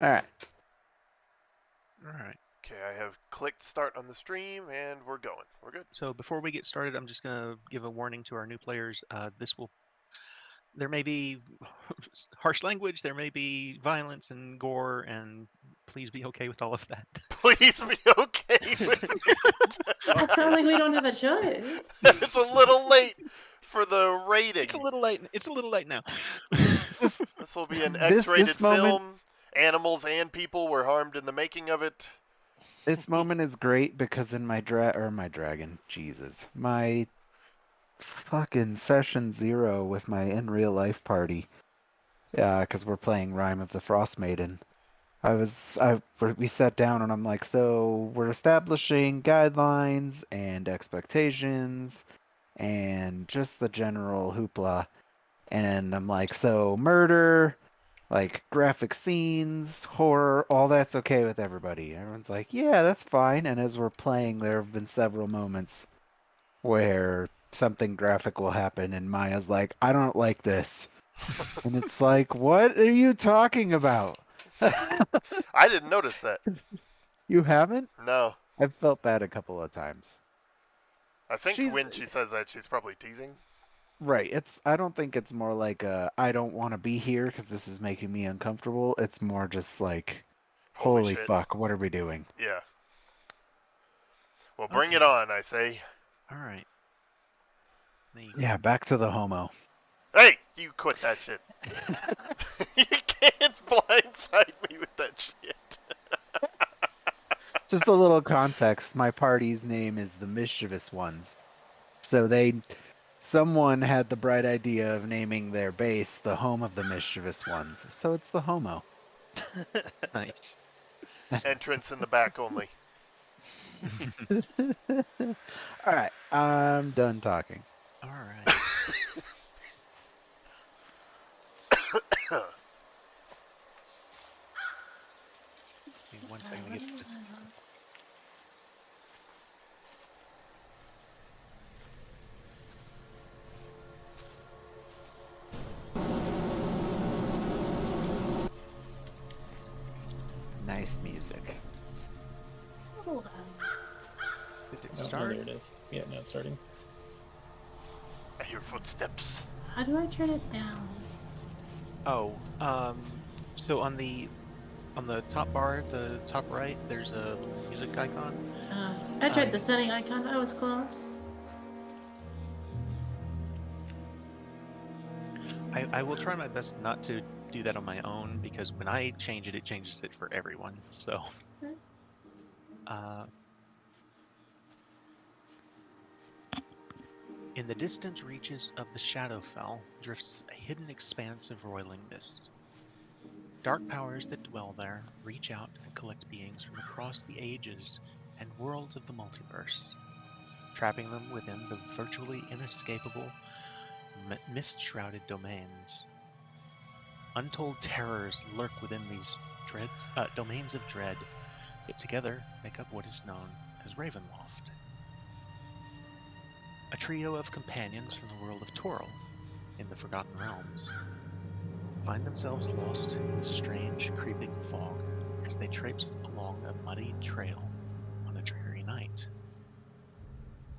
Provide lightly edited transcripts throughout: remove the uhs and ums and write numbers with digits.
All right. All right. Okay, I have clicked start on the stream, and we're going. We're good. So before we get started, I'm just going to give a warning to our new players. There may be harsh language, there may be violence and gore, and please be okay with all of that. Please be okay with it. It sounds like we don't have a choice. It's a little late for the rating. It's a little late. It's a little late now. Just This will be an this X-rated moment. film. Animals and people were harmed in the making of it. This moment is great because in my dragon, Jesus, my fucking session 0 with my in real life party, because we're playing Rime of the Frost Maiden. We sat down and I'm like, so we're establishing guidelines and expectations and just the general hoopla. And I'm like, so murder, like graphic scenes, horror, all that's okay with everybody. Everyone's like, yeah, that's fine. And as we're playing, there have been several moments where something graphic will happen, and Maya's like, I don't like this. And it's like, what are you talking about? I didn't notice that. You haven't? No. I've felt bad a couple of times. I think She's when she says that, she's probably teasing. right. I don't think it's more like I don't want to be here because this is making me uncomfortable. It's more just like, Holy holy shit. fuck, what are we doing? Yeah. Well, bring Okay. it on, I say. All right. Yeah, back to the homo. Hey, you quit that shit. You can't blindside me with that shit. Just a little context. My party's name is the Mischievous Ones. So someone had the bright idea of naming their base the home of the Mischievous Ones. So it's the homo. Nice. Entrance in the back only. All right, I'm done talking. All right. Give me one second to get this. Nice music. Hold on. Did it Oh, start? there it is. Yeah, now it's starting. I hear footsteps. How do I turn it down? Oh, so on the top bar, the top right, there's a little music icon. I tried the setting icon. I was close. I will try my best not to do that on my own because when I change it, it changes it for everyone. So, Okay. In the distant reaches of the Shadowfell drifts a hidden expanse of roiling mist. Dark powers that dwell there reach out and collect beings from across the ages and worlds of the multiverse, trapping them within the virtually inescapable, mist-shrouded domains. Untold terrors lurk within these domains of dread that together make up what is known as Ravenloft. A trio of companions from the world of Toril, in the Forgotten Realms, find themselves lost in the strange, creeping fog as they traipse along a muddy trail on a dreary night.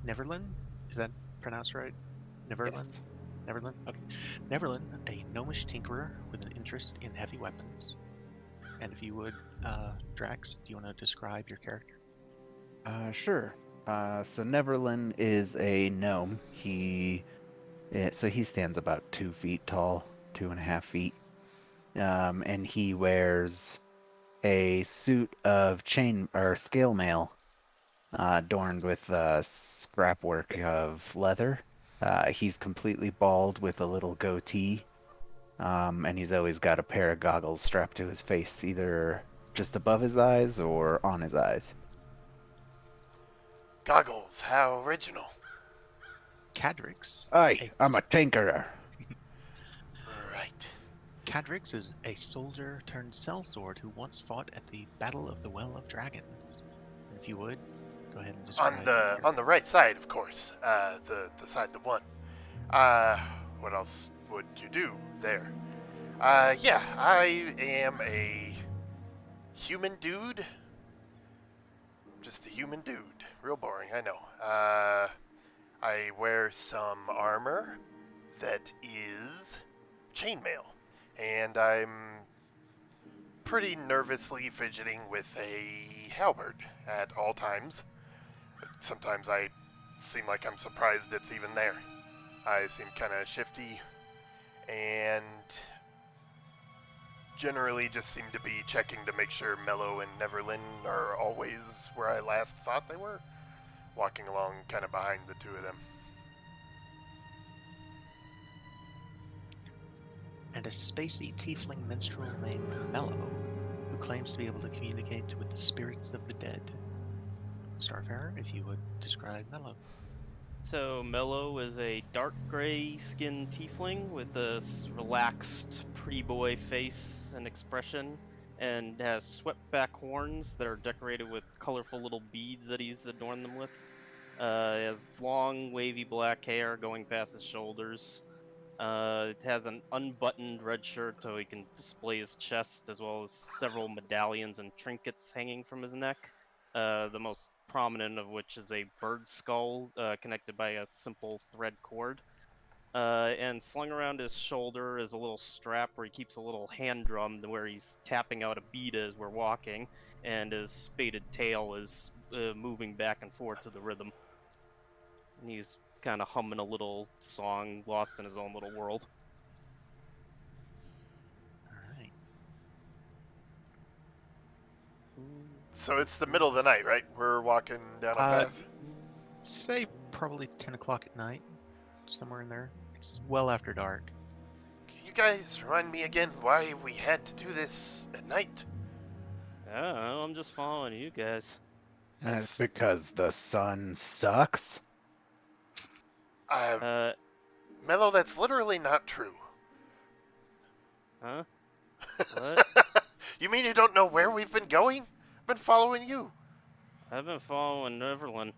Neverlin? Is that pronounced right? Neverlin? Yes. Neverlin? Okay. Neverlin, a gnomish tinkerer with an interest in heavy weapons. And if you would, Drax, do you want to describe your character? Sure. So Neverlin is a gnome. He stands about 2 feet tall, 2.5 feet. And he wears a suit of chain or scale mail, adorned with scrapwork of leather. He's completely bald with a little goatee, and he's always got a pair of goggles strapped to his face, either just above his eyes or on his eyes. Goggles, how original. Cadrix. I'm a tinkerer. Right. Cadrix is a soldier turned sellsword who once fought at the Battle of the Well of Dragons. And if you would, go ahead and describe On the right side, of course. The side that won. What else would you do there? Yeah, I am a human dude. Just a human dude. Real boring, I know. I wear some armor that is chainmail, and I'm pretty nervously fidgeting with a halberd at all times. Sometimes I seem like I'm surprised it's even there. I seem kind of shifty, and generally just seem to be checking to make sure Mello and Neverlin are always where I last thought they were, walking along kind of behind the two of them. And a spacey tiefling minstrel named Mello, who claims to be able to communicate with the spirits of the dead. Starfarer, if you would describe Mello. So Mello is a dark gray skinned tiefling with a relaxed, pretty boy face and expression, and has swept back horns that are decorated with colorful little beads that he's adorned them with. He has long, wavy black hair going past his shoulders. It has an unbuttoned red shirt so he can display his chest, as well as several medallions and trinkets hanging from his neck. The most prominent of which is a bird skull connected by a simple thread cord. And slung around his shoulder is a little strap where he keeps a little hand drum where he's tapping out a beat as we're walking, and his spaded tail is moving back and forth to the rhythm. And he's kind of humming a little song, lost in his own little world. Alright. So it's the middle of the night, right? We're walking down a path. Say probably 10 o'clock at night, somewhere in there. It's well after dark. Can you guys remind me again why we had to do this at night? I don't know, I'm just following you guys. That's because the sun sucks. Mello, that's literally not true. Huh? What? You mean you don't know where we've been going? I've been following you. I've been following Neverland.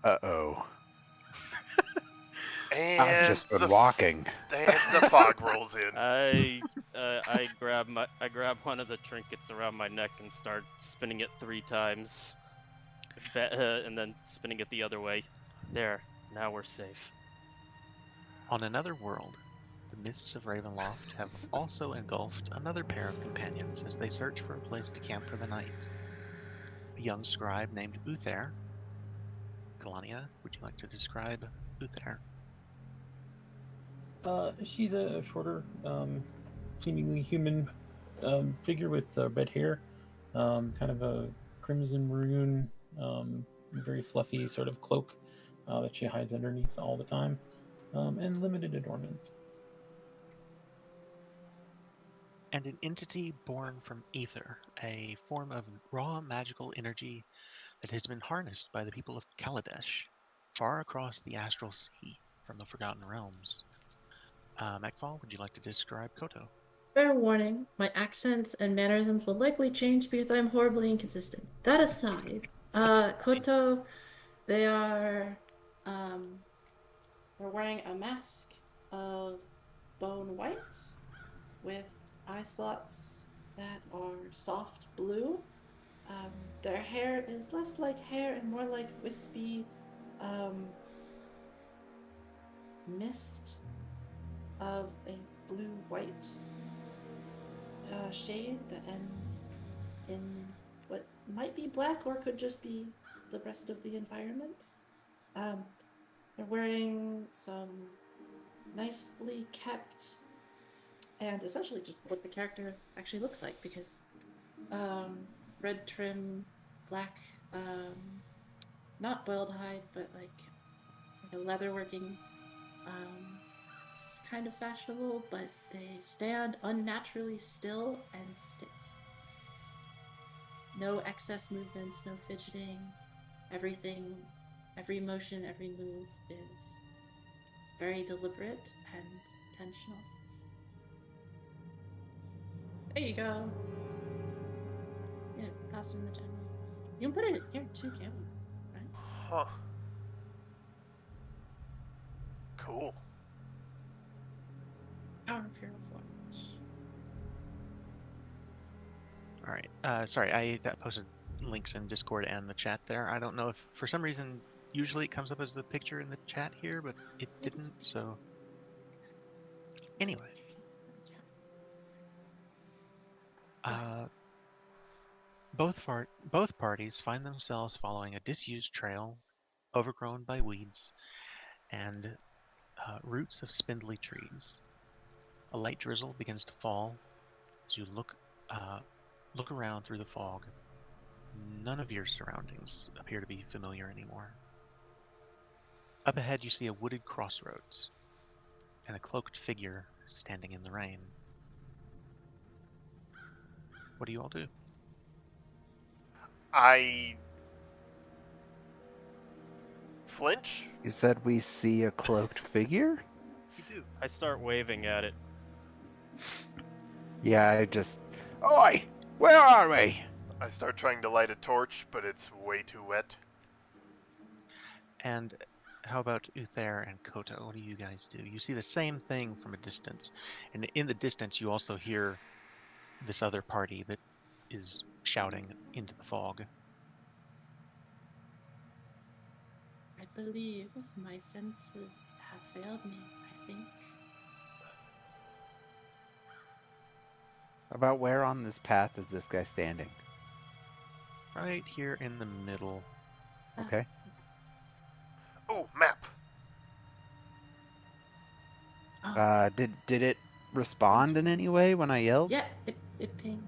Uh-oh. And I've just been walking. And the fog rolls in. I grab one of the trinkets around my neck and start spinning it 3 times, and then spinning it the other way. There, now we're safe. On another world, the mists of Ravenloft have also engulfed another pair of companions as they search for a place to camp for the night. A young scribe named Uther. Kalania, would you like to describe Uther? She's a shorter, seemingly human figure with red hair, kind of a crimson maroon, very fluffy sort of cloak that she hides underneath all the time, and limited adornments. And an entity born from ether, a form of raw magical energy that has been harnessed by the people of Kaladesh, far across the astral sea from the Forgotten Realms. Macfall, would you like to describe Koto? Fair warning, my accents and mannerisms will likely change because I'm horribly inconsistent. That aside, Koto, they are, they're wearing a mask of bone white with eye slots that are soft blue. Their hair is less like hair and more like wispy, mist of a blue-white shade that ends in what might be black or could just be the rest of the environment. They're wearing some nicely kept and essentially just what the character actually looks like, because red trim, black, not boiled hide, but like a leatherworking. It's kind of fashionable, but they stand unnaturally still and stiff. No excess movements, no fidgeting. Everything, every motion, every move is very deliberate and intentional. There you go. Yeah, toss it in the general. You can put it here too, can't we? Right? Huh. Cool. Power of Hero Forge. All right. Sorry, I posted links in Discord and the chat there. I don't know if for some reason usually it comes up as a picture in the chat here, but it didn't. So anyway, both parties find themselves following a disused trail, overgrown by weeds and roots of spindly trees. A light drizzle begins to fall as you look around through the fog. None of your surroundings appear to be familiar anymore. Up ahead, you see a wooded crossroads and a cloaked figure standing in the rain. What do you all do? I flinch. You said we see a cloaked figure? You do. I start waving at it. Yeah, I just... Oi! Where are we? I start trying to light a torch, but it's way too wet. And how about Uther and Kota? What do you guys do? You see the same thing from a distance. And in the distance, you also hear this other party that is shouting into the fog. I believe my senses have failed me, I think. About where on this path is this guy standing? Right here in the middle. Okay. Oh, map. Oh, Did it respond in any way when I yelled? yeah, it pinged.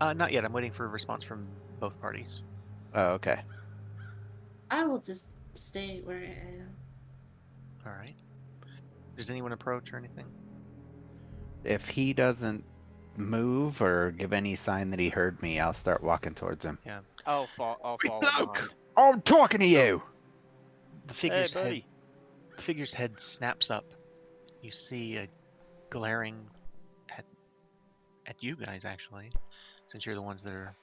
Not yet. I'm waiting for a response from both parties. Oh, okay. I will just stay where I am. All right. Does anyone approach or anything? If he doesn't move or give any sign that he heard me, I'll start walking towards him. Yeah. I'll follow Look! behind. I'm talking to you! The Hey, buddy. figure's head snaps up. You see a glaring at you guys, actually, since you're the ones that are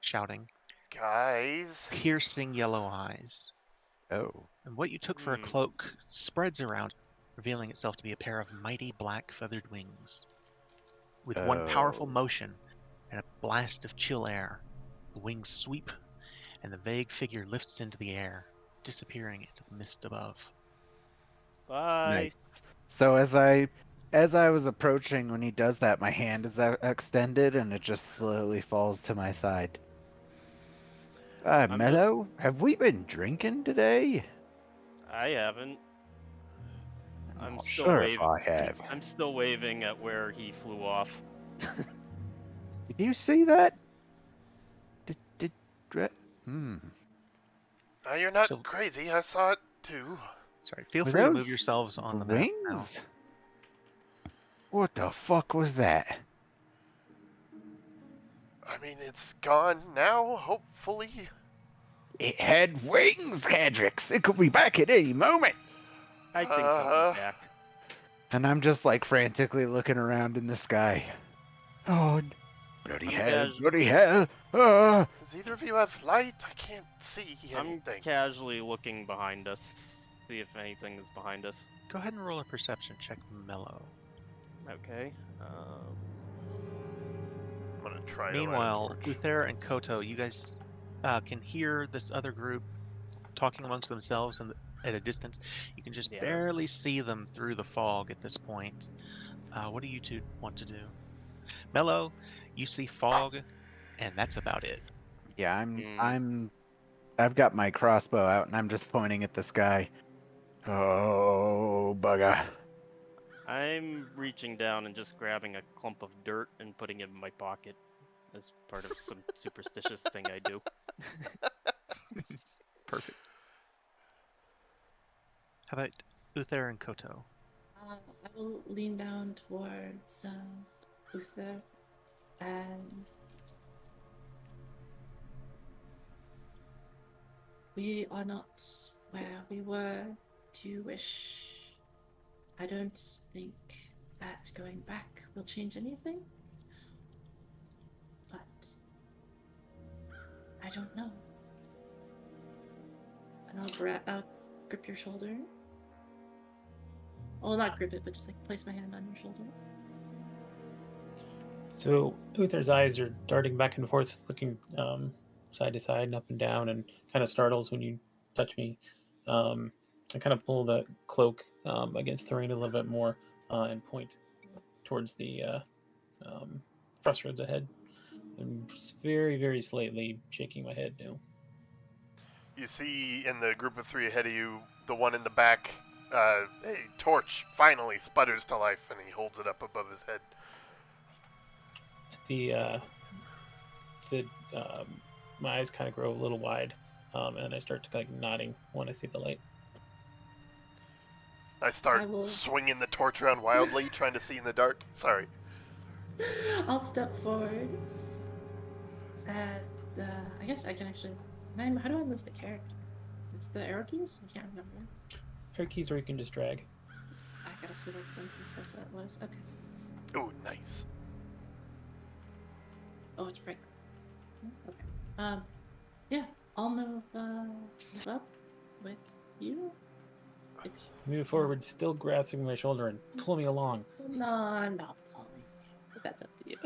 shouting. Guys. Piercing yellow eyes. Oh. And what you took for a cloak spreads around, revealing itself to be a pair of mighty black feathered wings. With one powerful motion and a blast of chill air, the wings sweep and the vague figure lifts into the air, disappearing into the mist above. Bye. Nice. So as I was approaching when he does that, my hand is extended and it just slowly falls to my side. I'm Mello, have we been drinking today? I haven't. I'm I'm not still sure waving. if I have. I'm still waving at where he flew off. Did you see that? You're not So- crazy. I saw it too. Sorry, feel Were free to move those yourselves on the map now. Wings? What the fuck was that? I mean, it's gone now, hopefully. It had wings, Hedrix. It could be back at any moment. I think he'll be back. And I'm just like frantically looking around in the sky. Oh, bloody I'm hell, casual- bloody hell. Does either of you have light? I can't see I'm anything. casually looking behind us, see if anything is behind us. Go ahead and roll a perception check, Mellow. Okay. I'm gonna try to light a Meanwhile, torch. Uther and Koto, you guys can hear this other group talking amongst themselves at a distance. You can just Yeah, barely see them through the fog at this point. What do you two want to do? Mellow, you see fog, and that's about it. Yeah, I've got my crossbow out and I'm just pointing at the sky. Oh, bugger. I'm reaching down and just grabbing a clump of dirt and putting it in my pocket as part of some superstitious thing I do. Perfect. How about Uther and Koto? I will lean down towards Uther and we are not where we were. Do you wish? I don't think that going back will change anything, but I don't know. And I'll grip your shoulder. Well, not grip it, but just like place my hand on your shoulder. So Uther's eyes are darting back and forth, looking side to side and up and down, and kind of startles when you touch me. I kind of pull the cloak against the rain a little bit more and point towards the crossroads ahead. I'm just very, very slightly shaking my head now. You see in the group of three ahead of you, the one in the back, a torch finally sputters to life, and he holds it up above his head. My eyes kind of grow a little wide, and I start to like nodding when I see the light. I start I will- swinging the torch around wildly, trying to see in the dark. Sorry. I'll step forward. And I guess I can actually. How do I move the character? It's the arrow keys? I can't remember. Air keys, or you can just drag. I gotta select them because that's what it was. Okay. Ooh, nice. Oh, it's right. Okay. Yeah, I'll move up with you. Move forward, still grasping my shoulder, and pull me along. No, I'm not pulling. But that's up to you.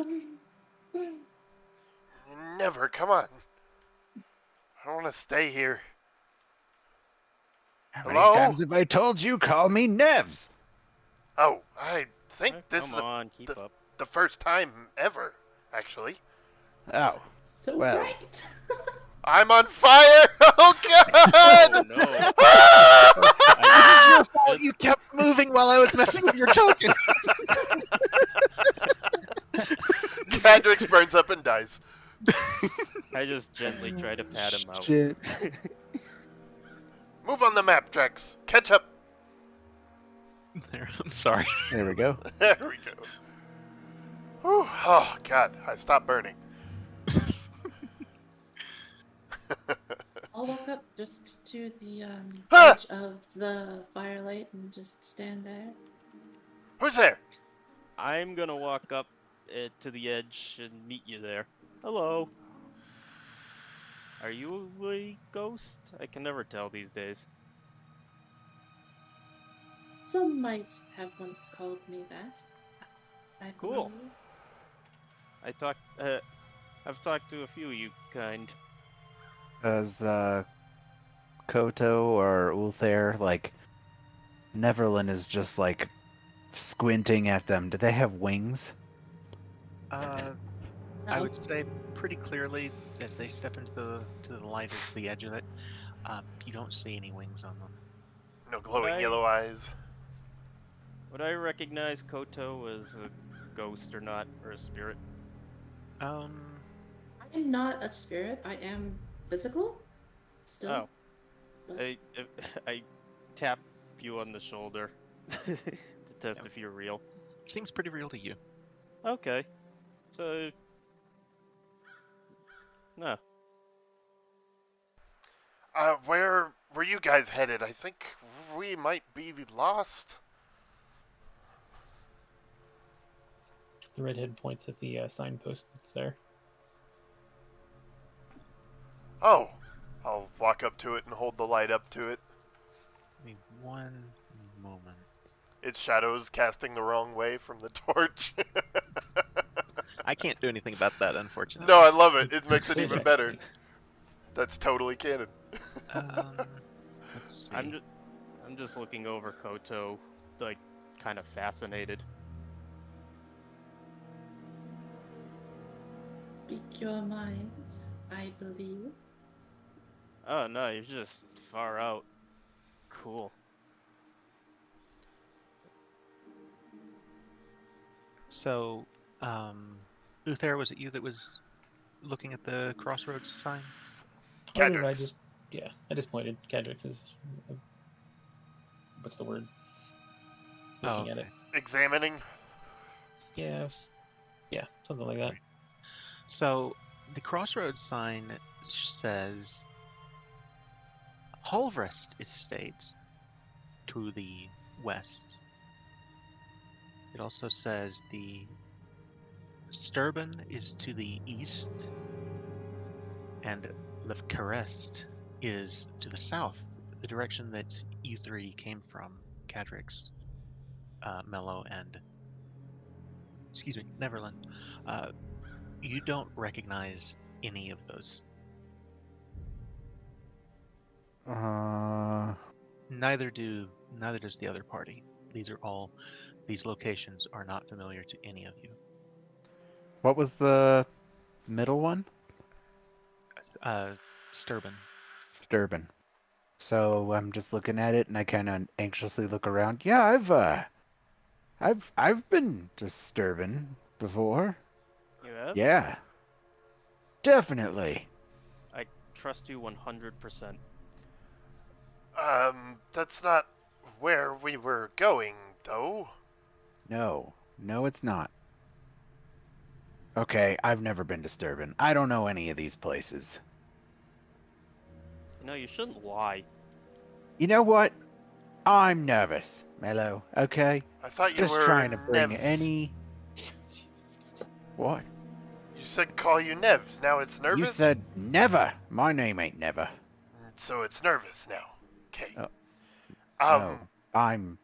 Never, come on. I don't want to stay here. How Hello? many times have I told you, call me Nevs? Oh, I think this Come is on, keep up. the first time ever, actually. Oh, So well. bright. I'm on fire! Oh, God! Oh, no. This is your fault. You kept moving while I was messing with your token. Cadrix burns up and dies. I just gently try to pat him out. Shit. Move on the map, Drex. Catch up. There, I'm sorry. There we go. There we go. Whew. Oh, God. I stopped burning. I'll walk up just to the Ah! edge of the firelight and just stand there. Who's there? I'm gonna walk up to the edge and meet you there. Hello. Are you a ghost? I can never tell these days. Some might have once called me that. I Cool. believe. I've talked to a few of you kind. Does Koto or Ulthair, like, Neverland is just like squinting at them. Do they have wings? I No. would say pretty clearly as they step into the light of the edge of it, you don't see any wings on them. No glowing Right. yellow eyes. Would I recognize Koto as a ghost or not, or a spirit? I am not a spirit. I am physical. Still. Oh. But I tap you on the shoulder to test if you're real. Seems pretty real to you. Okay. So... No. Where were you guys headed? I think we might be lost. The redhead points at the signpost that's there. Oh, I'll walk up to it and hold the light up to it. Give me one moment. Its shadows casting the wrong way from the torch. I can't do anything about that, unfortunately. No, I love it. It makes it even better. That's totally canon. Let's see. I'm just looking over Koto, like, kind of fascinated. speak your mind, I believe. Oh no, you're just far out. Cool. So, Uther, was it you that was looking at the crossroads sign? Oh, no, I Cadrix. just pointed. Cadrix is, what's the word? Looking at it. Examining. Yeah, something like that. So, the crossroads sign says Halvrest Estate to the west. It also says the Sturban is to the east, and Lefkarest is to the south, the direction that you three came from, Cadrix, Mello, and excuse me, Neverland, you don't recognize any of those. Neither does the other party. These locations are not familiar to any of you. What was the middle one? Sturban. Sturban. So I'm just looking at it, and I kind of anxiously look around. Yeah, I've been to Sturban before. You have? Yeah, definitely. I trust you 100%. That's not where we were going, though. No, it's not. Okay, I've never been to Sturban. I don't know any of these places. You know, you shouldn't lie. You know what? I'm nervous, Mello. Okay, I thought you just were trying to bring Nevs. any. What? You said call you Nevs. Now it's nervous? You said never. My name ain't never. So it's nervous now. Okay. Oh. No, I'm.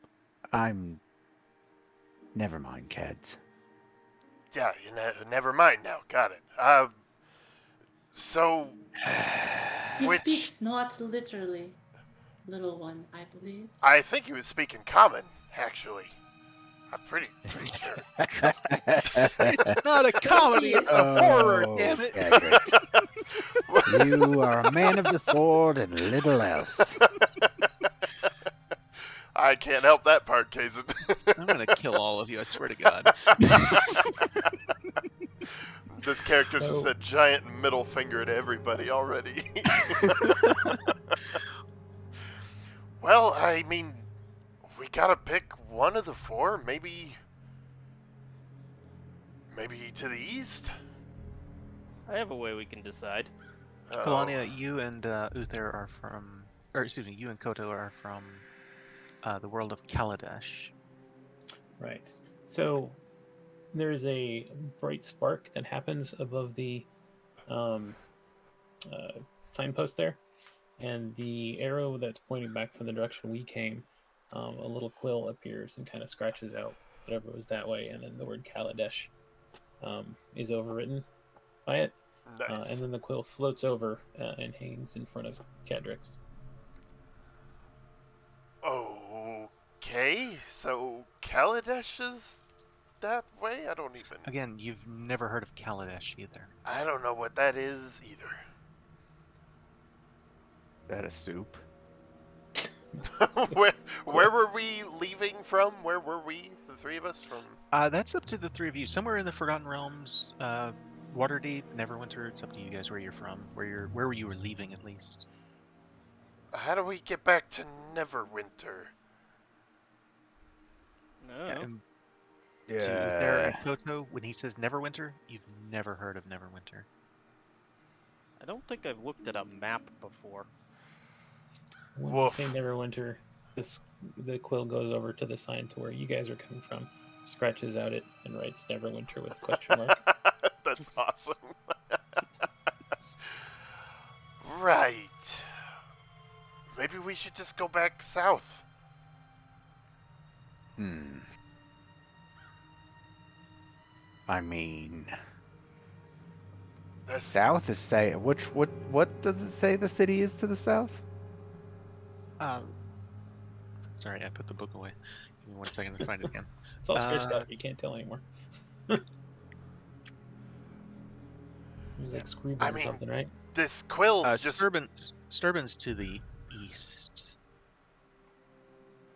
Never mind, Cads. Yeah, never mind now. Got it. So... He Which- speaks not literally, little one, I believe. I think he was speaking common, actually. I'm pretty sure. It's not a comedy, it's a horror, damn it. Cedric. You are a man of the sword and little else. I can't help that part, Kazin. I'm gonna kill all of you, I swear to God. This character's just a giant middle finger to everybody already. Well, I mean, we gotta pick one of the four. Maybe to the east? I have a way we can decide. Kalania, you and Uther are from, or excuse me, you and Koto are from the world of Kaladesh. Right. So there's a bright spark that happens above the signpost there, and the arrow that's pointing back from the direction we came, a little quill appears and kind of scratches out whatever was that way, and then the word Kaladesh is overwritten by it. Nice. And then the quill floats over and hangs in front of Cadrix. Okay, so Kaladesh is that way? I don't even... Again, you've never heard of Kaladesh either. I don't know what that is either. Is that a soup? Where were we leaving from? Where were we, the three of us, from? That's up to the three of you. Somewhere in the Forgotten Realms, Waterdeep, Neverwinter. It's up to you guys where you're from. Where you were leaving, at least. How do we get back to Neverwinter? No. And to Uther and Koto, when he says Neverwinter, you've never heard of Neverwinter. I don't think I've looked at a map before. When Woof. we say Neverwinter, the quill goes over to the sign to where you guys are coming from, scratches out it, and writes Neverwinter with a question mark. That's awesome. Right. Maybe we should just go back south. I mean, That's... south is say what does it say the city is to the south? Sorry, I put the book away. Give me 1 second to find it again. It's all scratched out. You can't tell anymore. It was like Screwball I or mean- something, right? This quill's just... Sturban's to the east.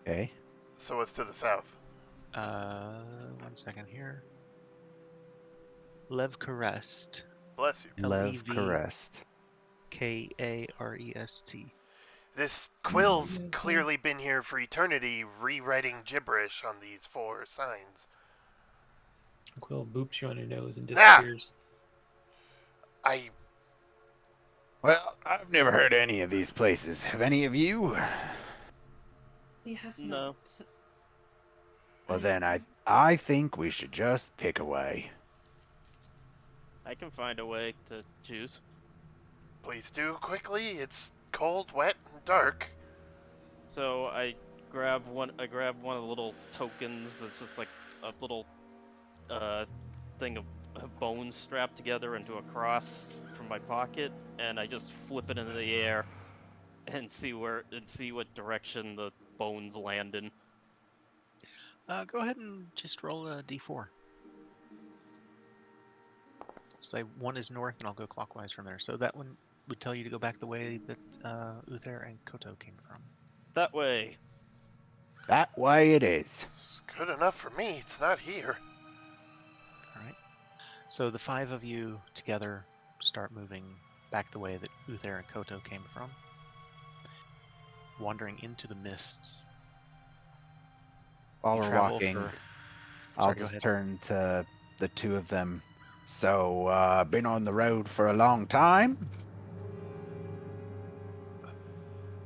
Okay. So what's to the south? 1 second here. Levkarest. Bless you. Lev L-E-V. Karest. Karest. This quill's clearly been here for eternity, rewriting gibberish on these four signs. The quill boops you on your nose and Ah! disappears. Well, I've never heard any of these places. Have any of you? We have No. not. Well, then I think we should just pick a way. I can find a way to choose. Please do quickly. It's cold, wet, and dark. So I grab one of the little tokens. It's just like a little a thing of bones strapped together into a cross from my pocket, and I just flip it into the air and see what direction the bones land in. Go ahead and just roll a d4. Say one is north, and I'll go clockwise from there. So that one would tell you to go back the way that Uther and Koto came from. That way. That way it is. It's good enough for me. It's not here. All right. So the 5 of you together start moving back the way that Uther and Koto came from, wandering into the mists. While You we're travel walking, for- I'll Sorry, go just ahead. turn to the two of them. So, been on the road for a long time?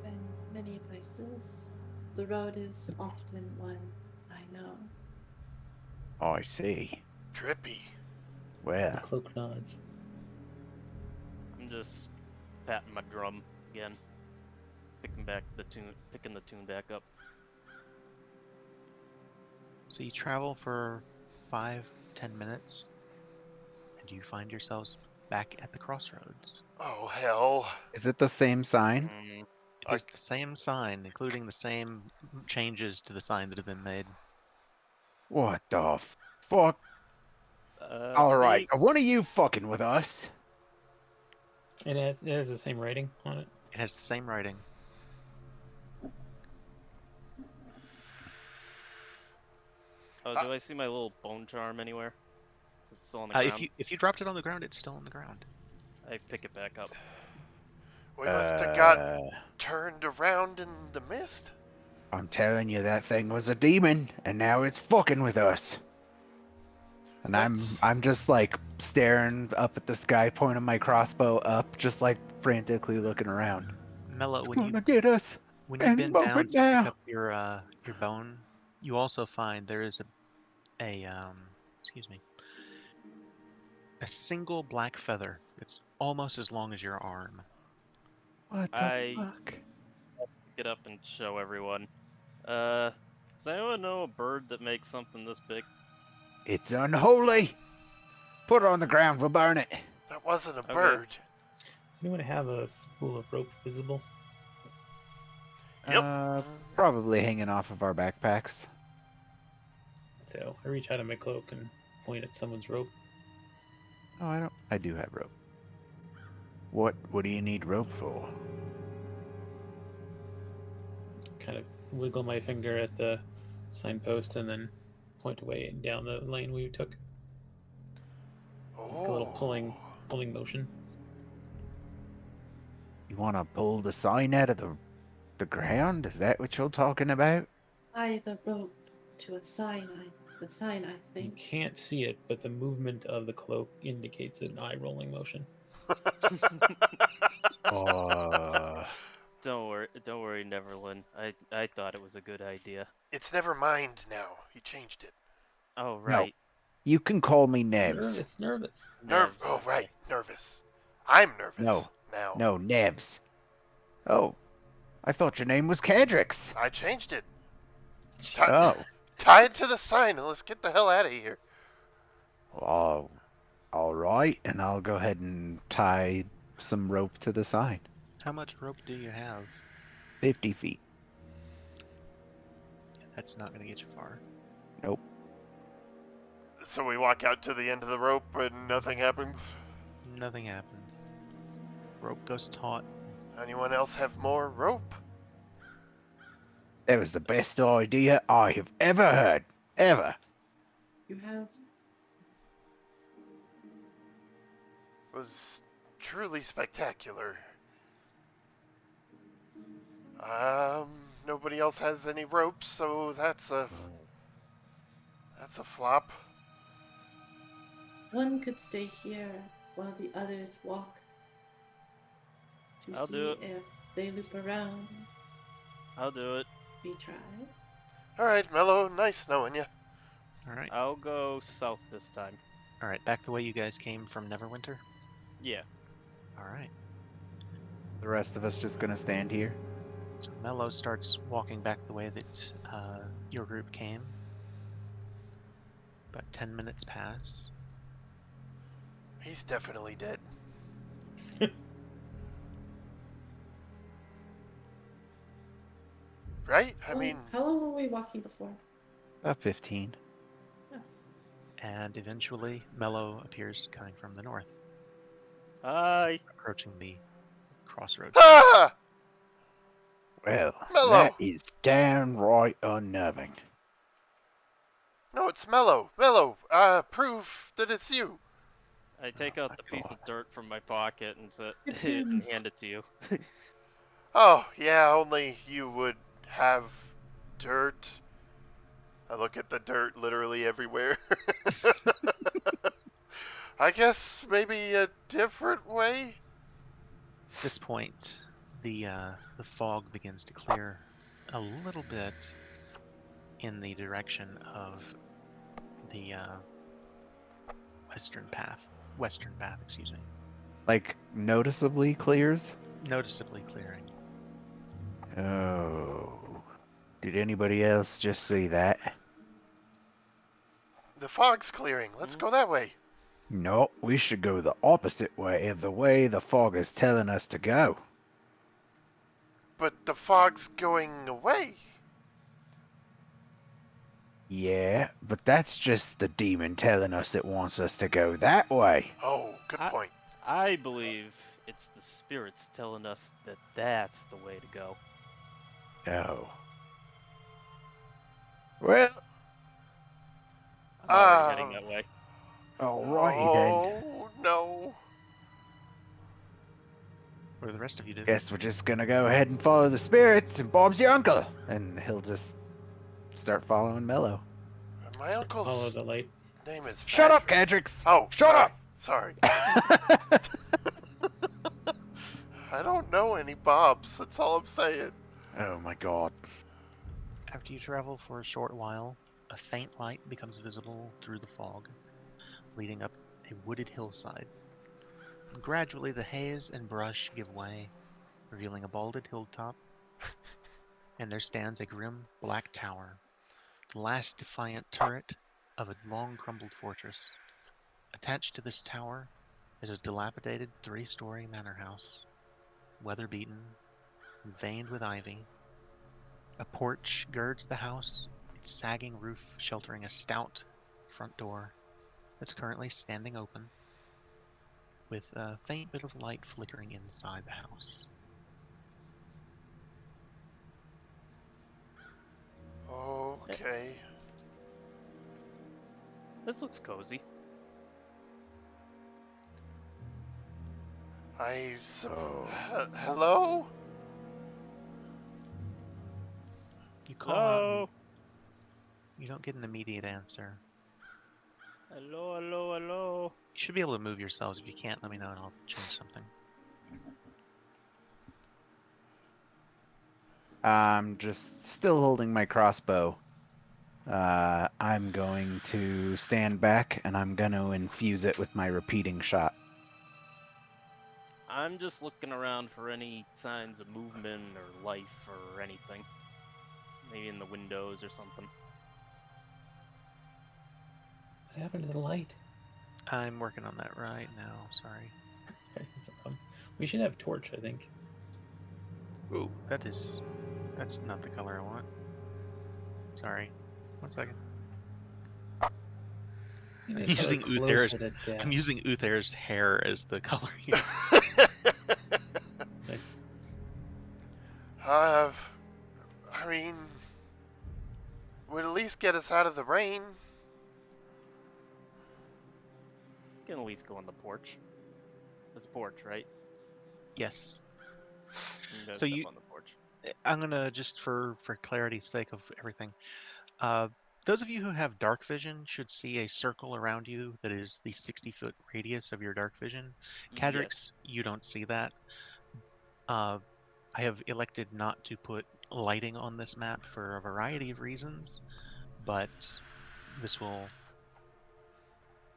In many places, the road is often one I know. I see. Trippy. Well, The cloak nods. I'm just patting my drum again, picking the tune back up. So you travel for 5-10 minutes, and you find yourselves back at the crossroads. Oh, hell. is it the same sign? It is the same sign, including the same changes to the sign that have been made. What the fuck? All right, are one of you fucking with us? It has the same writing on it. It has the same writing. Oh, do I see my little bone charm anywhere? Is it still on the ground? If you dropped it on the ground, it's still on the ground. I pick it back up. We must have got turned around in the mist. I'm telling you, that thing was a demon, and now it's fucking with us. And I'm just like staring up at the sky, pointing my crossbow up, just like frantically looking around. Mello, It's when gonna get us. you and bend move down it to now. pick up your bone, you also find there is a single black feather that's almost as long as your arm. What the I fuck? get up and show everyone. Does anyone know a bird that makes something this big? It's unholy. Put it on the ground. We'll burn it. That wasn't a Okay. bird. Does anyone have a spool of rope visible? Yep. Probably hanging off of our backpacks. So I reach out of my cloak and point at someone's rope. Oh, I don't. I do have rope. What do you need rope for? Kind of wiggle my finger at the signpost and then point away and down the lane we took. Like a little pulling motion. You want to pull the sign out of the ground? Is that what you're talking about? Tie the rope to a sign, the sign, I You think. can't see it, but the movement of the cloak indicates an eye rolling motion. Don't worry, Neverland. I thought it was a good idea. It's never mind now. He changed it. Oh right. You can call me Nebs. Nervous. Nevs. Oh, right. Nervous. I'm nervous No. now. No, Nebs. Oh, I thought your name was Cadrix. I changed it. Oh, Tie it to the sign and let's get the hell out of here. oh, all right. And I'll go ahead and tie some rope to the sign. How much rope do you have? 50 feet. That's not going to get you far. Nope. So we walk out to the end of the rope and nothing happens. Nothing happens. Rope goes taut. Anyone else have more rope? That was the best idea I have ever heard. Ever. You have It was truly spectacular. Nobody else has any rope, so that's a flop. one could stay here while the others walk to I'll see do it. if they loop around. I'll do it. We try. All right, Mello, nice knowing you. All right. I'll go south this time. All right. Back the way you guys came from Neverwinter. Yeah. All right. The rest of us just gonna stand here. So Mello starts walking back the way that your group came. About 10 minutes pass. He's definitely dead. Right? I mean, how long were we walking before? About 15. And eventually, Mello appears coming from the north, Hi. approaching the crossroads. ah! Well, Mellow! that is downright unnerving. No, it's Mellow. Mellow, prove that it's you. I take Oh out my the piece of God. dirt from my pocket and It's and him. hand it to you. Oh, yeah, only you would have dirt. I look at the dirt literally everywhere. I guess maybe a different way? At this point, the fog begins to clear a little bit in the direction of the western path. Western path, excuse me. Like, noticeably clears? Noticeably clearing. Oh. Did anybody else just see that? The fog's clearing. Let's go that way. No, we should go the opposite way of the way the fog is telling us to go. But the fog's going away. Yeah, but that's just the demon telling us it wants us to go that way. Oh, good point. I believe it's the spirits telling us that that's the way to go. Oh. Well, I'm already heading that way. alrighty then. Oh, no. What do the rest of you do? Guess we're just gonna go ahead and follow the spirits, and Bob's your uncle. And he'll just start following Mello. My Follow uncle's the light. name is Shut up, Patrick. Cadrix! Oh, Shut up! Sorry. I don't know any Bobs. That's all I'm saying. Oh my God. After you travel for a short while, a faint light becomes visible through the fog, leading up a wooded hillside. Gradually, the haze and brush give way, revealing a balded hilltop, and there stands a grim black tower, the last defiant turret of a long crumbled fortress. Attached to this tower is a dilapidated 3-story manor house, weather-beaten and veined with ivy. A porch girds the house, its sagging roof sheltering a stout front door that's currently standing open, with a faint bit of light flickering inside the house. Okay. This looks cozy. Hello? You call out. Hello. You don't get an immediate answer. Hello. Hello. Hello. You should be able to move yourselves. If you can't, let me know and I'll change something. I'm just still holding my crossbow. I'm going to stand back and I'm going to infuse it with my repeating shot. I'm just looking around for any signs of movement or life or anything. Maybe in the windows or something. What happened to the light? I'm working on that right now. Sorry. That's no problem. We should have a torch, I think. Ooh, that's not the color I want. Sorry. 1 second. Maybe I'm it's using closer Uther's. to death. I'm using Uther's hair as the color here. Nice. I mean, would at least get us out of the rain. You can at least go on the porch. It's a porch, right? Yes. You can So step you- on the porch. I'm gonna just for clarity's sake of everything. Those of you who have dark vision should see a circle around you that is the 60-foot radius of your dark vision. Cadrix, Yes. you don't see that. I have elected not to put lighting on this map for a variety of reasons, but this will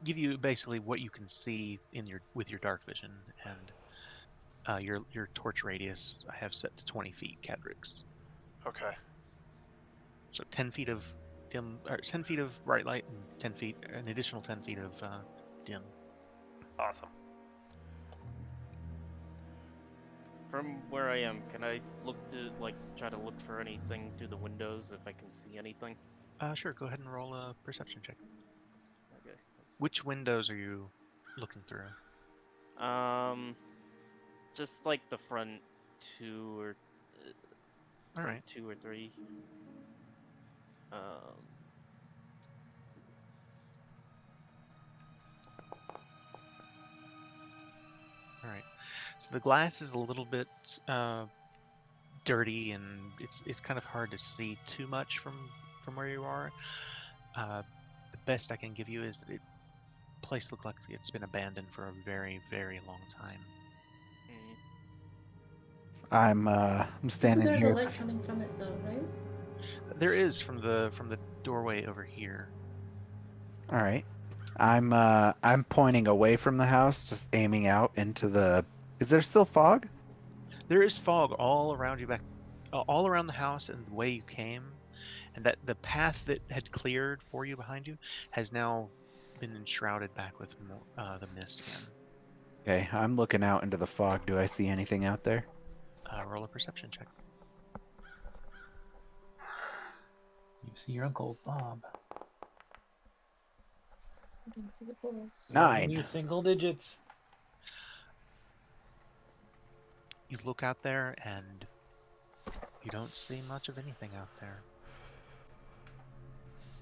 give you basically what you can see in with your dark vision, and your torch radius I have set to 20 feet, Cadrix. Okay. So 10 feet of dim, or 10 feet of bright light and 10 feet, an additional 10 feet of dim. Awesome. From where I am, can I look to try to look for anything through the windows if I can see anything? Sure. Go ahead and roll a perception check. Okay. Which windows are you looking through? Just like the front two or All right. 2 or 3. All right. So the glass is a little bit dirty, and it's kind of hard to see too much from where you are. The best I can give you is that the place looks like it's been abandoned for a very, very long time. I'm So standing there's a here. light coming from it, though, right? There is from the doorway over here. All right. I'm pointing away from the house, just aiming out into the. Is there still fog? There is fog all around you, all around the house and the way you came, and that the path that had cleared for you behind you has now been enshrouded back with the mist again. Okay, I'm looking out into the fog. Do I see anything out there? Roll a perception check. You see your Uncle Bob. Into the forest. 9. Only single digits. You look out there and you don't see much of anything out there.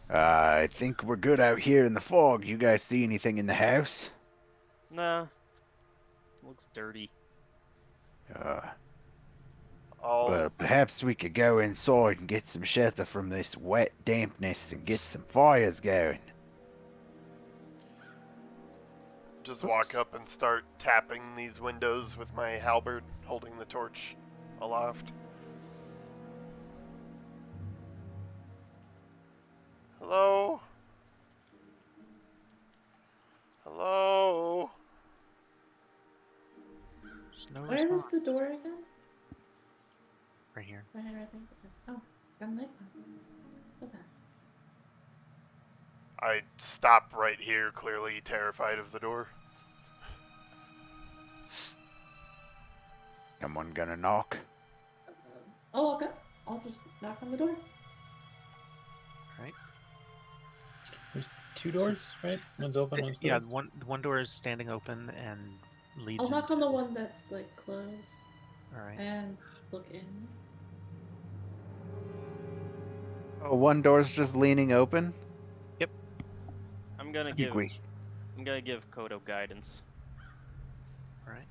I think we're good out here in the fog. You guys see anything in the house? Nah. Looks dirty. Well, perhaps we could go inside and get some shelter from this wet dampness and get some fires going. Just walk up and start tapping these windows with my halberd, holding the torch aloft. Hello? Hello? There's no Where is response. the door again? Right here. Right here, I think. Oh, it's got a night on. Okay. I stop right here, clearly terrified of the door. Someone gonna knock? Oh, okay. I'll just knock on the door. Right. There's 2 doors, right? One's open, one's Yeah, closed. the one door is standing open and leads. I'll knock on into... the one that's like closed All right. and look in. Oh, one door's just leaning open? I'm gonna I think give Kodo guidance. All right.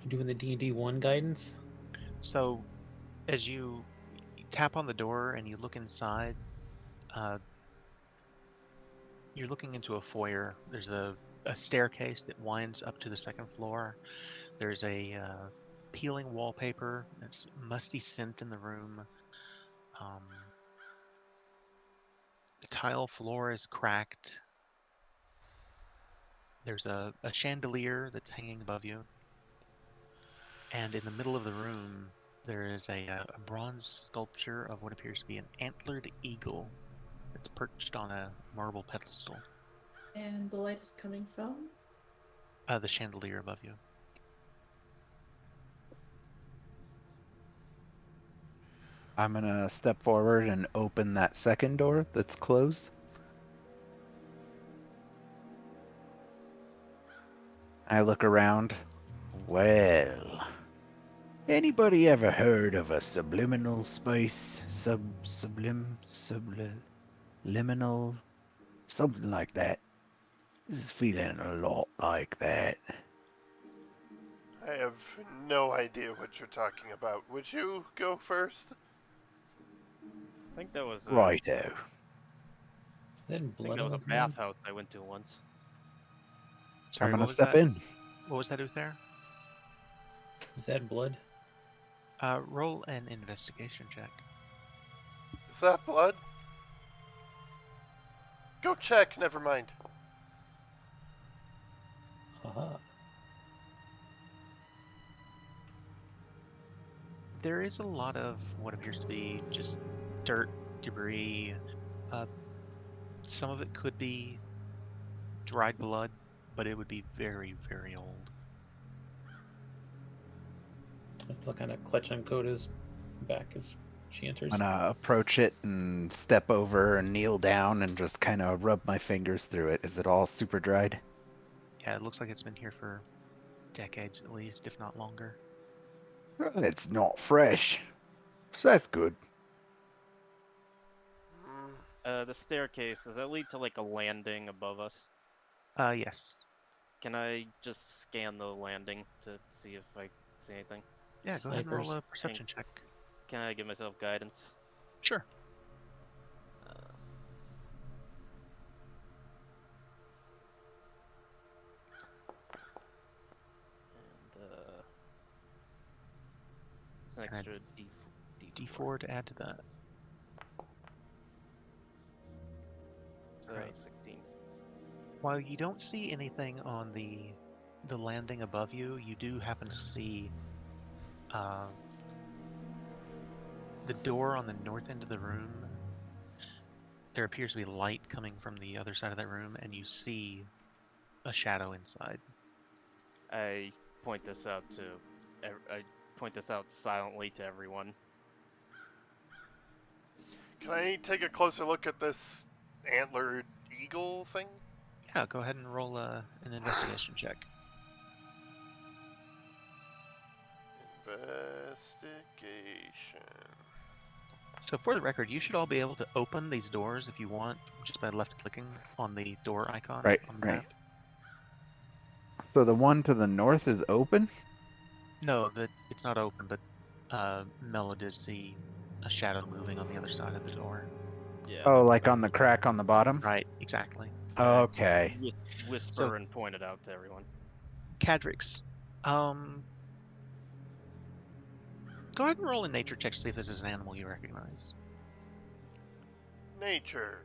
Doing the D&D 1 guidance. So, as you tap on the door and you look inside, you're looking into a foyer. There's a staircase that winds up to the second floor. There's a peeling wallpaper. It's musty scent in the room. The tile floor is cracked. There's a chandelier that's hanging above you. And in the middle of the room, there is a bronze sculpture of what appears to be an antlered eagle that's perched on a marble pedestal. And the light is coming from? The chandelier above you. I'm gonna step forward and open that second door that's closed. I look around. Well, anybody ever heard of a subliminal space? Subliminal? Something like that. This is feeling a lot like that. I have no idea what you're talking about. Would you go first? I think that was Righto. Then I think that was a bathhouse I went to once. Sorry, I'm gonna what was step that? in. What was that out there? Is that blood? Roll an investigation check. Is that blood? Go check, never mind. Haha. There is a lot of what appears to be just dirt debris. Some of it could be dried blood, but it would be very, very old. I still kind of clutch on Coda's back as she enters. I'm gonna approach it and step over and kneel down and just kind of rub my fingers through it. Is it all super dried? Yeah, it looks like it's been here for decades at least, if not longer. It's not fresh. So that's good. Mm, The staircase, does that lead to like a landing above us? Yes. Can I just scan the landing to see if I see anything? Yeah, go ahead and roll Snipers. a perception check. Can I give myself guidance? Sure. And it's an And extra D4 to add to that. So Right. 16. While you don't see anything on the landing above you, you do happen to see the door on the north end of the room. There appears to be light coming from the other side of that room, and you see a shadow inside. I point this out to I point this out silently to everyone. Can I take a closer look at this antlered eagle thing? Yeah, go ahead and roll an investigation check. Investigation. So for the record, you should all be able to open these doors if you want, just by left-clicking on the door icon Right, on the right. map. So the one to the north is open? No, it's not open, but Mello did see a shadow moving on the other side of the door. Yeah. Oh, like on the crack on the bottom? Right, exactly. Okay. Whisper So- and point it out to everyone. Cadrix, go ahead and roll a nature check to see if this is an animal you recognize. Nature.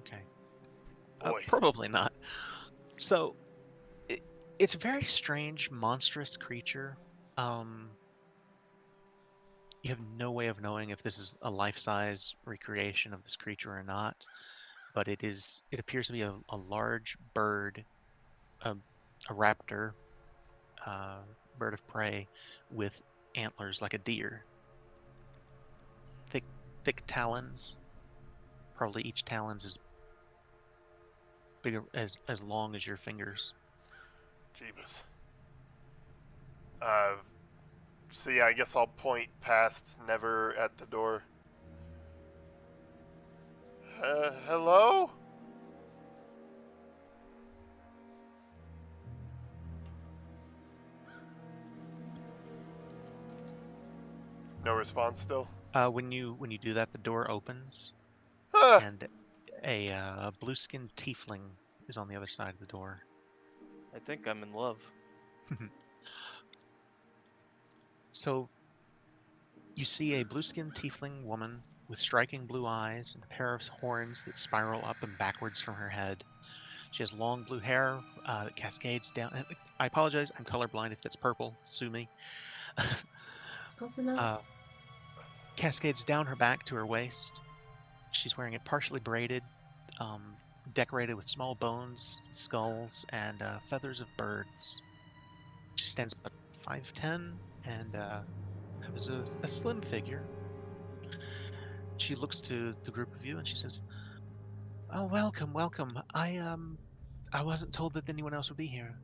Okay. Boy. Probably not. So, it's a very strange, monstrous creature. You have no way of knowing if this is a life-size recreation of this creature or not, but it appears to be a large bird, a raptor, bird of prey with antlers like a deer. Thick talons. Probably each talon's is bigger, as long as your fingers. Jeebus. So yeah, I guess I'll point past Never at the door. Hello? No response still? When you do that, the door opens, Ah, and a blue-skinned tiefling is on the other side of the door. I think I'm in love. So, you see a blue-skinned tiefling woman with striking blue eyes and a pair of horns that spiral up and backwards from her head. She has long blue hair that cascades down. I apologize, I'm colorblind. If it's purple, sue me. It's close enough. Cascades down her back to her waist. She's wearing it partially braided, decorated with small bones, skulls, and feathers of birds. She stands about 5'10" and has a slim figure. She looks to the group of you and she says, "Oh, welcome, welcome. I wasn't told that anyone else would be here."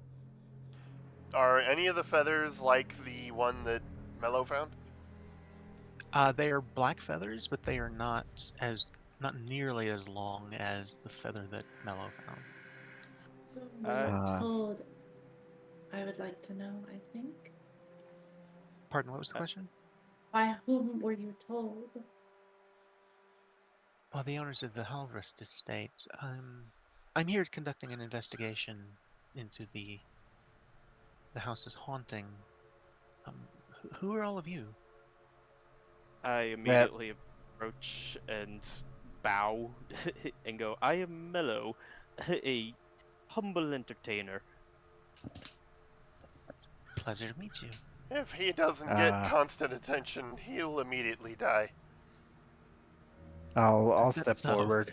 are any of the feathers like the one that Mello found? They are black feathers, but they are not nearly as long as the feather that Mello found. We were Uh, told. I would like to know, I think. Pardon, what was the question? By whom were you told? Well, the owners of the Halvrist estate. I'm here conducting an investigation into the house's haunting. Who are all of you? I immediately approach and bow and go, I am Mello, a humble entertainer. Pleasure to meet you. If he doesn't get constant attention, he'll immediately die. I'll Is that step so? forward.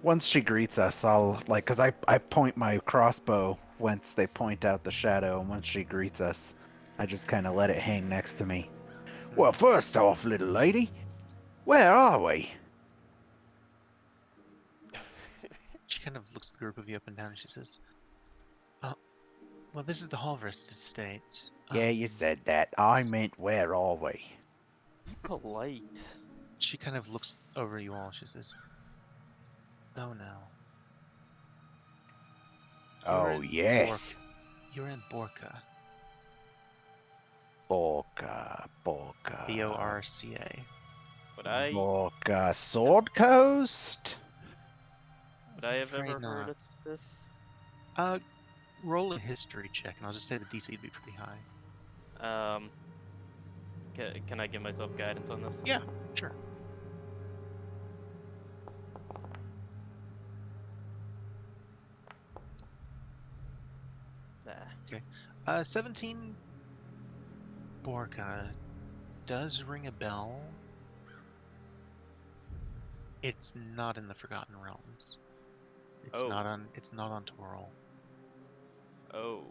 Once she greets us, I'll, like, because I point my crossbow whence they point out the shadow, and once she greets us, I just kind of let it hang next to me. Well, first off, little lady, where are we? She kind of looks at the group of you up and down and she says, well, this is the Halvrist estate. Yeah, you said that. I meant, where are we? Be polite. She kind of looks over you all. She says, oh no. Oh, yes. You're in Borca. Borca. Borca. Would I Borca Sword Coast? would I have Afraid ever heard not. of this? Roll a history check, and I'll just say the DC would be pretty high. Can I give myself guidance on this? Yeah, sure. Nah. 17 Borca does ring a bell. It's not in the Forgotten Realms. It's Oh. not on Toril. Oh.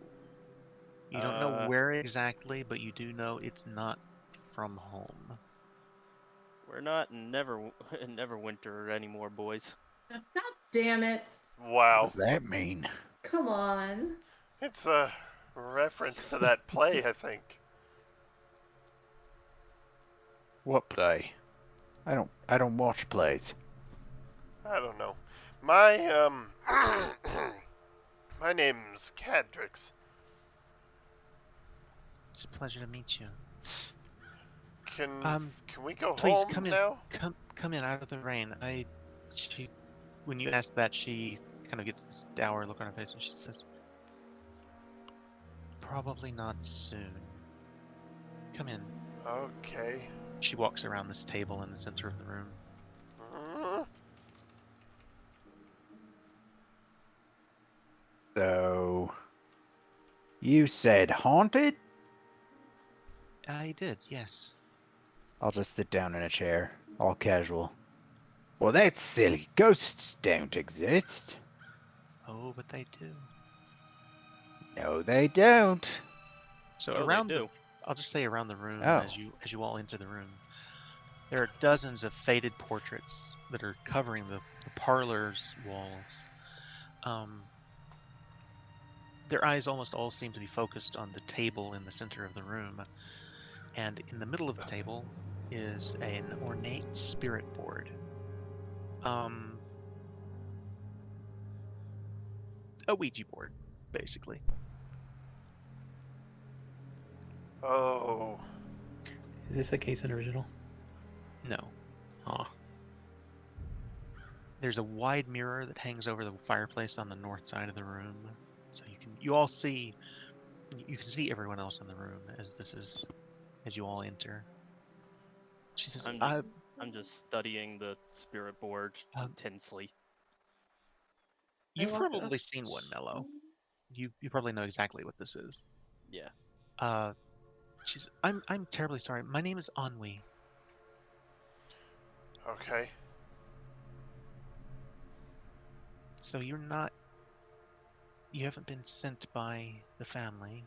You don't know where exactly, but you do know it's not from home. We're not Neverwinter anymore, boys. God damn it. What Wow. does that mean? Come on. It's a reference to that play, I think. What play? I don't watch plays. I don't know. My, my name's Cadrix. It's a pleasure to meet you. Can we go Please home come in. now? Come in out of the rain. When you ask that, she kind of gets this dour look on her face, and she says, "Probably not soon. Come in." Okay. She walks around this table in the center of the room. So, you said haunted? I did, yes. I'll just sit down in a chair, all casual. Well, that's silly. Ghosts don't exist. Oh, but they do. No, they don't. So Oh, around they do. I'll just say around the room Oh. as you all enter the room, there are dozens of faded portraits that are covering the parlor's walls. Their eyes almost all seem to be focused on the table in the center of the room, and in the middle of the table is an ornate spirit board. A Ouija board, basically. Oh. Is this a case in original? No. Aw. There's a wide mirror that hangs over the fireplace on the north side of the room, so you can see everyone else in the room as you all enter. She says, I'm just studying the spirit board intensely. You've I walk probably up. seen one, Mello. You probably know exactly what this is. Yeah. She's I'm terribly sorry. My name is Ennui. Okay. So you haven't been sent by the family.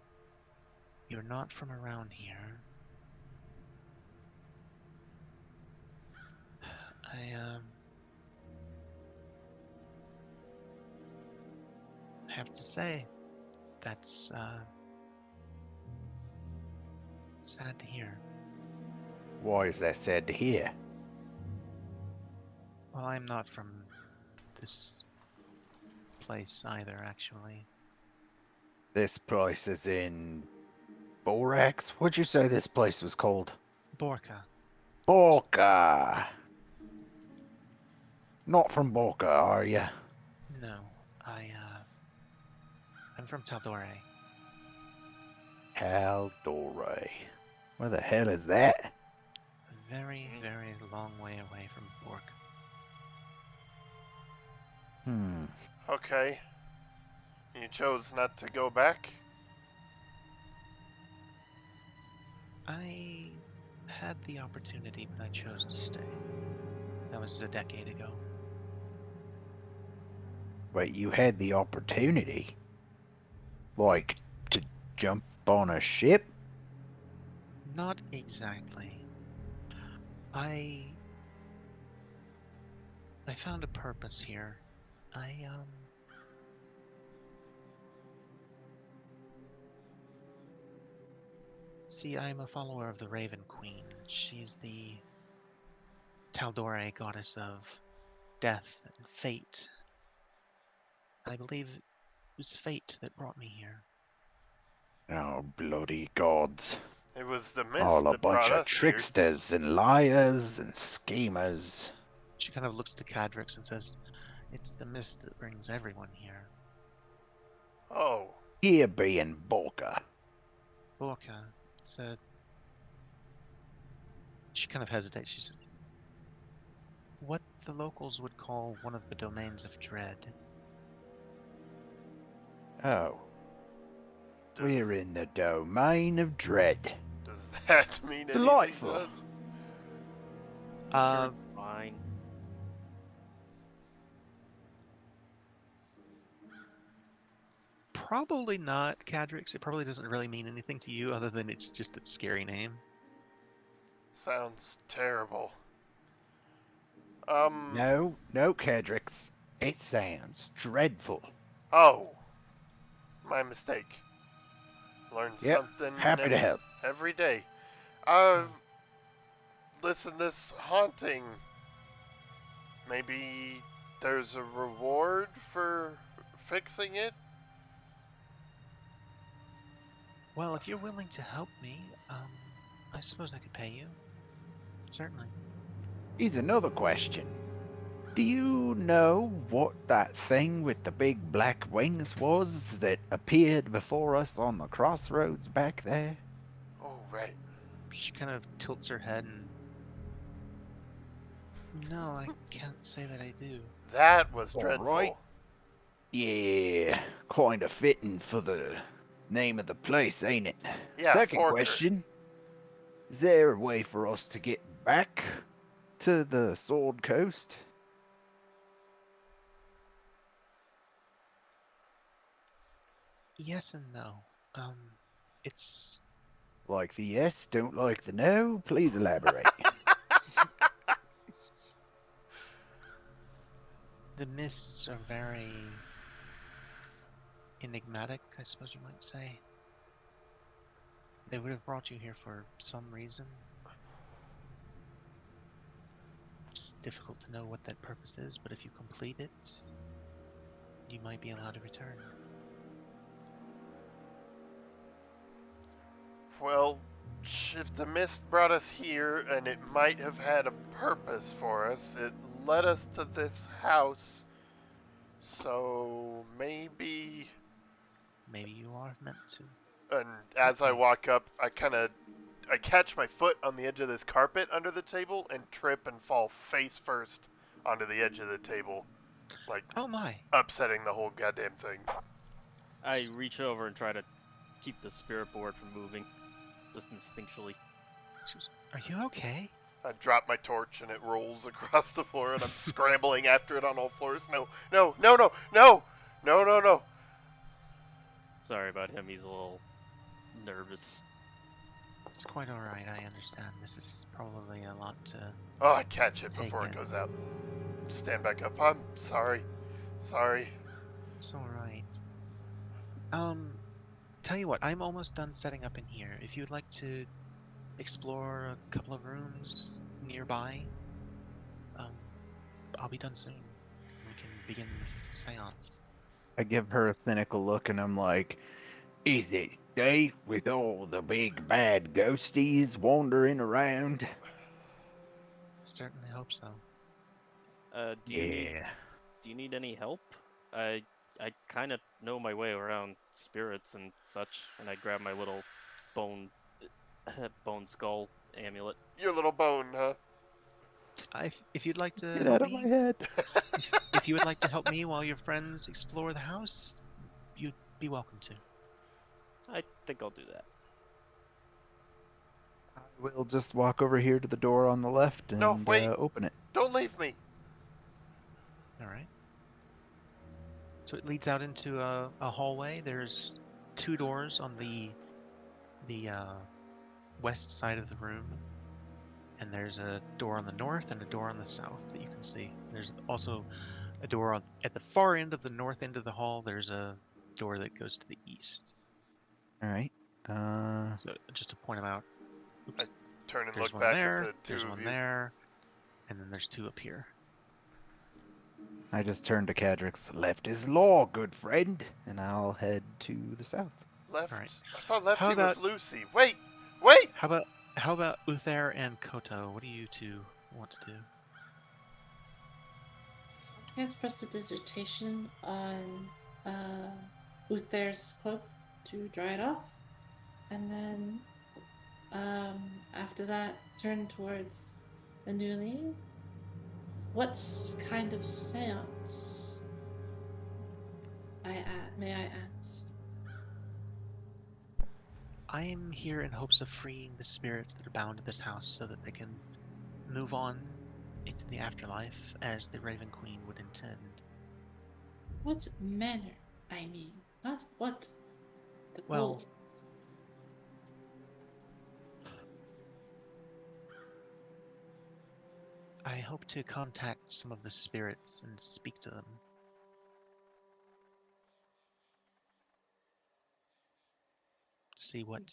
You're not from around here. I have to say, that's sad to hear. Why is that sad to hear? Well, I'm not from this place either, actually. This place is in Borax? What'd you say this place was called? Borca. Borca. Not from Borca, are you? No, I'm from Taldore. Taldore. Where the hell is that? A very, very long way away from Borca. Okay. You chose not to go back? I had the opportunity, but I chose to stay. That was a decade ago. Wait, you had the opportunity? Like, to jump on a ship? Not exactly. I found a purpose here. See, I'm a follower of the Raven Queen. She's the Taldore goddess of death and fate. I believe it was fate that brought me here. Oh, bloody gods. It was the mist All a that bunch brought of us here. tricksters and liars and schemers. She kind of looks to Cadrix and says, "It's the mist that brings everyone here." Oh, Here being Borka. Borka said, she kind of hesitates. She says, "What the locals would call one of the domains of dread." Oh, does, we're in the domain of dread. does that mean anything Delightful. to us? Sure, it's fine. Probably not, Cadrix. It probably doesn't really mean anything to you other than it's just a scary name. Sounds terrible. No, Kedrix. It sounds dreadful. Oh, my mistake. Learn Yep, something happy to help. every day. Listen, this haunting. Maybe there's a reward for fixing it? Well, if you're willing to help me, I suppose I could pay you. Certainly. Here's another question. Do you know what that thing with the big black wings was that appeared before us on the crossroads back there? Oh, right. She kind of tilts her head and... No, I can't say that I do. That was All dreadful. right. Yeah, kind of fitting for the name of the place, ain't it? Yeah, Second Forker. question. Is there a way for us to get back to the Sword Coast? Yes and no. It's... Like the yes, don't like the no? Please elaborate. The mists are very... enigmatic, I suppose you might say. They would have brought you here for some reason. It's difficult to know what that purpose is, but if you complete it, you might be allowed to return. Well, if the mist brought us here and it might have had a purpose for us, it led us to this house. So maybe. Maybe you are meant to. And as I walk up, I catch my foot on the edge of this carpet under the table and trip and fall face first onto the edge of the table, like Oh my! upsetting the whole goddamn thing. I reach over and try to keep the spirit board from moving, just instinctually. She was, are you okay? I drop my torch and it rolls across the floor and I'm scrambling after it on all fours. No. Sorry about him, he's a little nervous. It's quite alright, I understand. This is probably a lot to... Oh, I catch it Take before it it. goes out. Stand back up. I'm sorry. It's alright. Tell you what, I'm almost done setting up in here. If you'd like to explore a couple of rooms nearby, I'll be done soon. We can begin the seance. I give her a cynical look and I'm like, is it safe with all the big bad ghosties wandering around? Certainly hope so. Do you need any help? I kind of know my way around spirits and such, and I grab my little bone skull amulet. Your little bone, huh? If you'd like to Get help out of me, my head. if you would like to help me while your friends explore the house, you'd be welcome to. I think I'll do that. We'll just walk over here to the door on the left and No, wait. open it. Don't leave me. All right. So it leads out into a hallway. There's 2 doors on the west side of the room, and there's a door on the north and a door on the south that you can see. There's also a door at the far end of the north end of the hall. There's a door that goes to the east. All right. So just to point them out. Oops. Turn and There's look one back there. at the two There's of one you. there, and then there's 2 up here. I just turned to Cadrix. Left is law, good friend. And I'll head to the south. Left. All right. I thought Lefty How was about- Lucy. Wait. Wait. How about Uther and Koto? What do you 2 want to do? I guess prestidigitation on Uther's cloak to dry it off. And then after that, turn towards the newly. What kind of seance may I ask? I am here in hopes of freeing the spirits that are bound to this house so that they can move on into the afterlife as the Raven Queen would intend. What manner, I mean, not what the Well, goal is. I hope to contact some of the spirits and speak to them. See what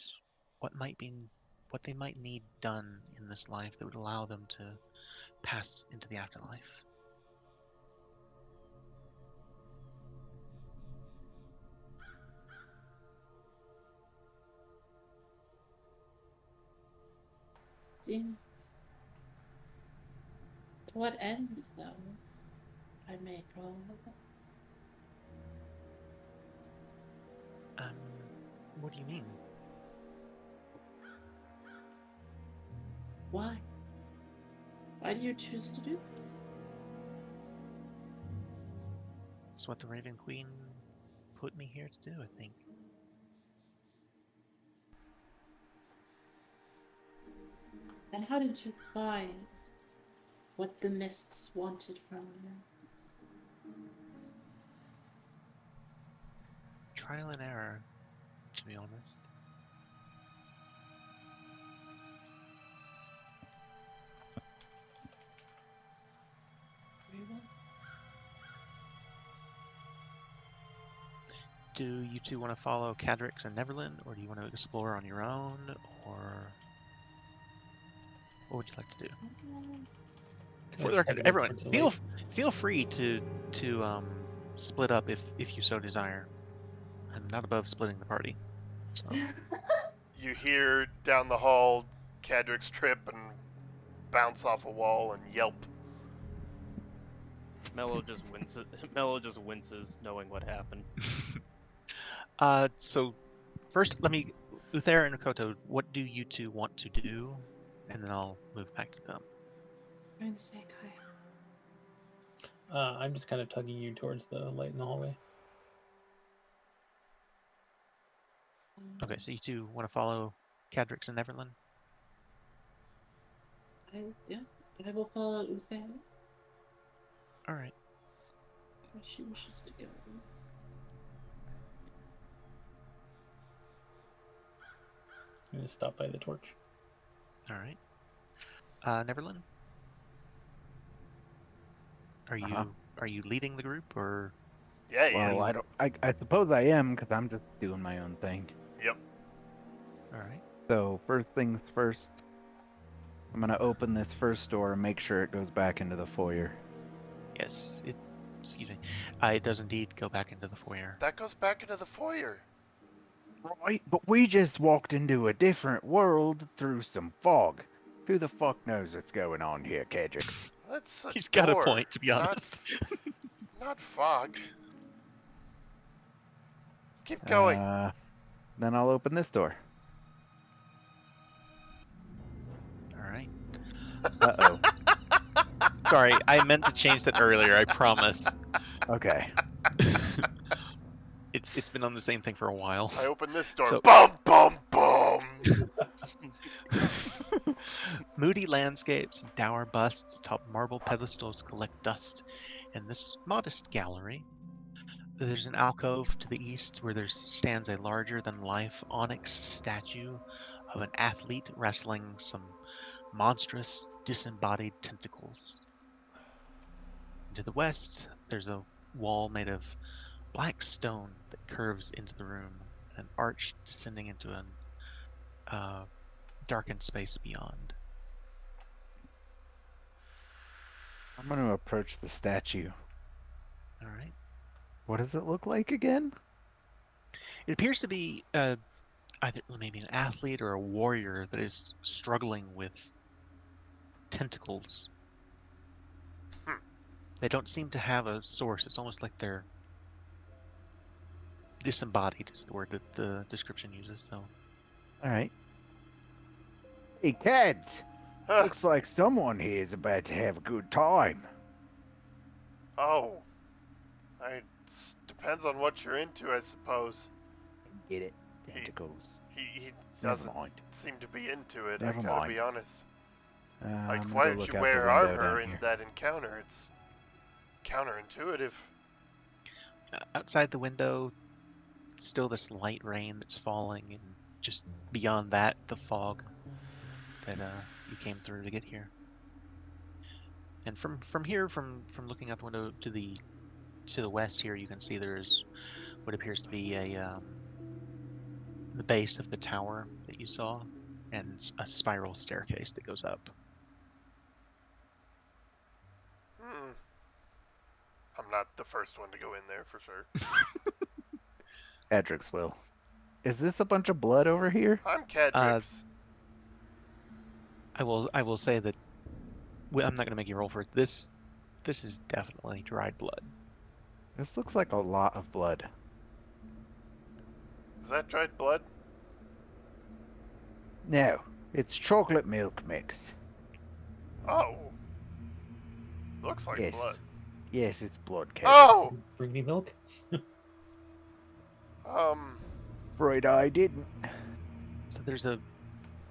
they might need done in this life that would allow them to pass into the afterlife. See? To what end, though? I may call it. What do you mean? Why? Why do you choose to do this? It's what the Raven Queen put me here to do, I think. And how did you find what the mists wanted from you? Trial and error, to be honest. Very well. Do you 2 want to follow Cadrix and Neverland, or do you want to explore on your own, or what would you like to do? For the record, everyone, feel free to split up if you so desire. I'm not above splitting the party. So. You hear down the hall Cadrix trip and bounce off a wall and yelp. Mello just winces. Mello just winces, knowing what happened. So first, Uther and Koto, what do you 2 want to do? And then I'll move back to them. Trying to say Kai. I'm just kind of tugging you towards the light in the hallway. Okay, so you 2 want to follow Cadrix and Neverland? I will follow Uther All right. where she wishes to go. I'm gonna stop by the torch. All right. Neverland? Are you leading the group, or? Yeah, he Well, is. I suppose I am, because I'm just doing my own thing. Yep. All right. So first things first, I'm gonna open this first door and make sure it goes back into the foyer. Yes. Excuse me. It does indeed go back into the foyer. That goes back into the foyer. Right, but we just walked into a different world through some fog. Who the fuck knows what's going on here, Cadrix? That's a He's got a door, point, to be not- honest. Not fog. Keep going. Then I'll open this door. All right. Uh-oh. Sorry, I meant to change that earlier. I promise. Okay. It's been on the same thing for a while. I open this door. So- Bum, bum, bum. Moody landscapes and dour busts atop marble pedestals collect dust in this modest gallery. There's an alcove to the east where there stands a larger-than-life onyx statue of an athlete wrestling some monstrous, disembodied tentacles. To the west, there's a wall made of black stone that curves into the room, and an arch descending into an darkened space beyond. I'm going to approach the statue. All right. What does it look like again? It appears to be either maybe an athlete or a warrior that is struggling with tentacles. They don't seem to have a source. It's almost like they're disembodied is the word that the description uses. So, All right. Hey, kids! Huh. Looks like someone here is about to have a good time. Oh. Depends on what you're into, I suppose. Get it? Tentacles. He Never doesn't mind. seem to be into it, Never I gotta mind. be honest. I'm Like, gonna why go did look you out wear the window armor down in here. that encounter? It's counterintuitive. outside the window, still this light rain that's falling, and just beyond that, the fog that you came through to get here. And from here, from looking out the window to the west here, you can see there's what appears to be the base of the tower that you saw, and a spiral staircase that goes up. I'm not the first one to go in there, for sure. Edric's will. Is this a bunch of blood over here? I'm Cadrix. I will say that I'm not going to make you roll for it. This is definitely dried blood. This looks like a lot of blood. Is that dried blood? No, it's chocolate milk mix. Oh. Looks like Yes. blood. Yes, it's blood, Cadrix. Oh! Bring me milk. Afraid I didn't. So there's a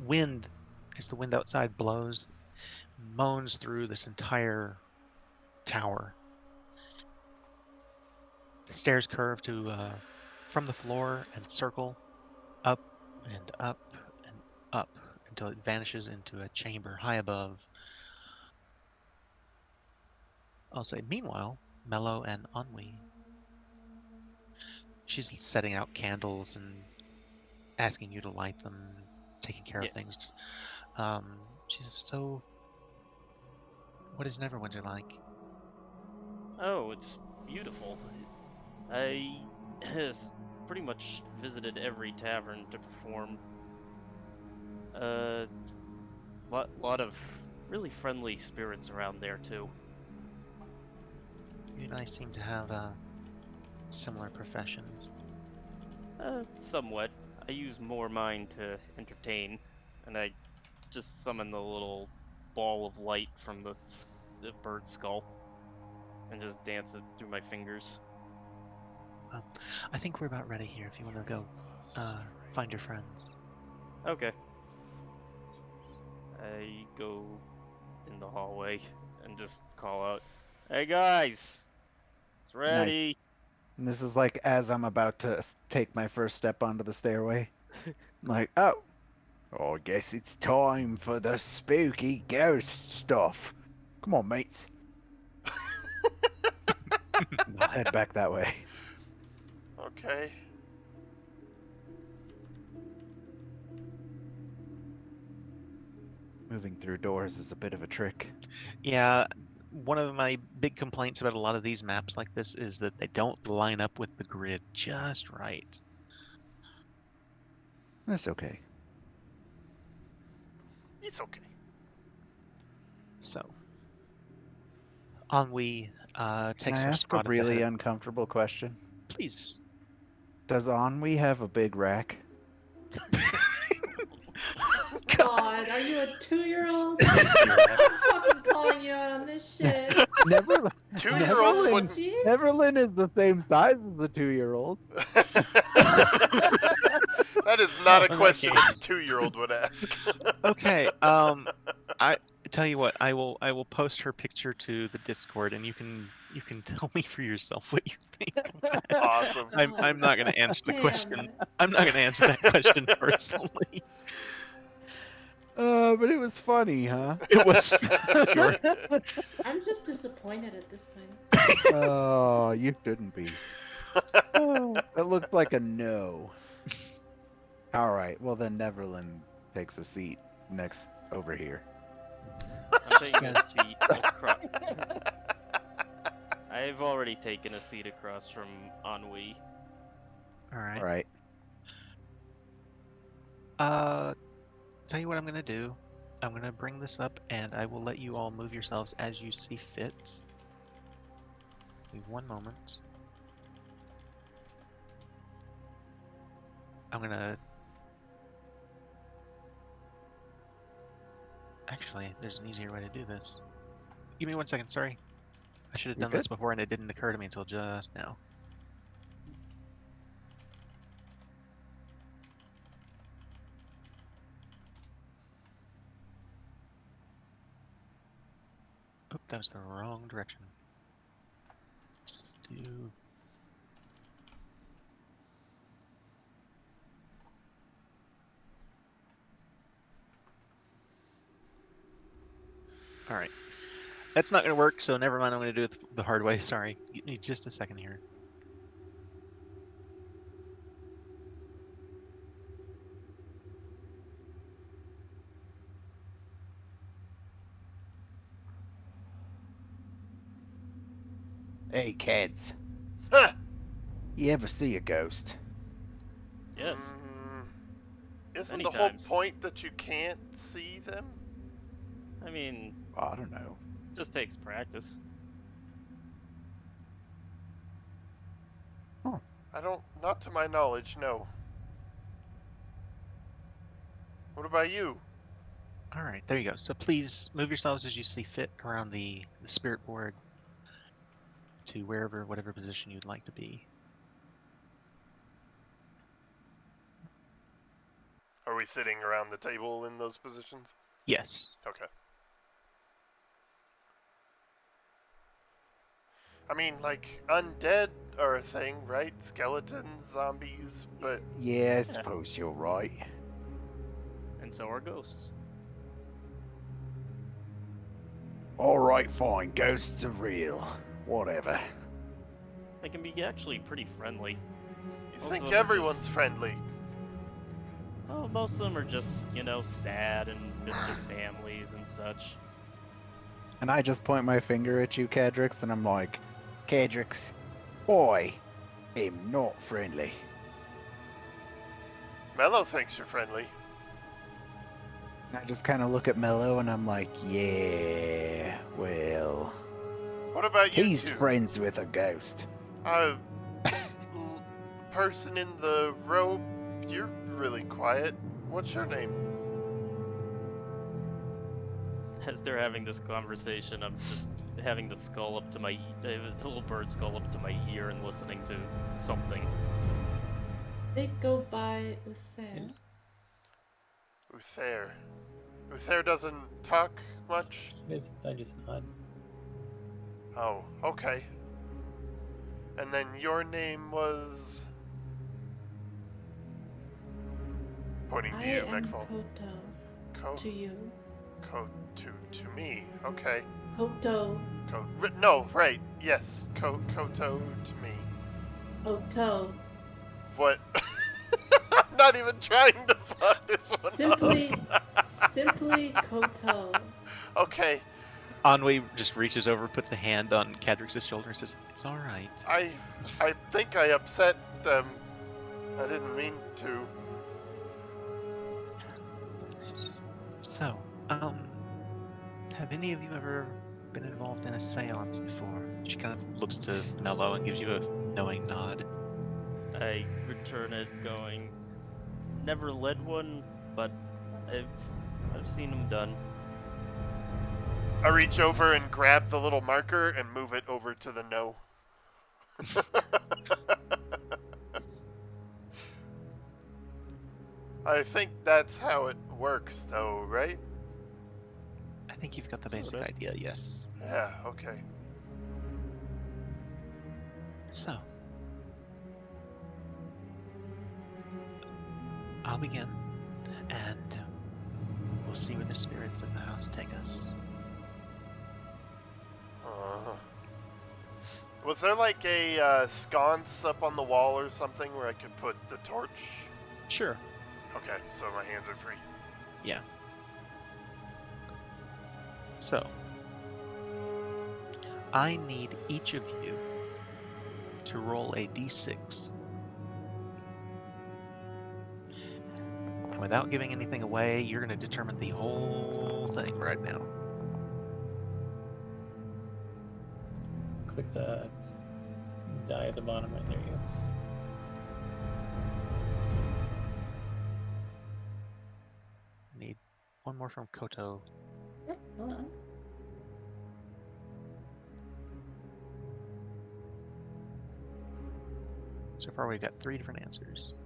wind, as the wind outside blows, moans through this entire tower. The stairs curve to from the floor and circle up and up and up until it vanishes into a chamber high above. I'll say, meanwhile, Mello and Ennui. She's setting out candles and asking you to light them, taking care of things. She's so. What is Neverwinter like? Oh, it's beautiful. I has pretty much visited every tavern to perform. Lot of really friendly spirits around there too. You and I seem to have similar professions. Somewhat. I use more mine to entertain, and I just summon the little ball of light from the bird skull and just dance it through my fingers. I think we're about ready here. If you want to go find your friends. Okay. I go in the hallway and just call out, "Hey guys, it's ready." And this is like as I'm about to take my first step onto the stairway. I'm like, oh, I guess it's time for the spooky ghost stuff. Come on, mates. I'll head back that way. Okay. Moving through doors is a bit of a trick. Yeah, one of my big complaints about a lot of these maps like this is that they don't line up with the grid just right. That's okay. It's okay. So, Ennui Can takes I her ask a spot at the really head. uncomfortable question? Please. Does Ennui have a big rack? God, are you a 2-year-old? I'm fucking calling you out on this shit. Neverland, 2-year-olds Neverland, wouldn't. Gee? Neverland is the same size as a 2-year-old. That is not Oh, a in that question case. a 2-year-old would ask. Okay, I tell you what, I will post her picture to the Discord, and you can tell me for yourself what you think of that. Awesome. I'm not going to answer the Damn question. it. I'm not going to answer that question personally. But it was funny, huh? It was sure. I'm just disappointed at this point. Oh, you shouldn't be. It looked like a no. All right, well then Neverland takes a seat next over here. I'm taking a seat across. I've already taken a seat across from Ennui. All right. All right. Tell you what I'm going to do. I'm going to bring this up, and I will let you all move yourselves as you see fit. Give me 1 moment. I'm going to... Actually, there's an easier way to do this. Give me 1 second, sorry. I should have You're done this good. before, and it didn't occur to me until just now. Oop, that was the wrong direction. Let's do... Alright. That's not going to work, so never mind. I'm going to do it the hard way. Sorry. Give me just a second here. Hey, kids. Huh. You ever see a ghost? Yes. Isn't Many the times. whole point that you can't see them? I mean, I don't know. just takes practice. Not to my knowledge, no. What about you? Alright, there you go. So please move yourselves as you see fit around the spirit board to whatever position you'd like to be. Are we sitting around the table in those positions? Yes. Okay. I mean, like, undead are a thing, right? Skeletons, zombies, but... Yeah, I suppose you're right. And so are ghosts. All right, fine. Ghosts are real. Whatever. They can be actually pretty friendly. You Most of think them are everyone's just- friendly. Oh, most of them are just, sad and miss their families and such. And I just point my finger at you, Cadrix, and I'm like, Cadrix, I am not friendly. Mello thinks you're friendly. And I just kind of look at Mello and I'm like, yeah, well, What about you he's two? friends with a ghost. Person in the robe, you're really quiet. What's your name? As they're having this conversation, I'm just having the skull up to my the little bird skull up to my ear and listening to something. They go by Uther. Yes. Uther. Uther doesn't talk much? I just nod. Oh, okay. And then your name was... Pointing I to you, am Megfall. Koto to you. To me. Okay. Koto. No, right. Yes. Koto to me. Koto. What? I'm not even trying to fuck this one Simply, up. simply Koto. Okay. Ennui just reaches over, puts a hand on Cadrix's shoulder and says, "It's all right." I think I upset them. I didn't mean to. So, have any of you ever been involved in a seance before? She kind of looks to Mello and gives you a knowing nod. I return it going, never led one, but I've seen them done. I reach over and grab the little marker and move it over to the no. I think that's how it works, though, right? think you've got the A little basic bit. idea, yes. Yeah, okay. So, I'll begin, and we'll see where the spirits of the house take us. Was there like a sconce up on the wall or something where I could put the torch? Sure. Okay, so my hands are free. Yeah. So, I need each of you to roll a d6. And without giving anything away, you're going to determine the whole thing right now. Click the die at the bottom right there. You go. Need one more from Koto. Yep, hold on. So far, we've got 3 different answers.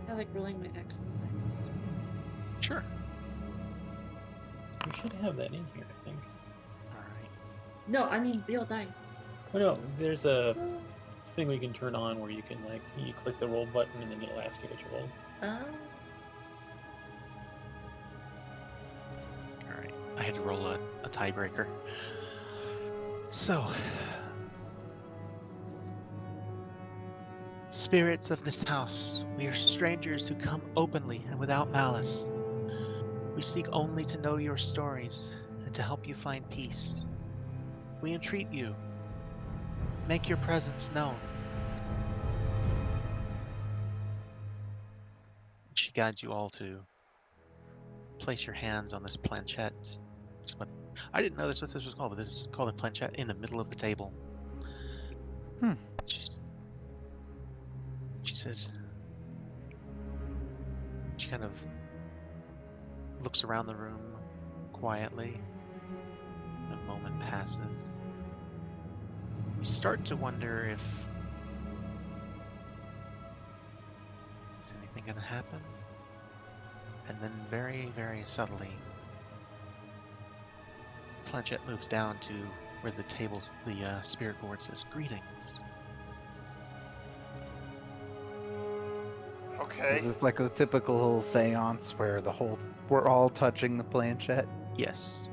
I like rolling my actual dice. Sure. We should have that in here, I think. All right. No, I mean real dice. Oh no, there's a thing we can turn on where you can like you click the roll button and then it'll ask you what you rolled. All right. I had to roll a tiebreaker. So, spirits of this house, we are strangers who come openly and without malice. We seek only to know your stories and to help you find peace. We entreat you. Make your presence known. She guides you all to place your hands on this planchette. It's what I didn't know this what this was called, but this is called a planchette in the middle of the table. She says, she kind of looks around the room quietly. A moment passes. You start to wonder if is anything going to happen? And then very, very subtly, the planchette moves down to where the tables, the spirit board says, "Greetings." Okay. Is this like a typical seance where we're all touching the planchette? Yes.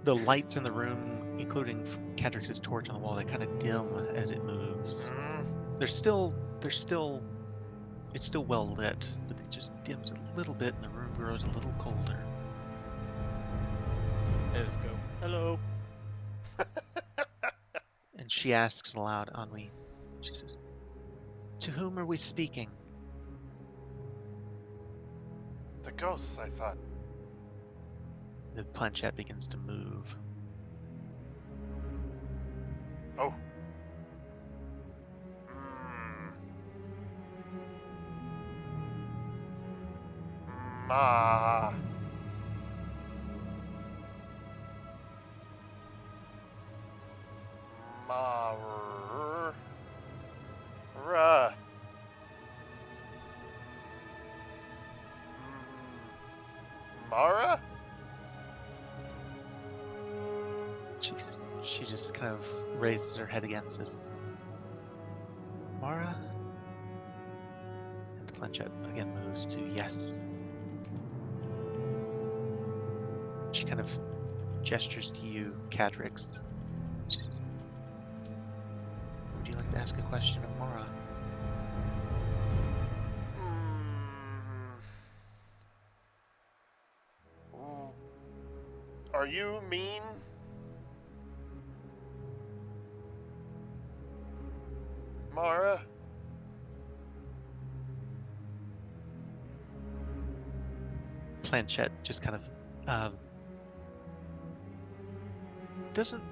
The lights in the room, including Cadrix's torch on the wall, they kind of dim as it moves. It's still well lit, but it just dims a little bit and the room grows a little colder. I just go, hello. And she asks aloud, Anwi, she says, "To whom are we speaking?" The ghosts, I thought. The planchette begins to move. Oh. Ma. Mara. Mara? She just kind of raises her head again and says, "Mara?" And the planchette again moves to yes. She kind of gestures to you, Cadrix. She says, "Would you like to ask a question of Mara?" Are you mean? Mara? Planchette just kind of doesn't.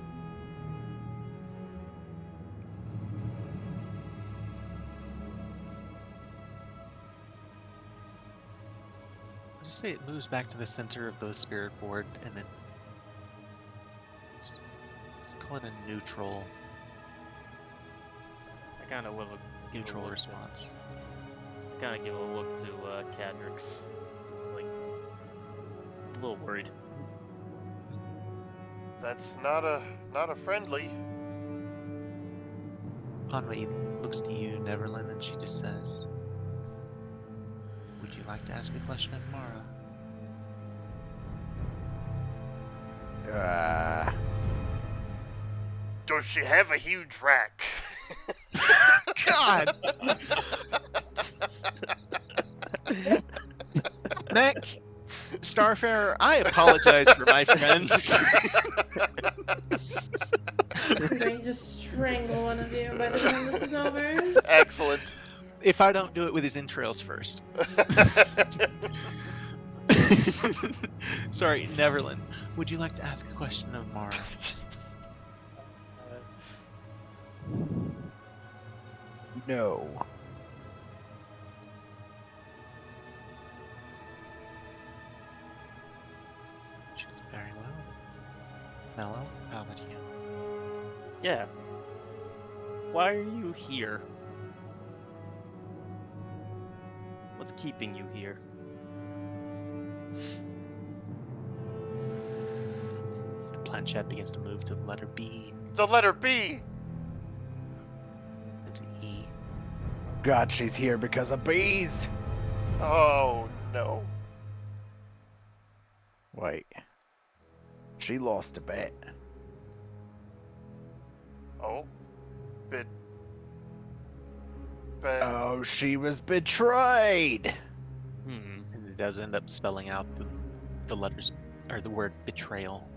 I'll just say it moves back to the center of the spirit board, and let's call it a neutral I kind of Neutral response. I kind of give a look to Cadrix, just like a little worried. That's not a friendly. Anwi looks to you, Neverland, and she just says, "Would you like to ask a question of Mara?" Does she have a huge rack? God! Mac, Starfarer, I apologize for my friends. I'm going to strangle one of you by the time this is over. Excellent. If I don't do it with his entrails first. Sorry, Neverland. Would you like to ask a question of Mara? No. She goes, very well. Mellow, how about you? Yeah. Why are you here? What's keeping you here? The planchette begins to move to the letter B The letter B. and to E. God, she's here because of bees. Oh no. Wait. She lost a bet. Oh. But. Oh, she was betrayed. And it does end up spelling out the letters, or the word betrayal.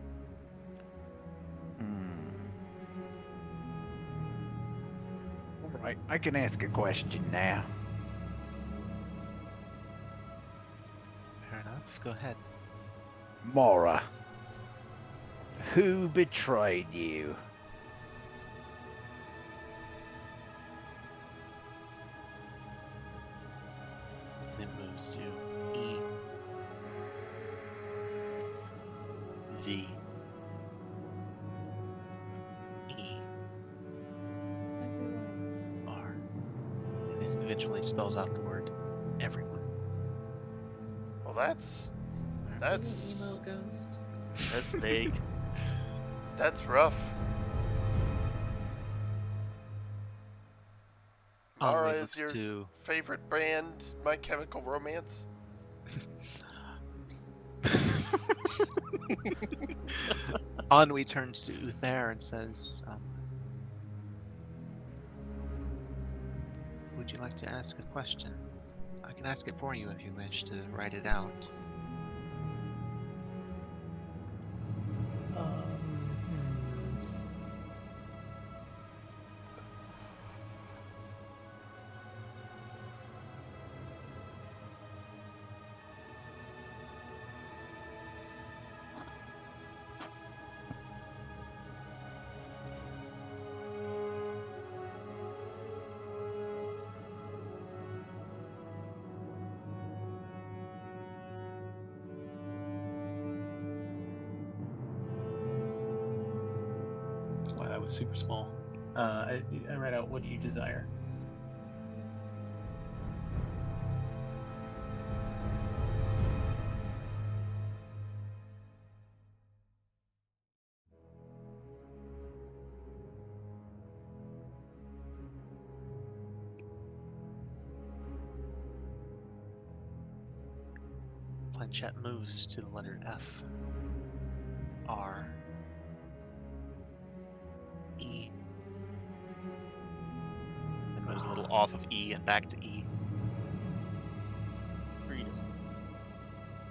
Alright, I can ask a question now. Fair enough, go ahead. Mara, who betrayed you? And it moves to E. V. E. R. And it eventually spells out the word everyone. Well, that's Emo ghost. That's vague. that's rough. Mara Anwi is looks your to favorite band, My Chemical Romance? Anwi turns to Uther and says, would you like to ask a question? I can ask it for you if you wish to write it out. Wow, that was super small. I write out, what do you desire? Planchette moves to the letter F. R. E. Then moves a little off of E and back to E. Freedom.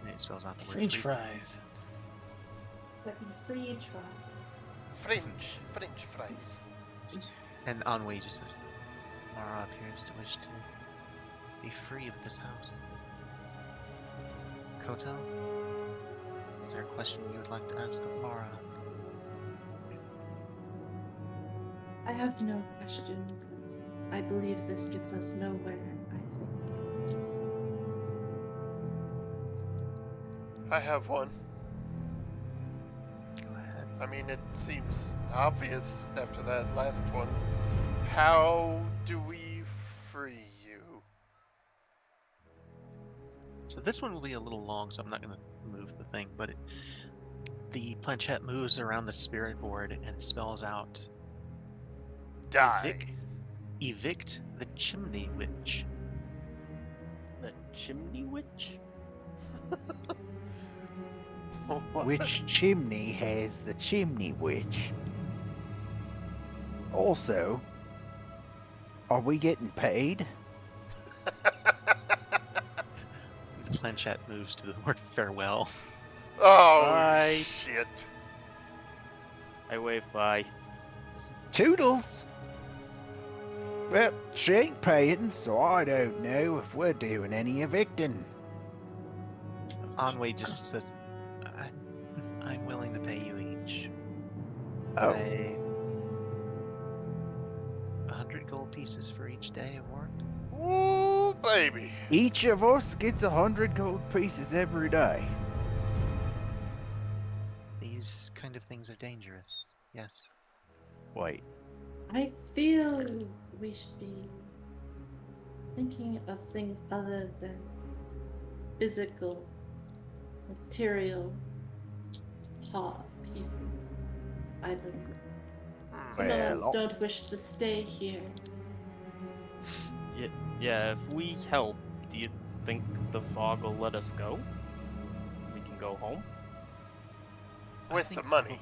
And it spells out the word French freedom. fries. That'd be French fries. French fries. And Anwi just says, Mara appears to wish to be free of this house. Koto, is there a question you would like to ask of Mara? I have no question. I believe this gets us nowhere, I think. I have one. Go ahead. I mean, it seems obvious after that last one. How do we free you? So this one will be a little long, so I'm not going to move the thing, but the planchette moves around the spirit board and spells out Die. evict the chimney witch. The chimney witch? Which chimney has the chimney witch? Also, are we getting paid? The planchette moves to the word farewell. Oh, Bye. shit. I wave bye. Toodles! Well, she ain't paying, so I don't know if we're doing any evicting. Anway just says, I'm willing to pay you each. Oh. Say 100 gold pieces for each day of work. Ooh, baby. Each of us gets 100 gold pieces every day. These kind of things are dangerous. Yes. Wait, I feel we should be thinking of things other than physical, material, hard pieces. I believe. Some of us Well, don't wish to stay here. Yeah, if we help, do you think the fog will let us go? We can go home? With the money.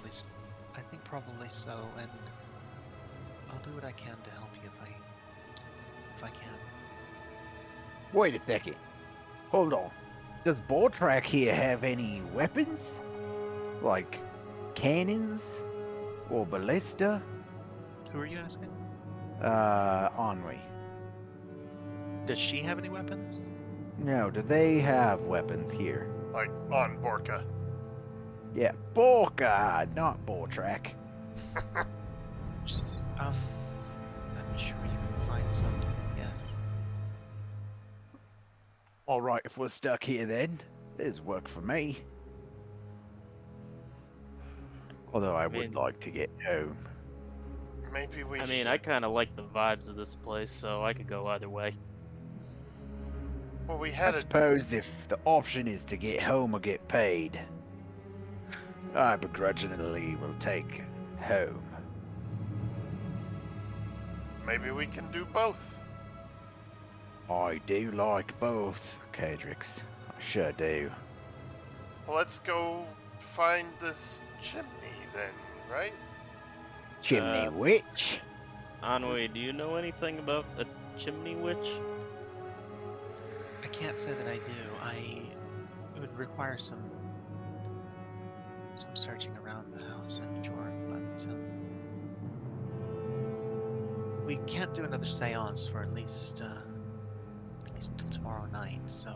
I think probably so, and I'll do what I can to help you if I can. wait a second. Hold on. Does Bortrak here have any weapons? Like cannons? Or ballista? Who are you asking? Ennui. Does she have any weapons? No, do they have weapons here? Like on Borka. Yeah, Borka, not Bortrak. Just, I'm sure you can find some. Yes. Alright, if we're stuck here then, there's work for me. Although I would mean- like to get home. Maybe we I mean, should. I kind of like the vibes of this place, so I could go either way. Well, we I had a. suppose if the option is to get home or get paid, I begrudgingly will take home. Maybe we can do both. I do like both, Cadrix. I sure do. Well, let's go find this chimney then, right? Chimney witch? Anway, do you know anything about a chimney witch? I can't say that I do. It would require some searching around the house, I'm sure, but we can't do another seance for at least until tomorrow night. So,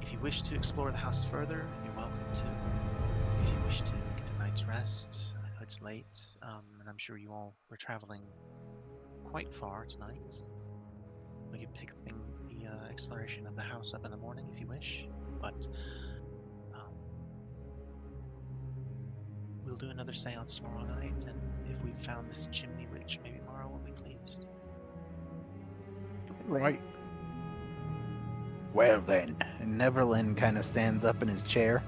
if you wish to explore the house further, you're welcome to. If you wish to get a night's rest, I know it's late, and I'm sure you all were traveling quite far tonight. We can pick the exploration of the house up in the morning if you wish, but we'll do another seance tomorrow night, and if we've found this chimney witch, maybe Mara will be pleased. Right. Well then, and Neverland kind of stands up in his chair,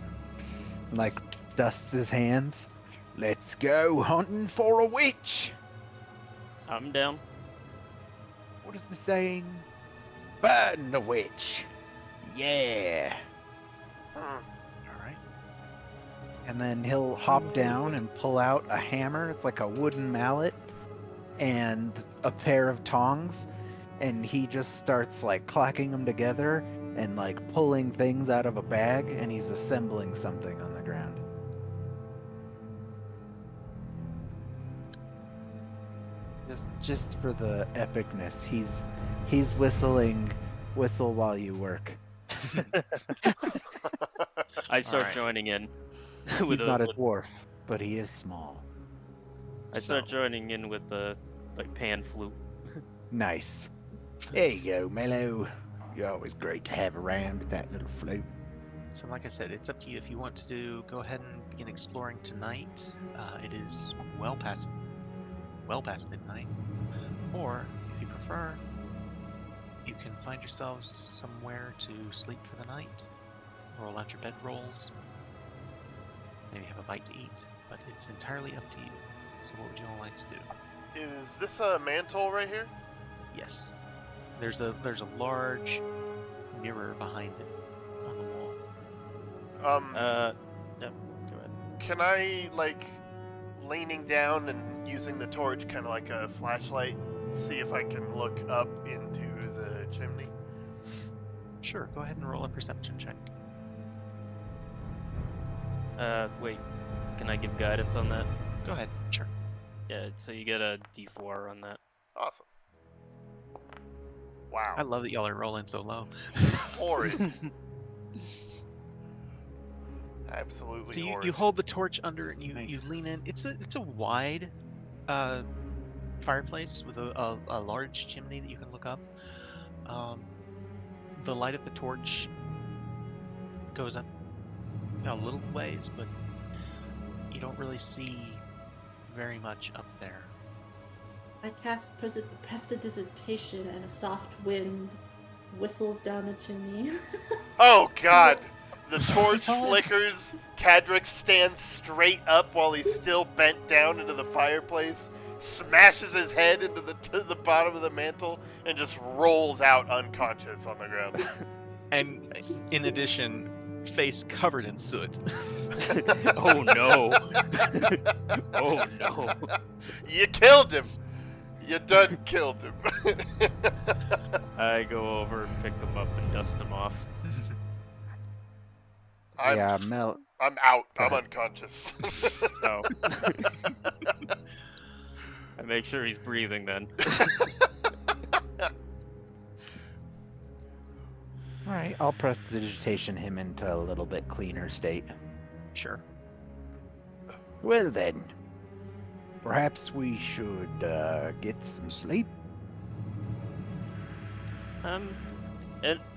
like dusts his hands. Let's go hunting for a witch! I'm down. What is the saying? Burn the witch! Yeah! Alright. And then he'll hop down and pull out a hammer. It's like a wooden mallet and a pair of tongs. And he just starts like clacking them together and like pulling things out of a bag, and he's assembling something on the ground. Just for the epicness, he's whistling "Whistle While You Work." I start Alright. joining in. He's not a dwarf, but he is small. I start joining in with the like pan flute. Nice. There you go, Mellow. You're always great to have around with that little flute. So like I said, it's up to you if you want to go ahead and begin exploring tonight. It is well past midnight. Or if you prefer, you can find yourselves somewhere to sleep for the night, roll out your bedrolls, maybe have a bite to eat, but it's entirely up to you. So what would you all like to do? Is this a mantle right here? Yes. There's a large mirror behind it on the wall. Yeah, go ahead. Can I, like, leaning down and using the torch kind of like a flashlight, see if I can look up into the chimney? Sure, go ahead and roll a perception check. Wait, can I give guidance on that? Go ahead, sure. Yeah, so you get a D4 on that. Awesome. Wow. I love that y'all are rolling so low. Horrid. Absolutely So you horrid. hold the torch under and you Nice. lean in. It's a wide fireplace with a large chimney that you can look up. The light of the torch goes up a little ways, but you don't really see very much up there. I cast prestidigitation, and a soft wind whistles down the chimney. Oh god! The torch flickers. Cadric stands straight up while he's still bent down into the fireplace, smashes his head into the bottom of the mantle, and just rolls out unconscious on the ground. And in addition, face covered in soot. Oh no! Oh no! You killed him! You done killed him. I go over and pick him up and dust him off. I'm out. Go I'm ahead. unconscious. Oh. I make sure he's breathing then. All right, I'll prestidigitation him into a little bit cleaner state. Sure. Well then, perhaps we should get some sleep.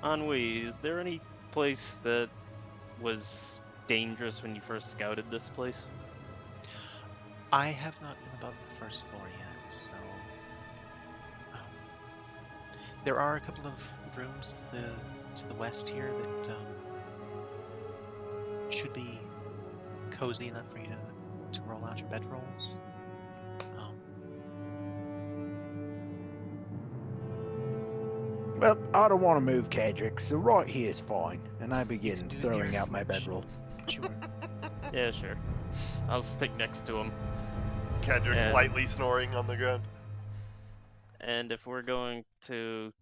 Ennui, is there any place that was dangerous when you first scouted this place? I have not been above the first floor yet, so there are a couple of rooms to the west here that should be cozy enough for you to roll out your bedrolls. Well, I don't want to move, Cadric, so right here is fine. And I You begin can do it throwing here. out my bedroll. Sure. Yeah, sure. I'll stick next to him. Cadric's And- lightly snoring on the ground. And if we're going to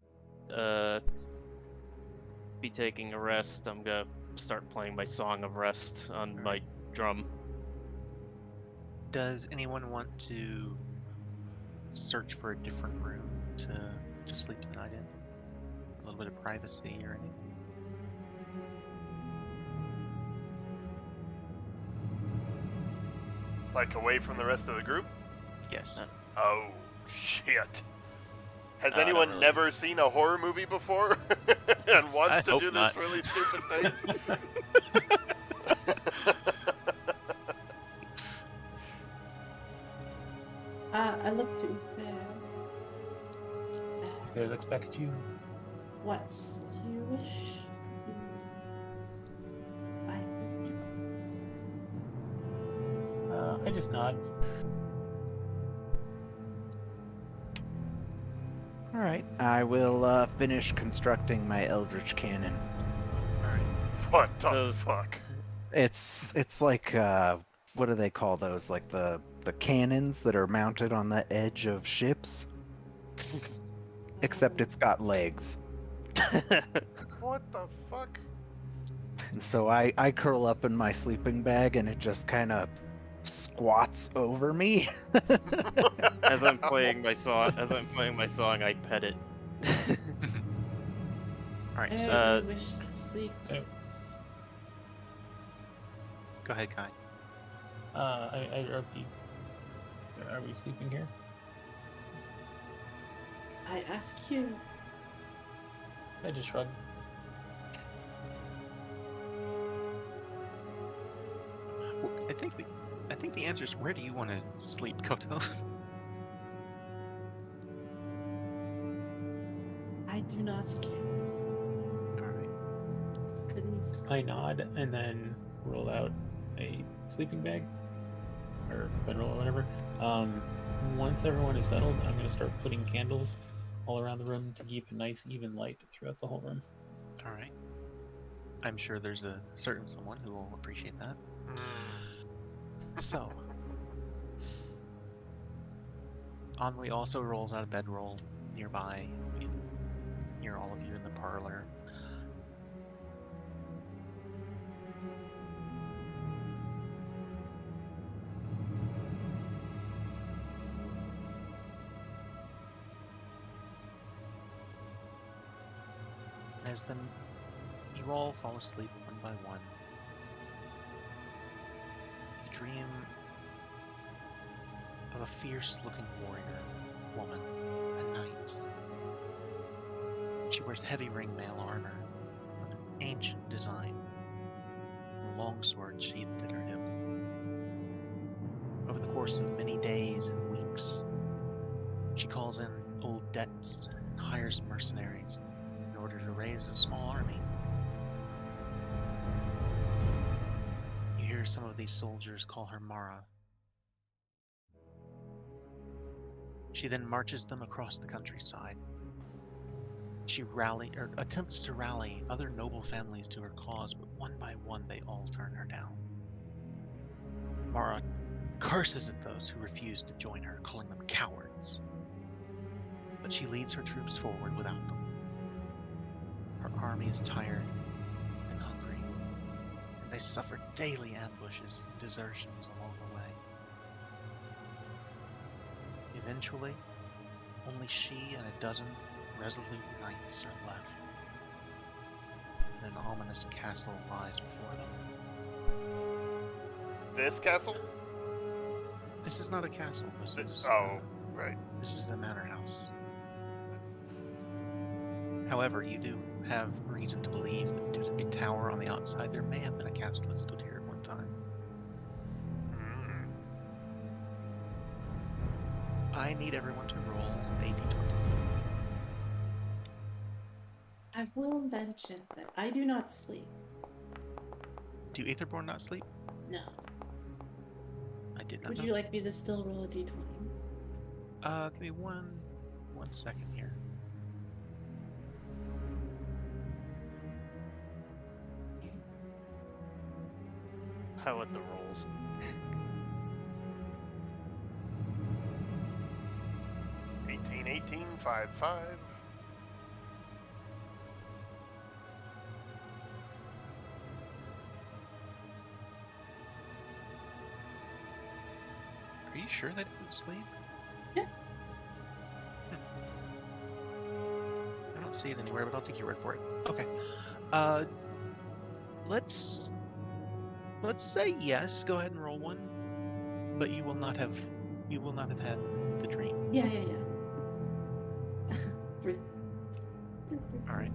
be taking a rest, I'm gonna start playing my Song of Rest on my drum. Does anyone want to search for a different room to sleep the night in? A little bit of privacy or anything? Like away from the rest of the group? Yes. Oh, shit. Has I don't anyone really- never seen a horror movie before and wants I to hope do not. this really stupid thing? I look to Uther. There looks back at you. What do you wish to I just nod. All right, I will finish constructing my Eldritch Cannon. What the So- fuck? It's like what do they call those? Like the cannons that are mounted on the edge of ships, except it's got legs. What the fuck? And so I curl up in my sleeping bag and it just kind of squats over me. As I'm playing my song, I pet it. All right. Where So do you wish to sleep? So, go ahead, Kai. are we sleeping here? I ask you. I just shrug. I think the answer is where do you want to sleep, Koto? do not care All right. for these. I nod and then roll out a sleeping bag or bedroll or whatever. Once everyone is settled, I'm going to start putting candles all around the room to keep a nice even light throughout the whole room. All right. I'm sure there's a certain someone who will appreciate that. So, Ennui also rolls out a bedroll nearby, near all of you in the parlor. As you all fall asleep one by one, you dream of a fierce-looking warrior woman at night. She wears heavy ringmail armor of an ancient design, and a longsword sheathed at her hip. Over the course of many days and weeks, she calls in old debts and hires mercenaries in order to raise a small army. You hear some of these soldiers call her Mara. She then marches them across the countryside. She attempts to rally other noble families to her cause, but one by one they all turn her down. Mara curses at those who refuse to join her, calling them cowards. But she leads her troops forward without them. Her army is tired and hungry, and they suffer daily ambushes and desertions along the way. Eventually, only she and a dozen resolute knights are left, and an ominous castle lies before them. This castle? This is not a castle. This is Right. This is a manor house. However, you do have reason to believe that due to the tower on the outside, there may have been a castle that stood here at one time. I need everyone to roll a d20. I will mention that I do not sleep. Do Aetherborn not sleep? No. I did not Would know. you like me to still roll a d20? Give me one second here. How with the rolls? 18, 5, 5. Are you sure they didn't sleep? Yeah. I don't see it anywhere, but I'll take your word for it. Okay. Let's say yes. Go ahead and roll one, but you will not have had the dream. Yeah. 3. All right.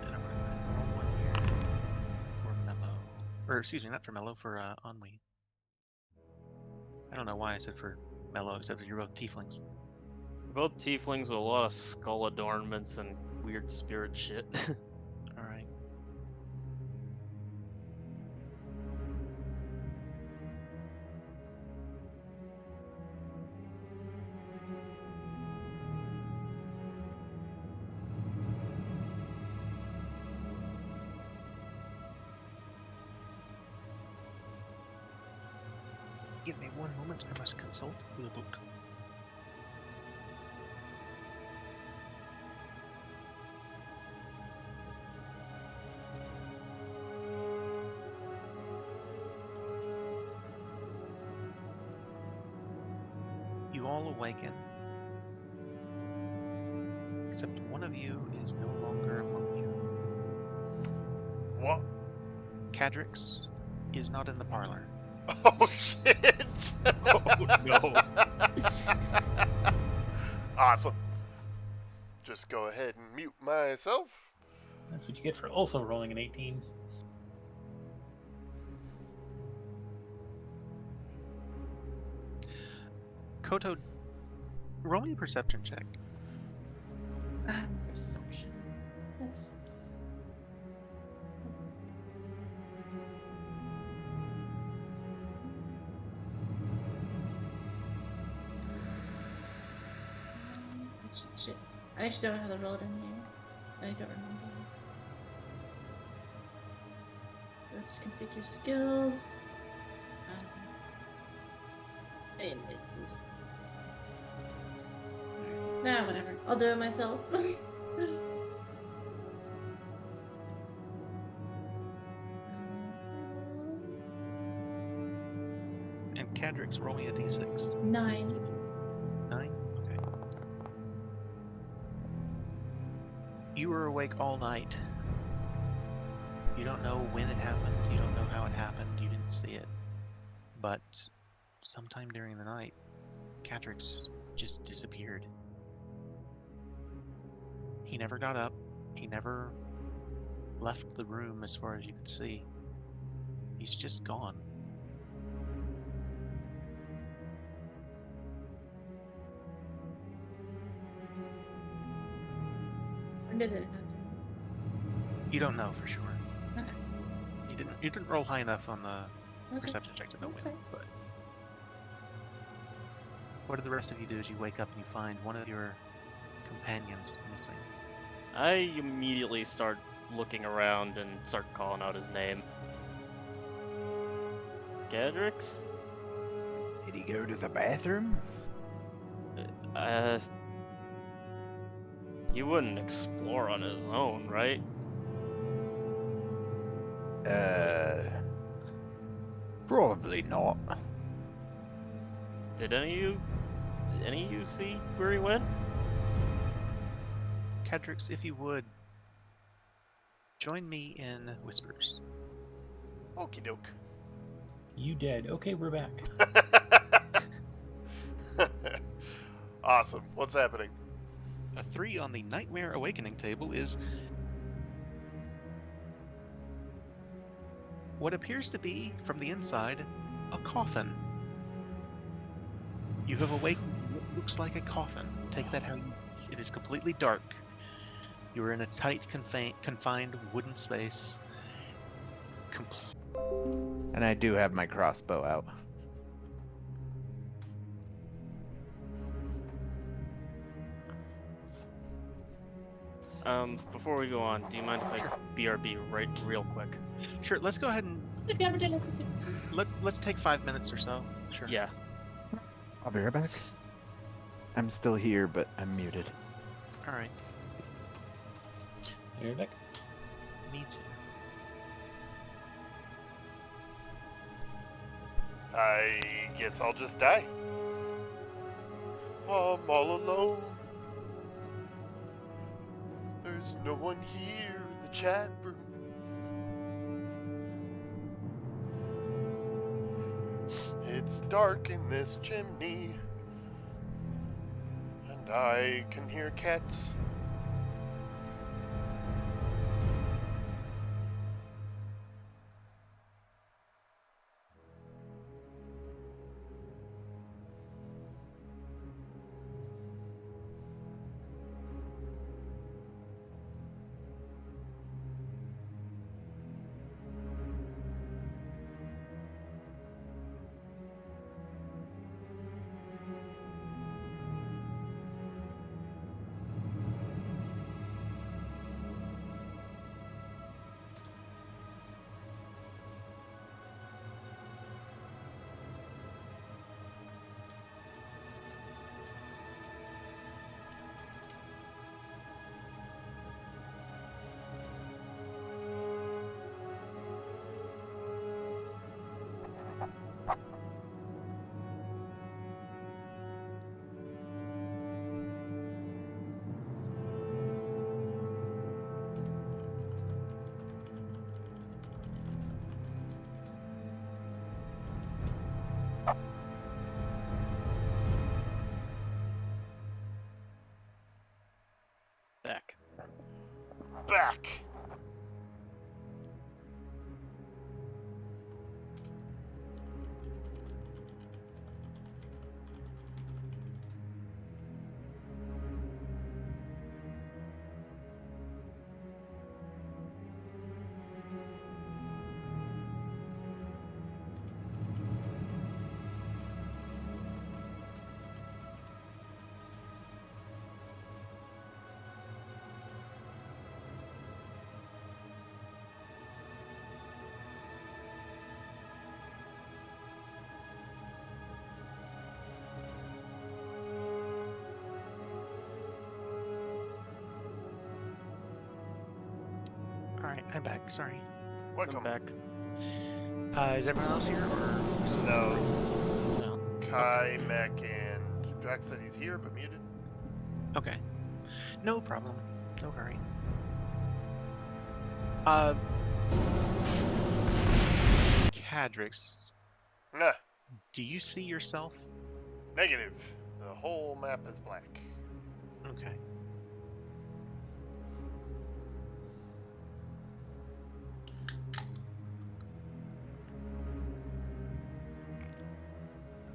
And I'm gonna roll one here for Mello, or excuse me, not for Mello, for Ennui. I don't know why I said for Mello, except that you're both tieflings. Both tieflings with a lot of skull adornments and weird spirit shit. All right. Give me one moment, I must consult with a book. You all awaken, except one of you is no longer among you. What? Cadrix is not in the parlor. Oh, shit! Oh, no. Awesome. Just go ahead and mute myself. That's what you get for also rolling an 18. Koto Roll me a perception check. Perception. That's. Shit. I actually don't know how to roll it in here. I don't remember. Let's configure skills. And it's nah, whatever. I'll do it myself. And Cadrix, roll me a d6. 9. 9? Okay. You were awake all night. You don't know when it happened. You don't know how it happened. You didn't see it. But sometime during the night, Cadrix just disappeared. He never got up. He never left the room as far as you could see. He's just gone. When did it happen? You don't know for sure. Okay. You didn't roll high enough on the Okay. perception check to know That's when. fine. But what do the rest of you do as you wake up and you find one of your companions missing? I immediately start looking around and start calling out his name. Gadrix? Did he go to the bathroom? He wouldn't explore on his own, right? Probably not. Did any of you see where he went? Cadrix, if you would, join me in Whispers. Okie doke. You dead. Okay, we're back. Awesome. What's happening? A 3 on the Nightmare Awakening table is what appears to be, from the inside, a coffin. You have awakened what looks like a coffin. Take that how you... It is completely dark. You are in a tight, confined wooden space. And I do have my crossbow out. Before we go on, do you mind if I BRB real quick? Sure, let's go ahead and Take the opportunity to. let's take 5 minutes or so. Sure. Yeah. I'll be right back. I'm still here, but I'm muted. All right. You're back. Me too. I guess I'll just die. I'm all alone. There's no one here in the chat room. It's dark in this chimney, and I can hear cats. Back. Back. right, I'm back. Sorry. Welcome. I'm back. Is everyone else here, or is it- No. No. Kai, Mech, and Drax said he's here but muted. Okay. No problem. No hurry. Cadrix, Nah, do you see yourself? negative. The whole map is black. Okay.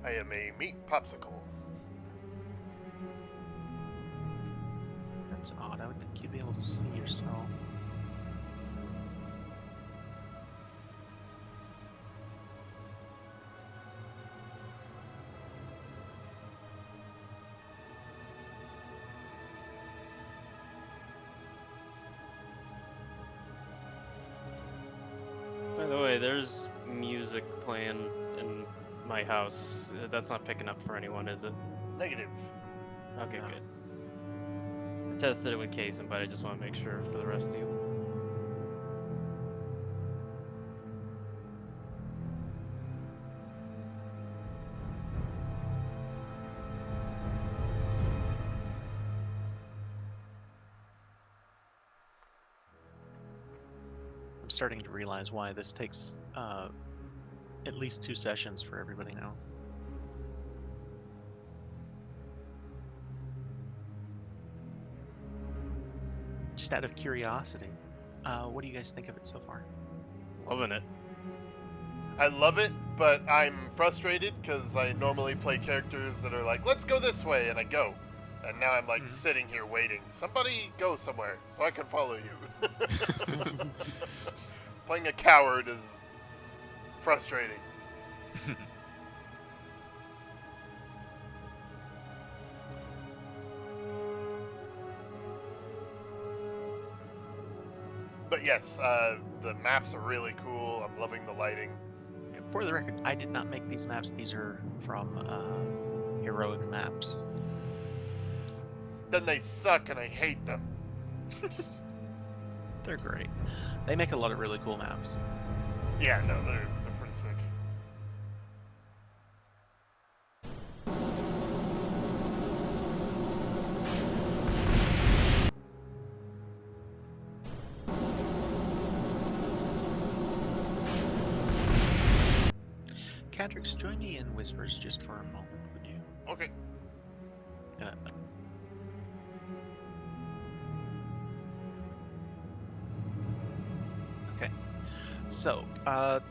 I am a meat popsicle. That's odd. I would think you'd be able to see yourself. By the way, there's music playing in my house. That's not picking up for anyone, is it? Negative. Okay, No. good. I tested it with Kaysen, but I just want to make sure for the rest of you. I'm starting to realize why this takes at least 2 sessions for everybody now. Just out of curiosity, what do you guys think of it so far? Loving it. I love it, but I'm frustrated because I normally play characters that are like, let's go this way, and I go. And now I'm like Mhm. sitting here waiting. Somebody go somewhere so I can follow you. Playing a coward is frustrating. But yes, the maps are really cool. I'm loving the lighting. For the record, I did not make these maps. These are from Heroic Maps. Then they suck and I hate them. They're great. They make a lot of really cool maps. Yeah, no, they're pretty sick. Cadrix, join me in Whispers just for a moment, would you? Okay. Uh, okay. So, I'm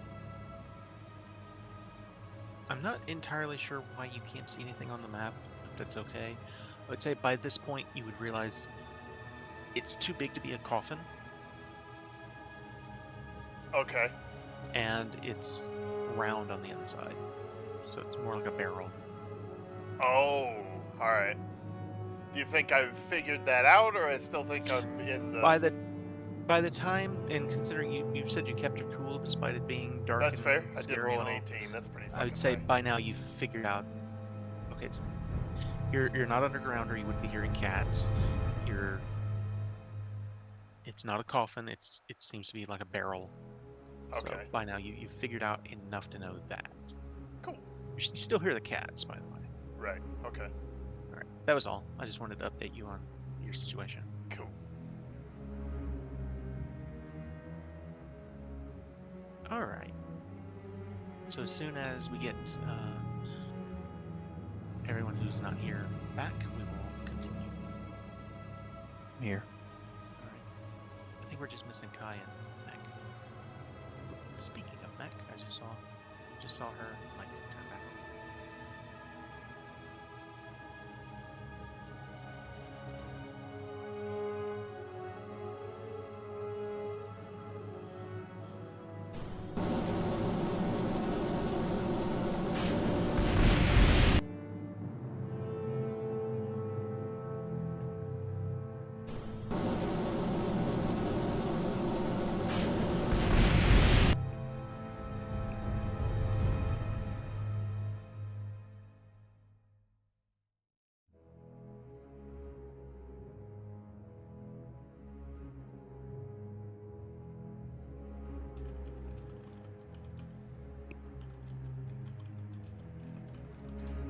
not entirely sure why you can't see anything on the map, but that's okay. I would say by this point you would realize it's too big to be a coffin, Okay. and it's round on the inside. So it's more like a barrel. Oh, alright. Do you think I've figured that out, or I still think I'm in the... By the time, and considering you've said you kept your cool despite it being dark That's and fair. I did scary roll and an all, 18. That's pretty I would fucking say high. by now you've figured out. Okay, you're not underground, or you would be hearing cats. It's not a coffin. It seems to be like a barrel. So Okay. by now you've figured out enough to know that. Cool. You still hear the cats, by the way. Right. Okay. All right, that was all. I just wanted to update you on your situation. Cool. All right. So as soon as we get everyone who's not here back, we will continue. Here. All right. I think we're just missing Kai and Mech. Speaking of Mech, I just saw her mic turn back on.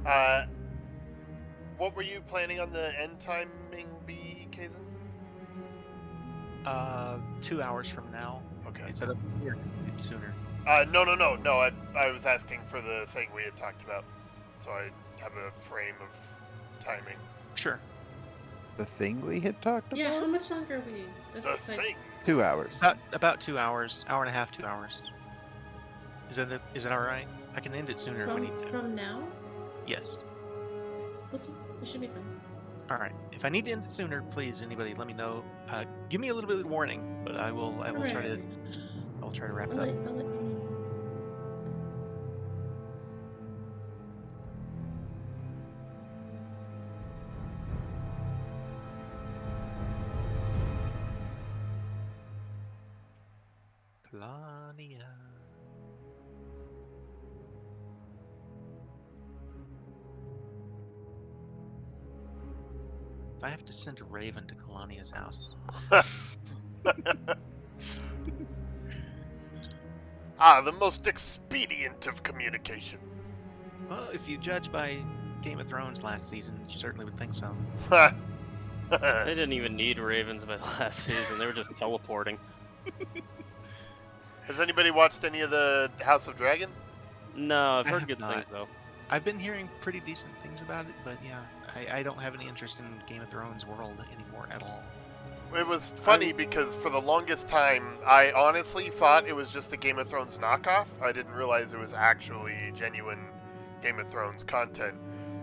What were you planning on the end timing be, Kazan? 2 hours from now. Okay. Instead of here, sooner. No. I was asking for the thing we had talked about, so I have a frame of timing. Sure. The thing we had talked about? Yeah, how much longer are we? This The is like thing. 2 hours. About 2 hours, hour and a half, 2 hours. Is that all right? I can end it sooner if we need to. from now? Yes. We'll see. It should be fine. All right. If I need to end it sooner, please, anybody, let me know. Give me a little bit of warning, but I will try to. I will try to wrap it up. I'll let you know. Kalania. If I have to send a raven to Kalania's house, The most expedient of communication. well, if you judge by Game of Thrones last season, you certainly would think so. They didn't even need ravens by last season. They were just teleporting. Has anybody watched any of the House of Dragon? No, I've I heard have good not. things though. I've been hearing pretty decent things about it, but yeah, I don't have any interest in Game of Thrones world anymore at all. It was funny because for the longest time, I honestly thought it was just a Game of Thrones knockoff. I didn't realize it was actually genuine Game of Thrones content.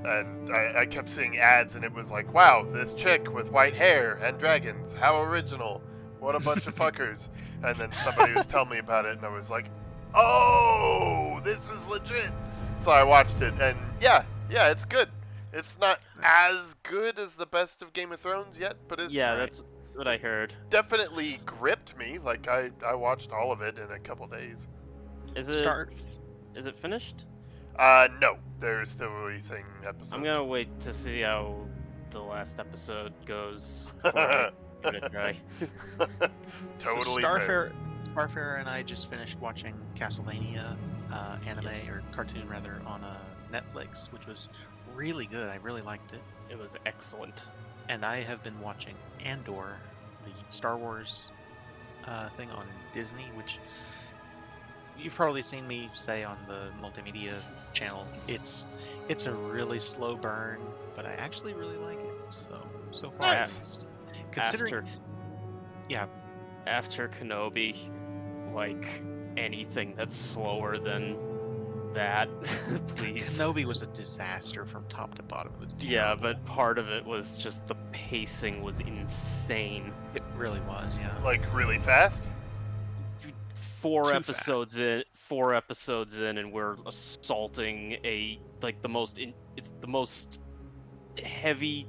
And I kept seeing ads, and it was like, wow, this chick with white hair and dragons, how original. What a bunch of fuckers. And then somebody was telling me about it, and I was like, oh, this is legit. So I watched it, and yeah, it's good. It's not as good as the best of Game of Thrones yet, but it's That's what I heard. definitely gripped me. Like, I watched all of it in a couple days. Is it finished? No, they're still releasing episodes. I'm gonna wait to see how the last episode goes before I give it a try. Totally So fair. Starfarer and I just finished watching Castlevania anime Yes. or cartoon rather on Netflix, which was really good. I really liked it. It was excellent. And I have been watching Andor, the Star Wars thing on Disney, which you've probably seen me say on the multimedia channel. It's a really slow burn, but I actually really like it. So far, Nice. at least. Considering, After Kenobi, like anything that's slower than that, please. Kenobi was a disaster from top to bottom. It was terrible. Yeah, but part of it was just the pacing was insane. It really was, yeah. Like, really fast? Four Too episodes in, and we're assaulting the most heavy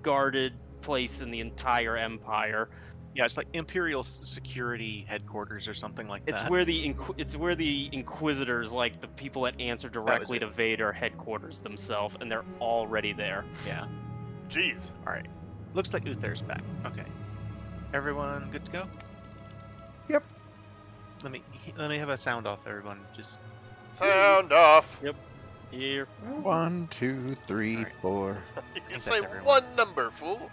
guarded place in the entire empire. Yeah, it's like Imperial Security Headquarters or something like that. It's where the Inquisitors, like the people that answer directly to Vader, headquarters themselves, and they're already there. Yeah. Jeez. All right. Looks like Uther's back. Okay. Everyone good to go? Yep. Let me have a sound off, everyone. Just Sound off. Here. 1, 2, 3, Alright. 4. You think say that's everyone. one number, fool.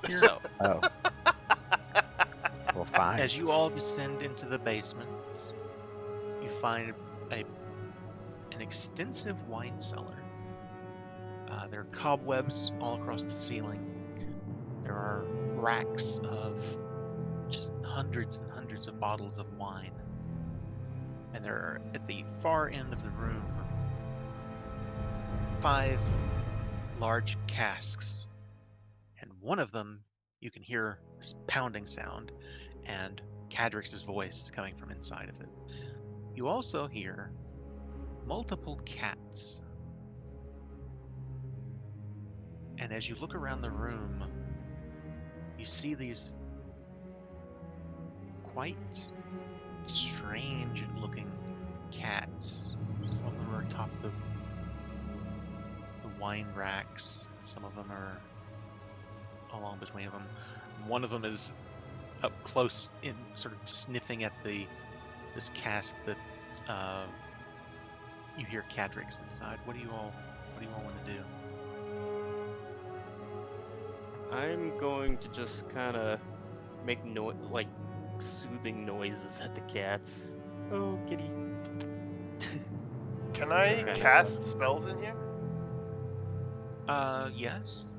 so. Oh. Well, fine. As you all descend into the basement, you find an extensive wine cellar. There are cobwebs all across the ceiling. There are racks of just hundreds and hundreds of bottles of wine. And there are, at the far end of the room, 5 large casks. And one of them, you can hear this pounding sound and Cadrix's voice coming from inside of it. You also hear multiple cats. And as you look around the room, you see these quite strange looking cats. Some of them are atop the wine racks. Some of them are along between them. One of them is up close in sort of sniffing at this cask that you hear Cadrix inside. What do you all What do you all want to do? I'm going to just kind of make like soothing noises at the cats. Oh, kitty. Can I Okay. cast spells in here? Yes.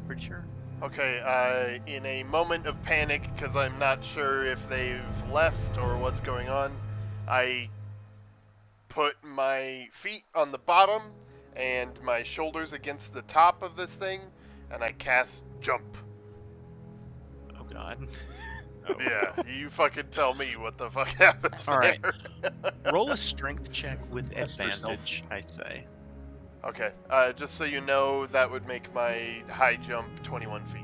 Pretty sure. Okay, in a moment of panic, because I'm not sure if they've left or what's going on, I put my feet on the bottom and my shoulders against the top of this thing, and I cast Jump. Oh god. Oh, Yeah, you fucking tell me what the fuck happens All right. there. Roll a strength check with Test yourself. advantage, I'd say. Okay, just so you know, that would make my high jump 21 feet.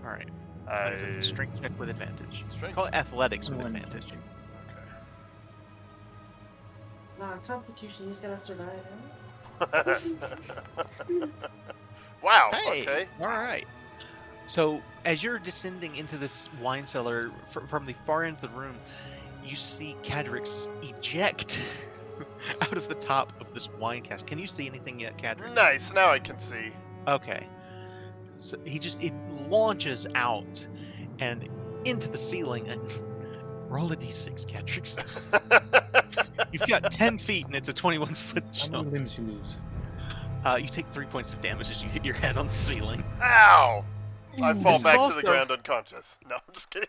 All right. That is a strength check with advantage. Strength? Call it athletics with 21. advantage. Okay. Nah, Constitution, he's gotta survive, huh? Wow, Hey, okay. all right. So as you're descending into this wine cellar from the far end of the room, you see Cadrix eject out of the top of this wine cask. Can you see anything yet, Cadrix? Nice, now I can see. Okay. So it launches out and into the ceiling and roll a d6, Cadrix. You've got 10 feet and it's a 21-foot How many jump. limbs you lose? You take 3 points of damage as you hit your head on the ceiling. Ow! I fall This is back to also- the ground unconscious. No, I'm just kidding.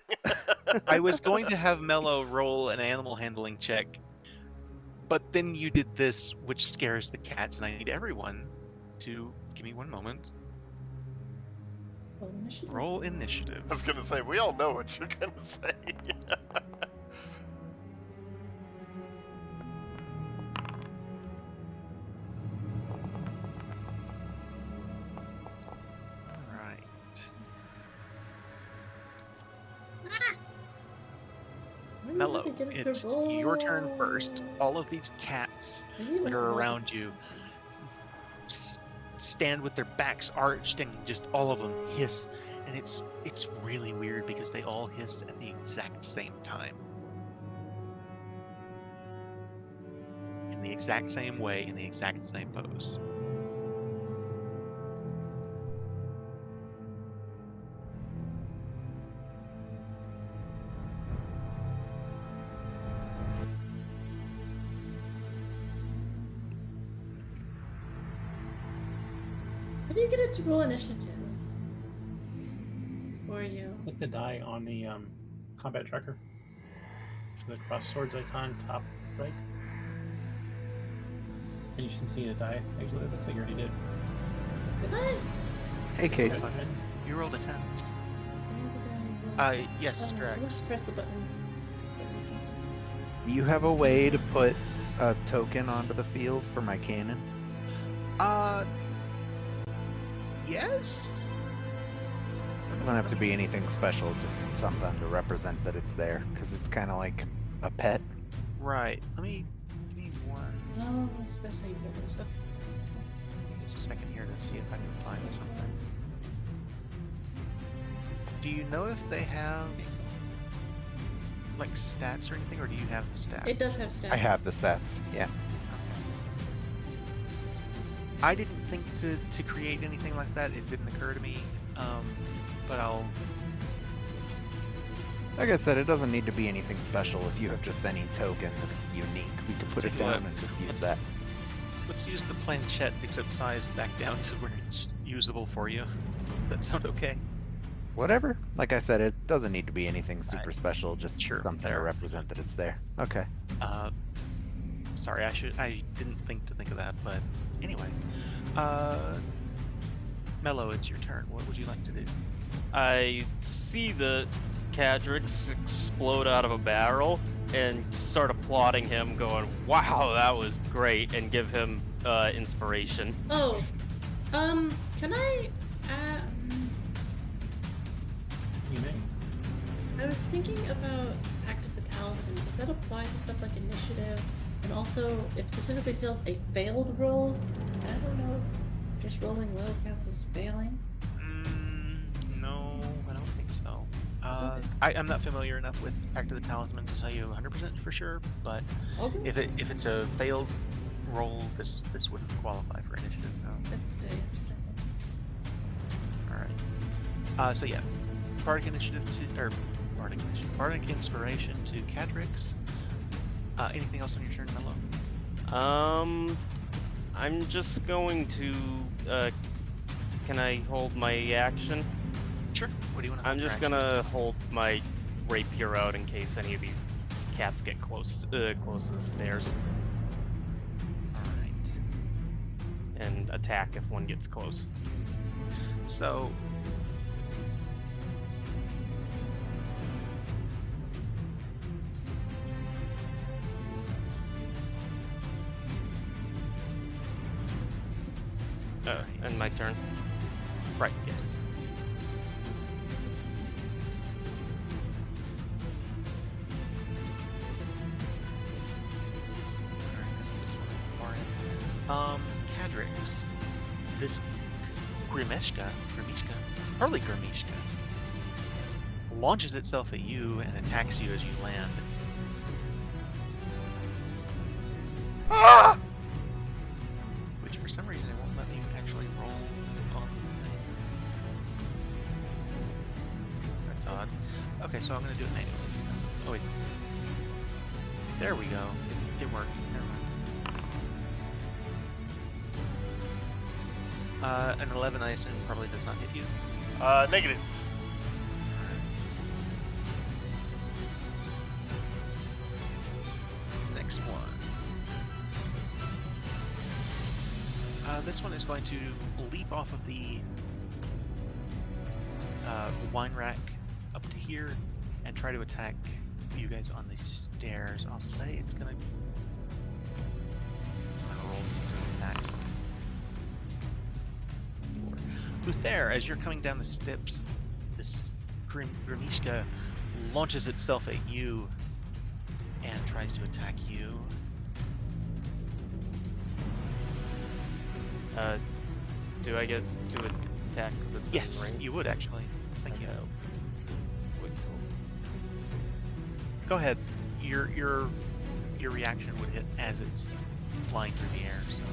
I was going to have Mello roll an animal handling check, but then you did this, which scares the cats, and I need everyone to give me one moment. Roll initiative. Roll initiative. I was gonna say, we all know what you're gonna say. All right. Why do you Mello, have to get it to it's your turn roll? first. All of these cats I need that to are roll around this. you stand with their backs arched and just all of them hiss, and it's really weird because they all hiss at the exact same time. In the exact same way, in the exact same pose. How do you get it to roll initiative? Or you? Click the die on the combat tracker. So the cross swords icon, top right. And you should see a die. Actually, it looks like you already did. Did I? Hey, Case. Go ahead. You rolled a 10. Yes, Drax. Let's press the button. Do you have a way to put a token onto the field for my cannon? Yes? It doesn't have to be anything special, just something to represent that it's there, because it's kind of like a pet. Right. Give me one. No, that's how you roll this. Just a second here to see if I can find something. Do you know if they have like stats or anything, or do you have the stats? It does have stats. I have the stats, yeah. I didn't think to create anything like that. It didn't occur to me. But I'll. Like I said, it doesn't need to be anything special. If you have just any token that's unique, we can put it Tell you down what, and just use let's- that. Let's use the planchette except size back down to where it's usable for you. Does that sound okay? Whatever. Like I said, it doesn't need to be anything super Right. special, just Sure, something fair. to represent that it's there. Okay. Sorry, I didn't think to think of that, but anyway. Mello, it's your turn. What would you like to do? I see the Cadrix explode out of a barrel and start applauding him, going, "Wow, that was great," and give him inspiration. Oh, can I? You may. I was thinking about Pact of the Talisman. Does that apply to stuff like initiative? And also, it specifically says a failed roll. And I don't know if just rolling low counts as failing. No, I don't think so. Okay. I'm not familiar enough with Pact of the Talisman to tell you 100% for sure, but Okay. if it's a failed roll. This wouldn't qualify for initiative. No. That's what I think. All right. So yeah, bardic initiative to bardic inspiration to Cadrix. Anything else on your turn, Mello? I'm just going to. Can I hold my action? Sure. What do you want to? I'm just gonna hold my rapier out in case any of these cats get close to the stairs, All right. and attack if one gets close. So. And my turn. Right. Yes. Alright, that's this one. Alright. Cadrix. This Grimishka, Harley Grimishka, launches itself at you and attacks you as you land. Ah! Which for some reason it won't let me actually roll on the thing. That's odd. Okay, so I'm gonna do it manually. Oh wait. There we go. It worked. Never mind. An 11 I assume probably does not hit you. Negative. Next one. This one is going to leap off of the wine rack up to here and try to attack you guys on the stairs. I'll say it's gonna roll to see if it attacks. Luther, as you're coming down the steps, this Grimishka launches itself at you and tries to attack you. Do I get to attack because it's Yes, in range? you would actually. Thank you. Okay. Wait till... Go ahead. Your reaction would hit as it's flying through the air. So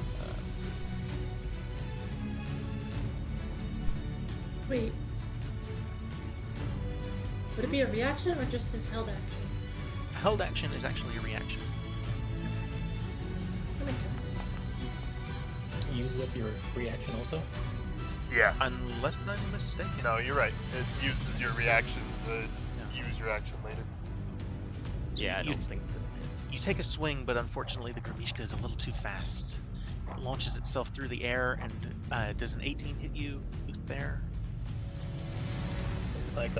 Wait. Would it be a reaction or just his held action? held action is actually a reaction. That makes sense. It uses up your reaction also. Yeah. Unless I'm mistaken. No, you're right. It uses your reaction to use your action later. Yeah, I You- don't think that it's... You take a swing, but unfortunately the Grimishka is a little too fast. It launches itself through the air, and does an 18 hit you there? Like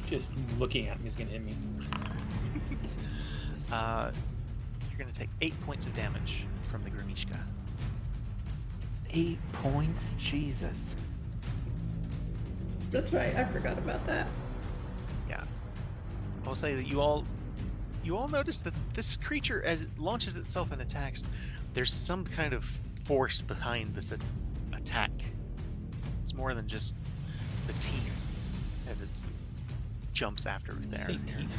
just looking at me is gonna hit me. You're going to take 8 points of damage from the Grimishka. 8 points? Jesus. That's right, I forgot about that. Yeah. I'll say that you all notice that this creature, as it launches itself and attacks, there's some kind of force behind this attack. It's more than just the teeth as it jumps after Did you there. say teeth?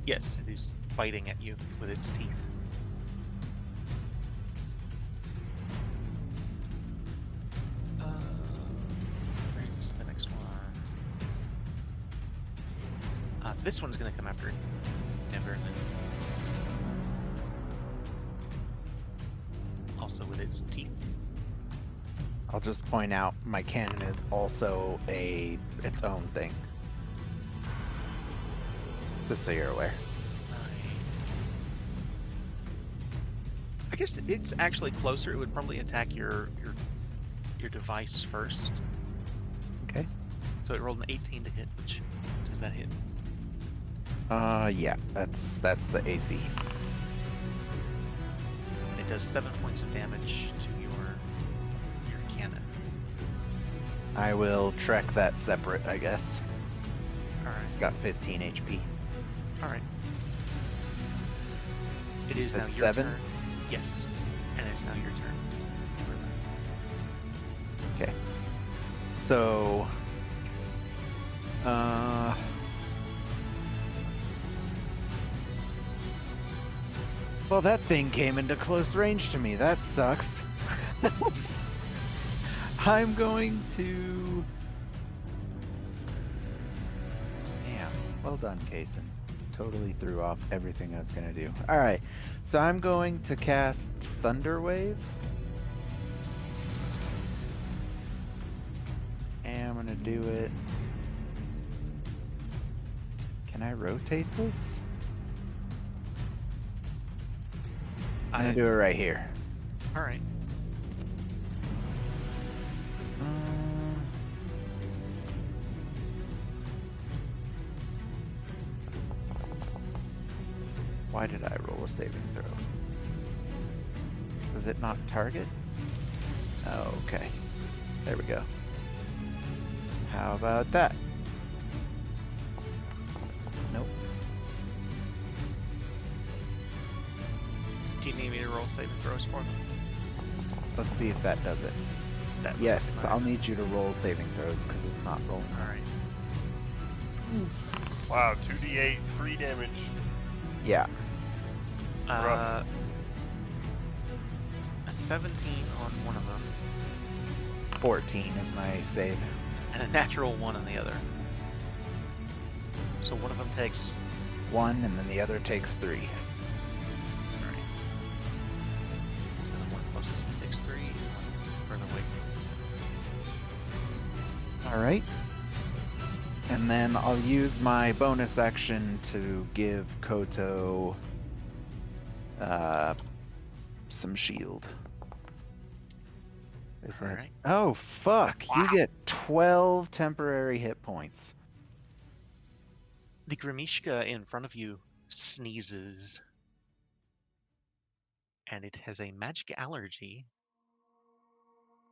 Yes, it is biting at you with its teeth. Where's the next one? This one's gonna come after Neverland. Also with its teeth. I'll just point out my cannon is also its own thing. Just so you're aware. I guess it's actually closer. It would probably attack your device first. Okay. So it rolled an 18 to hit, which does that hit? Yeah, that's the AC. It does 7 points of damage to your cannon. I will trek that separate, I guess. All right. It's got 15 HP. All right. It is said now your 7? turn. Yes, and it's now your turn. Okay. So, Well, that thing came into close range to me. That sucks. I'm going to... Damn. Well done, Kason. Totally threw off everything I was going to do. Alright. So I'm going to cast Thunder Wave. And I'm going to do it... Can I rotate this? I'm going to do it right here. All right. Why did I roll a saving throw? Does it not target? Oh, okay. There we go. How about that? Nope. Do you need me to roll saving throws for them? Let's see if that does it. That was Yes, mine. I'll need you to roll saving throws because it's not rolling. All right. Wow, 2d8, 3 damage. Yeah. A 17 on one of them, 14 is my save. and a natural 1 on the other. So one of them takes. 1, and then the other takes 3. Alright. So the one closest to me takes 3, and one further away takes 3. Alright. And then I'll use my bonus action to give Koto some shield. Is that... Alright. Oh, fuck! Wow. You get 12 temporary hit points. The Grimishka in front of you sneezes, and it has a magic allergy,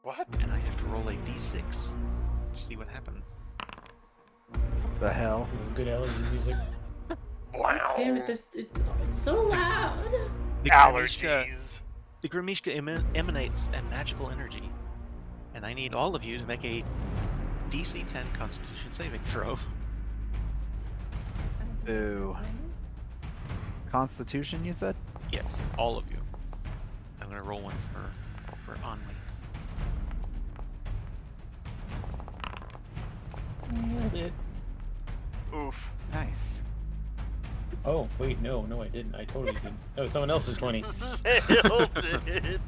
What? and I have to roll a d6 to see what happens. The hell? This is good allergy music. Wow. Damn it, it's so loud. The Allergies. Grimishka emanates a magical energy, and I need all of you to make a DC 10 Constitution saving throw. Boo. Constitution, you said? Yes, all of you. I'm gonna roll one for Anwi. Nailed it. Oof. Nice. Oh, wait, no, I didn't. I totally did. Oh, someone else's 20. Nailed it.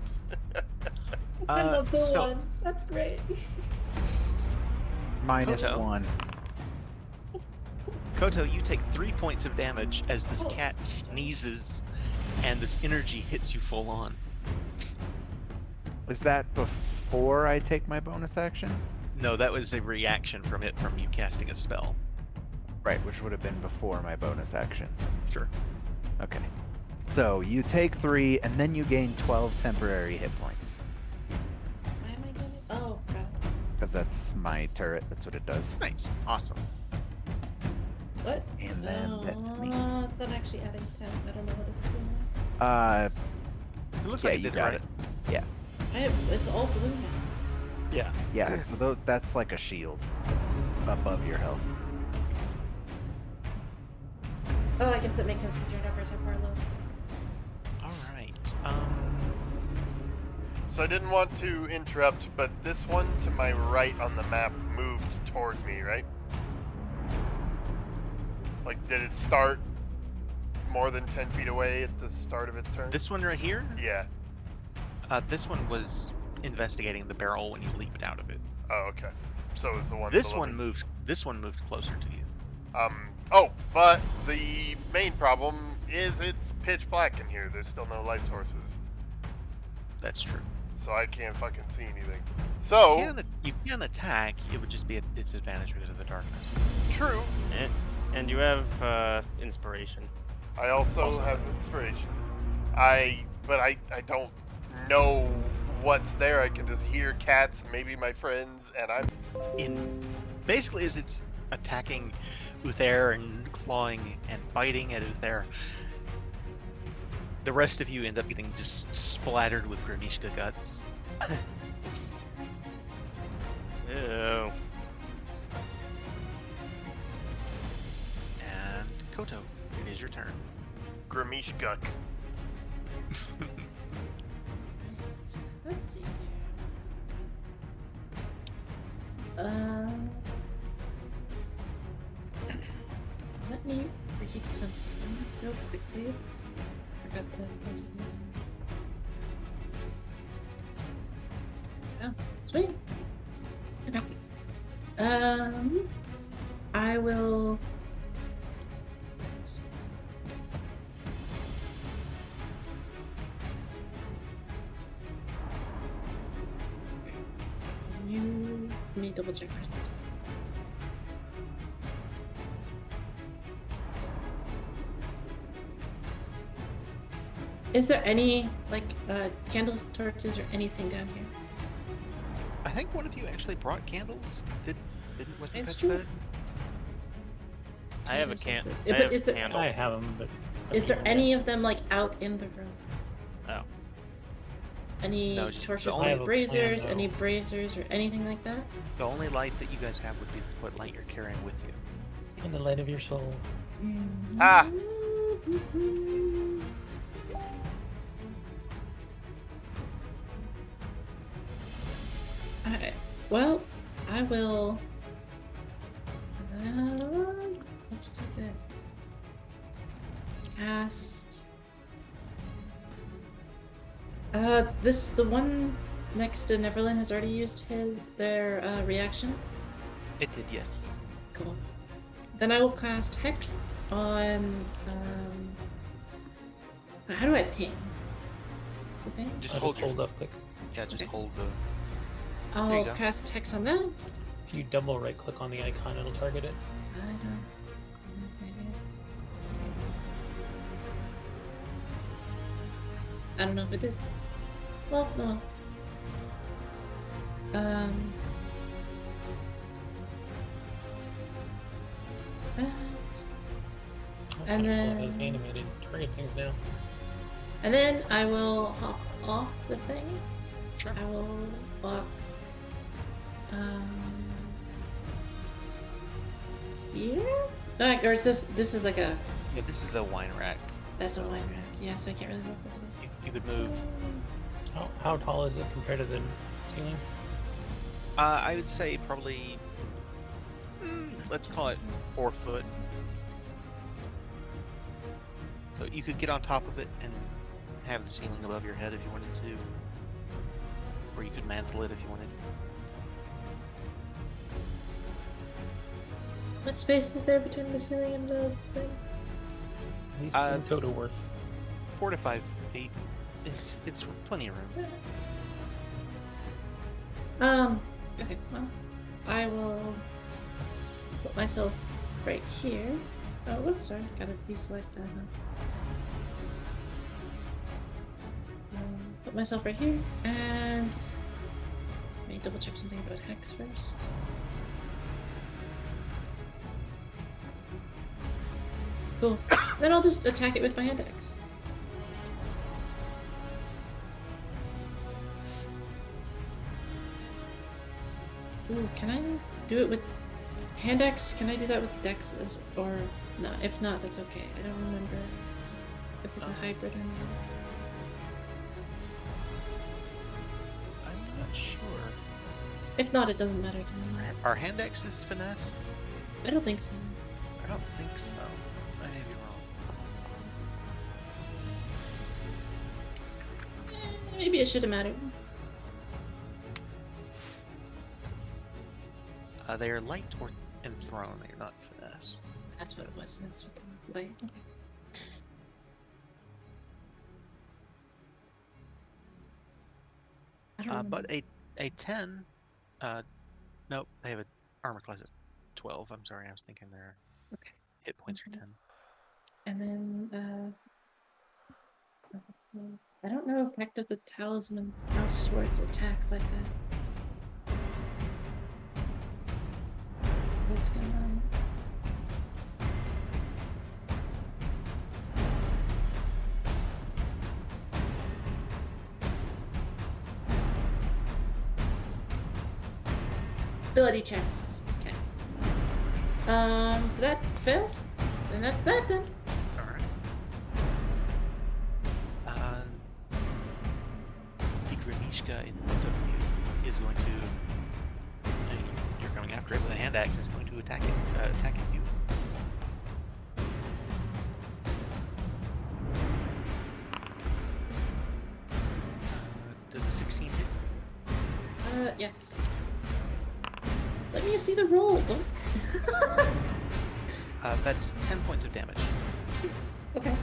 I love the so- one. That's great. Minus Koto. 1. Koto, you take 3 points of damage as this cat sneezes, and this energy hits you full on. Was that before I take my bonus action? No, that was a reaction from you casting a spell. Right, which would have been before my bonus action. Sure. Okay. So you take 3, and then you gain 12 temporary hit points. Why am I getting? Oh, got it. Because that's my turret, that's what it does. Nice. Awesome. What? And then that's me. It's not actually adding 10. I don't know what it's doing. It looks Yeah, like you did got right. it. It's all blue now. Yeah. Yeah, so that's like a shield. It's above your health. Oh, I guess that makes sense because your numbers are far low. All right. So I didn't want to interrupt, but this one to my right on the map moved toward me, right? Like, did it start more than 10 feet away at the start of its turn? This one right here. Yeah. This one was investigating the barrel when you leaped out of it. Oh, okay. So is the one. This below one me. moved. This one moved closer to you. Oh, but the main problem is it's pitch black in here. There's still no light sources, That's true. so I can't fucking see anything. So You can attack. It would just be a disadvantage because of the darkness. true. And you have inspiration. I also have inspiration. But I don't know what's there. I can just hear cats, maybe my friends, and I'm. Basically, as it's attacking Uther and clawing and biting at Uther, the rest of you end up getting just splattered with Grimishka guts. Ew. And Koto, it is your turn. Grimish Guck. Let's see here. Let me read something real quickly. Forgot the designate. Oh, sweet. Okay. I will. Let me double check first. Is there any like candles, torches, or anything down here? I think one of you actually brought candles. Wasn't It's that true. said? I have a can. Yeah, I but have is there- candle. I have them, but Is there any of them like out in the room? Oh. Any No, just the torches, only- I any have a braziers, plan, any though. braziers, or anything like that? The only light that you guys have would be what light you're carrying with you. in the light of your soul. Ah! Alright. Well, I will. Let's do this. Cast. The one next to Neverland has already used their reaction. It did, yes. Cool. Then I will cast Hex on. How do I ping? What's the ping? Just I'll hold your. up click. Yeah, just Okay. hold the. you I'll go. cast Hex on that. If you double right click on the icon, it'll target it. I don't. I don't know if it did. Well, no. That. Oh, And kinda cool, it has then- animated target things now. And then I will hop off the thing. Sure. I will walk. Here? No, or is this is like a. Yeah, this is a wine rack. That's a so wine rack. Yeah, so I can't really walk over You could move. How tall is it compared to the ceiling? I would say probably. Let's call it 4 foot. So you could get on top of it and have the ceiling above your head if you wanted to, or you could mantle it if you wanted. What space is there between the ceiling and the thing? At least Uh, one total worth. 4 to 5 feet. It's plenty of room. Okay, well, I will put myself right here. Oh, whoops, sorry, gotta deselect that, put myself right here, and let me double check something about Hex first. Cool. Then I'll just attack it with my hand axe. Ooh, can I do it with hand axe? Can I do that with dex or no? If not, that's okay. I don't remember if it's a hybrid or not. I'm not sure. If not, it doesn't matter to me. Are hand axes finesse? I don't think so. I don't think so. I may be wrong. Maybe it should have mattered. They are light and thrown. They're not finesse. That's what it was. That's what the light. Okay. I don't But remember. a 10. Nope. They have an armor class of 12. I'm sorry. I was thinking their Okay. hit points are Mhm. 10. And then, let's see. I don't know if Act of the Talisman counts towards attacks like that. Is this gonna... Ability checks. Okay. So that fails. And that's that then. All right. Gromishka in front of you is going to. You're coming after it with a hand axe. Is going to attack you. Does a 16 hit? Yes. Let me see the roll. Don't. That's 10 points of damage. Okay.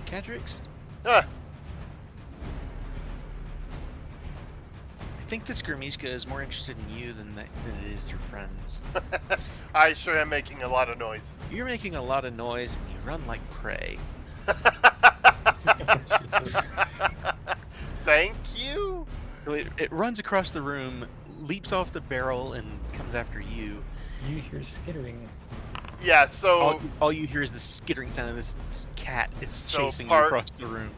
Cadrix, Ah, I think this Gromishka is more interested in you than it is your friends. I sure am making a lot of noise. You're making a lot of noise and you run like prey. Thank you. So it runs across the room, leaps off the barrel, and comes after you. You hear skittering. Yeah, so All you hear is the skittering sound of this cat is So chasing part- you across the room.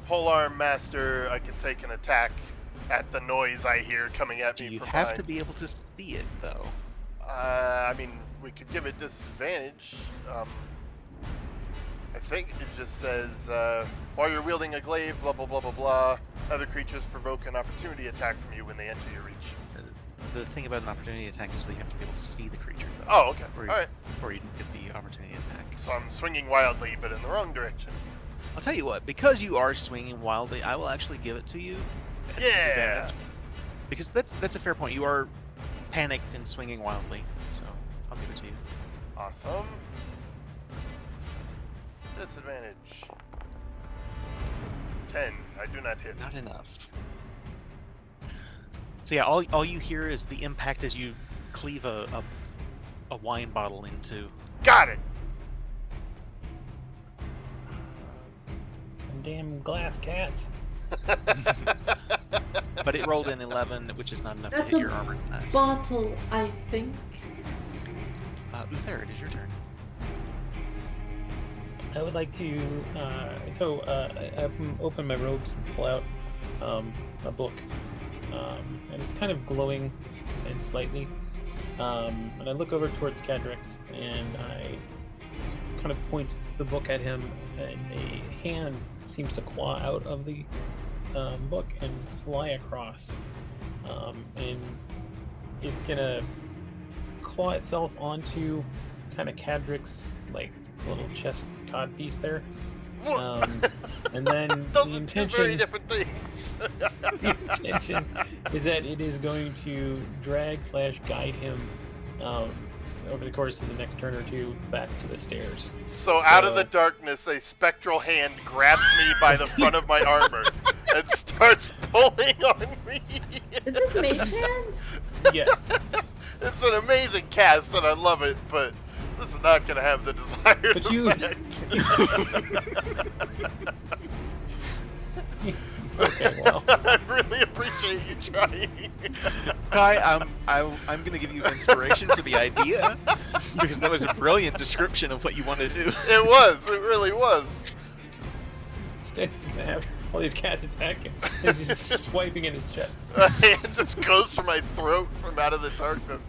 Polearm Master, I can take an attack at the noise I hear coming at me You from have behind. to be able to see it, though. I mean, we could give it disadvantage. I think it just says, while you're wielding a glaive, blah blah blah blah blah, other creatures provoke an opportunity attack from you when they enter your reach. The thing about an opportunity attack is that you have to be able to see the creature, though. Oh, okay. Or you- Alright. Before you get the opportunity attack. So I'm swinging wildly, but in the wrong direction. I'll tell you what, because you are swinging wildly, I will actually give it to you. at Yeah! disadvantage. Because that's a fair point. You are panicked and swinging wildly, so I'll give it to you. Awesome. Disadvantage. 10. I do not hit. Not enough. So yeah, all you hear is the impact as you cleave a wine bottle into. Got it! Damn glass cats. But it rolled an 11, which is not enough That's to a hit your armor class. Bottle, I think. Uther, it is your turn. I would like to. I open my robes and pull out a book, and it's kind of glowing and slightly. And I look over towards Cadrix and I kind of point the book at him, and a hand seems to claw out of the book and fly across, and it's gonna claw itself onto kind of Cadrix, like little chest cod piece there, and then Those the are two very intention, different things. the intention is that it is going to drag/guide him over the course of the next turn or two back to the stairs. So out of the darkness, a spectral hand grabs me by the front of my armor and starts pulling on me. Is this Mage Hand? Yes. It's an amazing cast and I love it, but this is not going to have the desired But you- effect. Okay, well. I really appreciate you trying. Kai, I'm going to give you inspiration for the idea because that was a brilliant description of what you want to do. It was. It really was. Instead, he's gonna have all these cats attack him. And he's just swiping at his chest. A hand just goes for my throat from out of the darkness.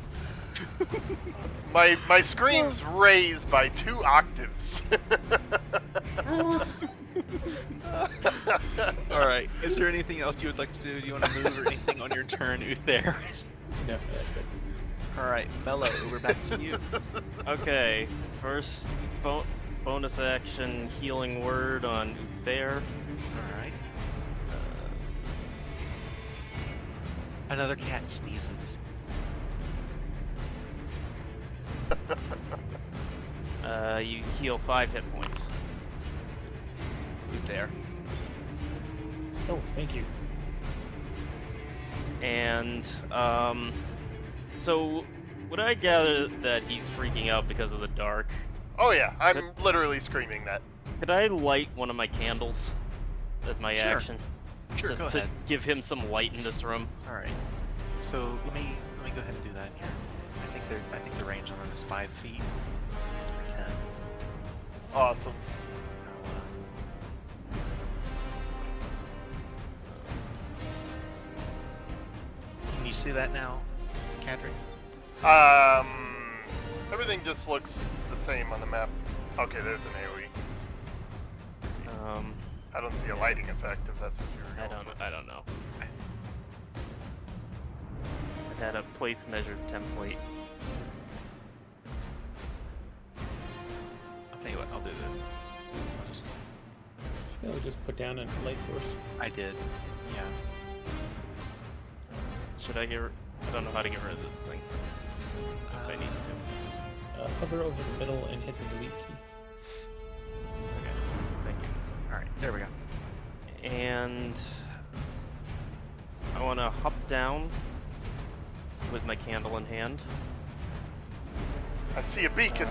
My screams raise by 2 octaves. All right. Is there anything else you would like to do? Do you want to move or anything on your turn, Uther? No, that's it. All right, Mello, we're back to you. Okay, first bonus action healing word on Uther. All right. Another cat sneezes. You heal 5 hit points. Uther. Oh, thank you. And so would I gather that he's freaking out because of the dark? Oh yeah, I'm literally screaming that. Could I light one of my candles as my Sure. action? Sure, Just go to ahead. give him some light in this room. All right. So let me go ahead and do that here. I think the range on them is 5 feet or 10. Awesome. see that now, Cadrix? Everything just looks the same on the map. Okay, there's an AoE. I don't see a lighting effect if that's what you're I going don't. for. I don't know. I had a place measured template. I'll tell you what, I'll do this. I'll just... Just put down a light source. I did. Yeah. Should I get? I don't know how to get rid of this thing. If I need to. Hover over the middle and hit the delete key. Okay. Thank you. Alright, there we go. And I want to hop down with my candle in hand, I see a beacon.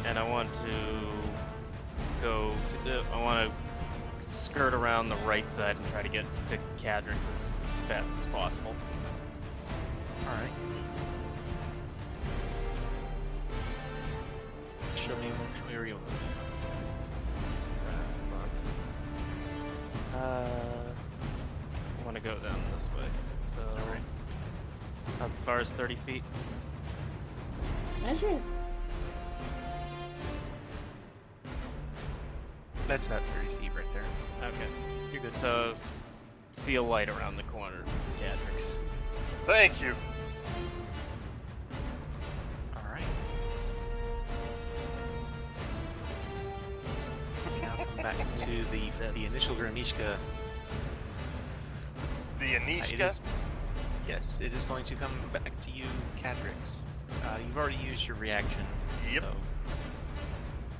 and I want to go. I want to skirt around the right side and try to get to Cadrix as fast as possible. Alright. Show me where you I want to go down this way. So, Alright. how far is 30 feet? Measure it. That's about 30 feet right there. Okay, you're good. So, see a light around the corner, Cadrix. Thank you. Alright. Now come back to the initial Gramishka. The It Anishka. is, yes, it is going to come back to you, Cadrix. You've already used your reaction, Yep. so...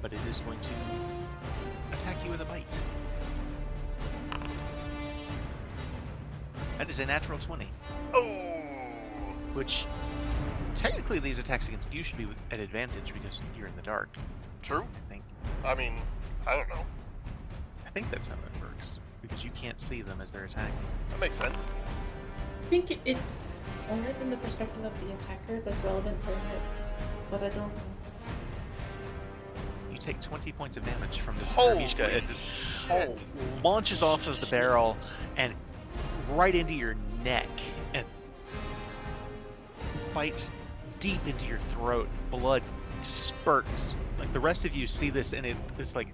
But it is going to attack you with a bite. That is a natural 20, Oh. which technically these attacks against you should be at advantage because you're in the dark, True. I think. I mean, I don't know. I think that's how it works, because you can't see them as they're attacking. That makes sense. I think it's only from the perspective of the attacker that's relevant for hits, but I don't know. You take 20 points of damage from this Holy Gramishka as it shit. launches off of the barrel and right into your neck and bites deep into your throat. Blood spurts. Like the rest of you see this and it's like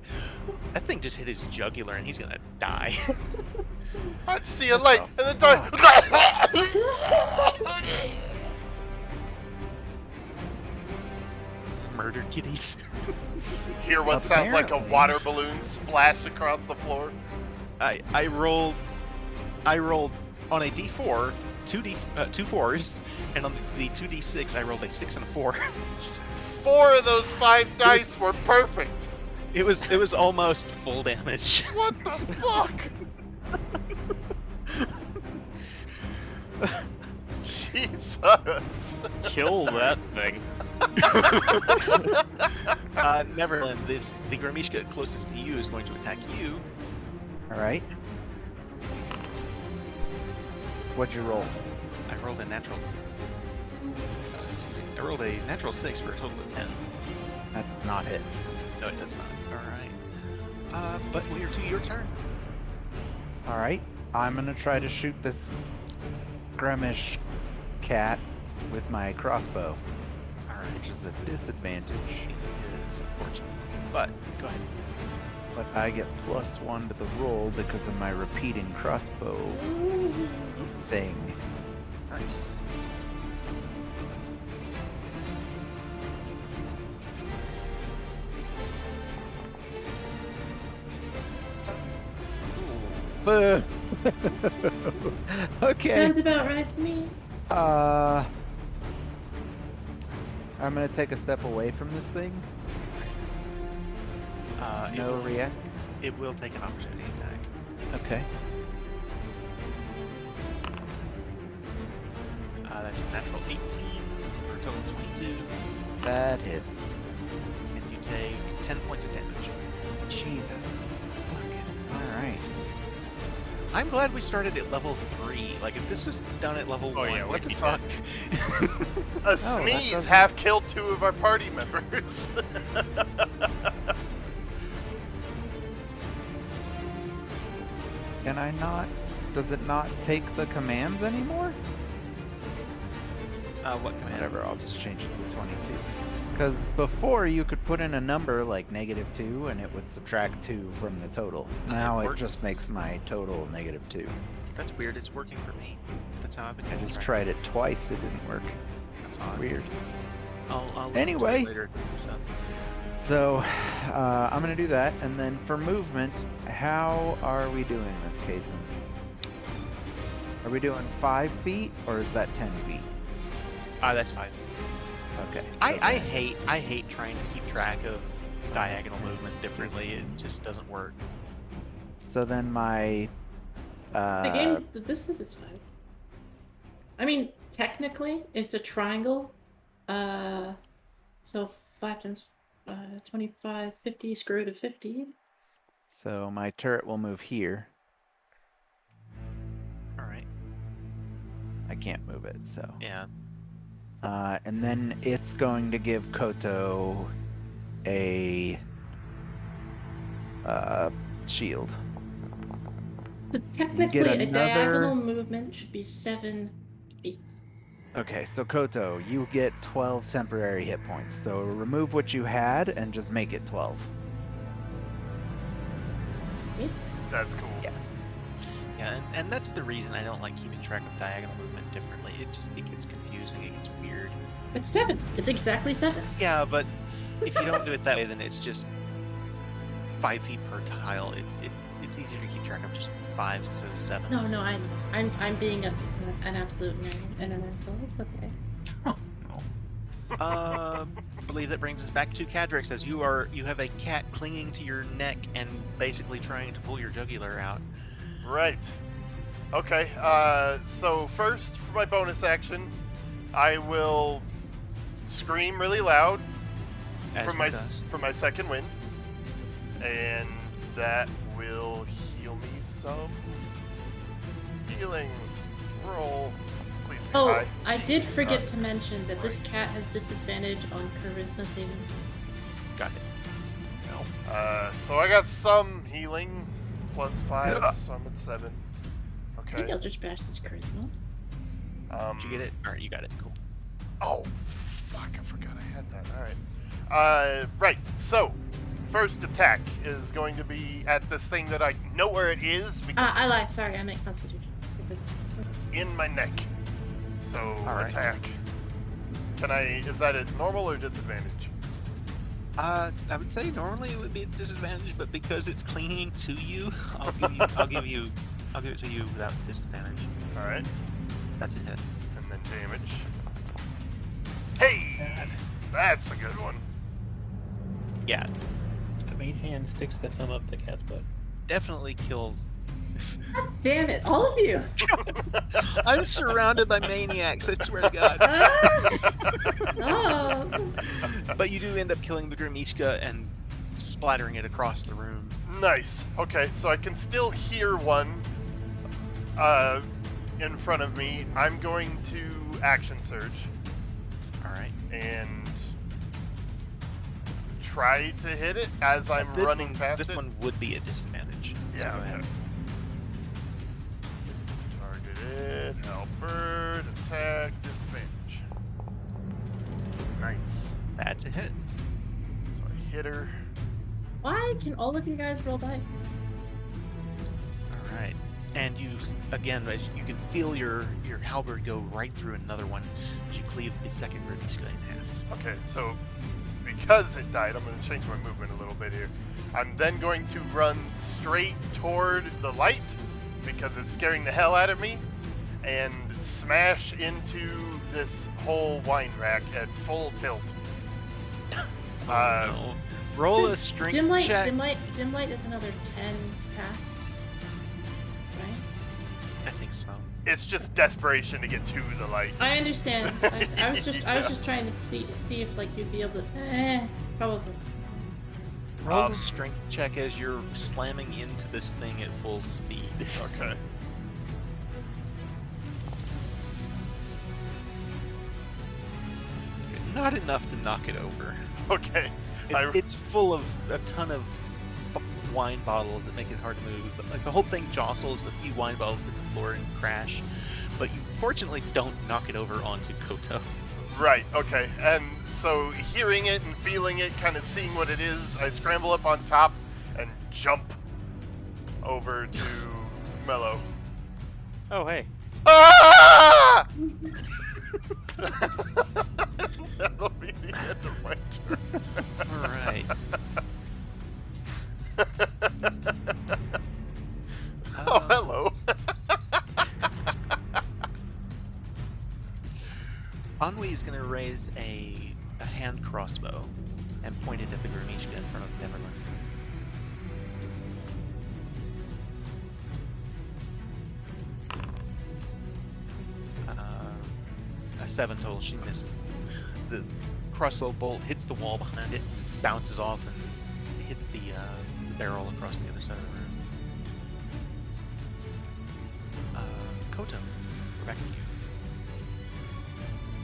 that thing just hit his jugular and he's gonna die. I see a light in the dark. Murder kitties. Hear what sounds like a Apparently. water balloon splash across the floor. I rolled on a D4 two fours, and on the 2D6 I rolled a 6 and a 4. 4 of those 5 dice were perfect. It was almost full damage. What the fuck? Jesus. Kill that thing. Neverland, the Gramishka closest to you is going to attack you. Alright. What'd you roll? I rolled a natural. I rolled a natural 6 for a total of 10. That does not hit. No, it does not. Alright. But we're to your turn. Alright. I'm gonna try to shoot this Gremish cat with my crossbow, Alright. which is a disadvantage. It is, unfortunately. But, go ahead. But I get +1 to the roll because of my repeating crossbow thing. Nice. Boo! Okay. Sounds about right to me. I'm gonna take a step away from this thing. No react. It will take an opportunity attack. Okay. That's a natural 18 for a total of 22, That hits. and you take 10 points of damage. Jesus. Alright. I'm glad we started at level 3. Like, if this was done at level 1, yeah, what we'd the be fuck? A that sneeze doesn't- half killed 2 of our party members. Can I not does it not take the commands anymore? What command? Whatever, I'll just change it to 22. Because before you could put in a number like -2 and it would subtract 2 from the total. Now it just works. makes my total -2. That's weird. It's working for me. That's how I've been I keeping just track. tried it twice, it didn't work. That's odd. Weird. I'll look into it Anyway. later. So, I'm gonna do that, and then for movement, how are we doing this, Kason? Are we doing 5 feet, or is that 10 feet? That's 5. Okay. I hate trying to keep track of diagonal movement differently. It just doesn't work. So then my... The game, the distance is 5. I mean, technically, it's a triangle. So 5 times 25, 50, square root of 50. So my turret will move here. Alright. I can't move it, so... Yeah. And then it's going to give Koto a shield. So technically, a another- diagonal movement should be 7 feet. Okay, so Koto, you get 12 temporary hit points. So remove what you had and just make it 12. That's cool. Yeah. Yeah, and that's the reason I don't like keeping track of diagonal movement differently. It gets confusing. It gets weird. It's 7. It's exactly 7. Yeah, but if you don't do it that way, then it's just 5 feet per tile. It's easier to keep track of just 5s instead of 7s. No, I'm being an absolute man, and so it's okay. I believe that brings us back to Cadrix, as you have a cat clinging to your neck and basically trying to pull your jugular out. Right. Okay, so first, for my bonus action, I will scream really loud As for one my does. for my second wind, and that will heal me some healing. Roll, please be Oh, high. I did forget Jesus to mention that this Christ. cat has disadvantage on charisma saving. Got it. So I got some healing, +5, so I'm at 7. Okay. Maybe I'll just bash this charisma. Did you get it? Alright, you got it. Cool. Oh, fuck, I forgot I had that. Alright. Right, so, first attack is going to be at this thing that I know where it is because I lied. Sorry, I meant Constitution. it's in my neck. So, Alright. attack. Is that a normal or disadvantage? I would say normally it would be a disadvantage, but because it's clinging to you, I'll give it to you without disadvantage. Alright, That's a hit. and then damage. Hey! That's a good one. Yeah, The main hand sticks the thumb up the cat's butt. definitely kills. Damn it, all of you! I'm surrounded by maniacs, I swear to God. Oh. But you do end up killing the Grimishka and splattering it across the room. Nice. Okay, so I can still hear one in front of me. I'm going to action surge Alright. and try to hit it as I'm running past This it. one would be a disadvantage. So Yeah, go ahead. okay. Targeted, halberd, attack, disadvantage. Nice. That's a hit. So I hit her. Why can all of you guys roll dice? Alright. And you, again, as you can feel your halberd go right through another one as you cleave the second Grimishka in half. Okay, so because it died, I'm going to change my movement a little bit here. I'm then going to run straight toward the light because it's scaring the hell out of me and smash into this whole wine rack at full tilt. No. Roll a strength Dim light is another 10 cast, right? I think so. It's just desperation to get to the light. I understand. I was just trying to see if like you'd be able to. Probably. Roll a strength check as you're slamming into this thing at full speed. Okay. Not enough to knock it over. Okay. It's full of a ton of wine bottles that make it hard to move. But, like, the whole thing jostles, a few wine bottles hit the floor and crash. But you fortunately don't knock it over onto Koto. Right, okay. And so hearing it and feeling it, kind of seeing what it is, I scramble up on top and jump over to Mello. Oh, hey. Ah! That'll be the end of my turn. Alright. Oh, hello. Ennui is going to raise a hand crossbow and point it at the Grimishka in front of Neverland. A 7 total. She misses. The crossbow bolt hits the wall behind it, bounces off, and hits the barrel across the other side of the room. Koto, we're back to you.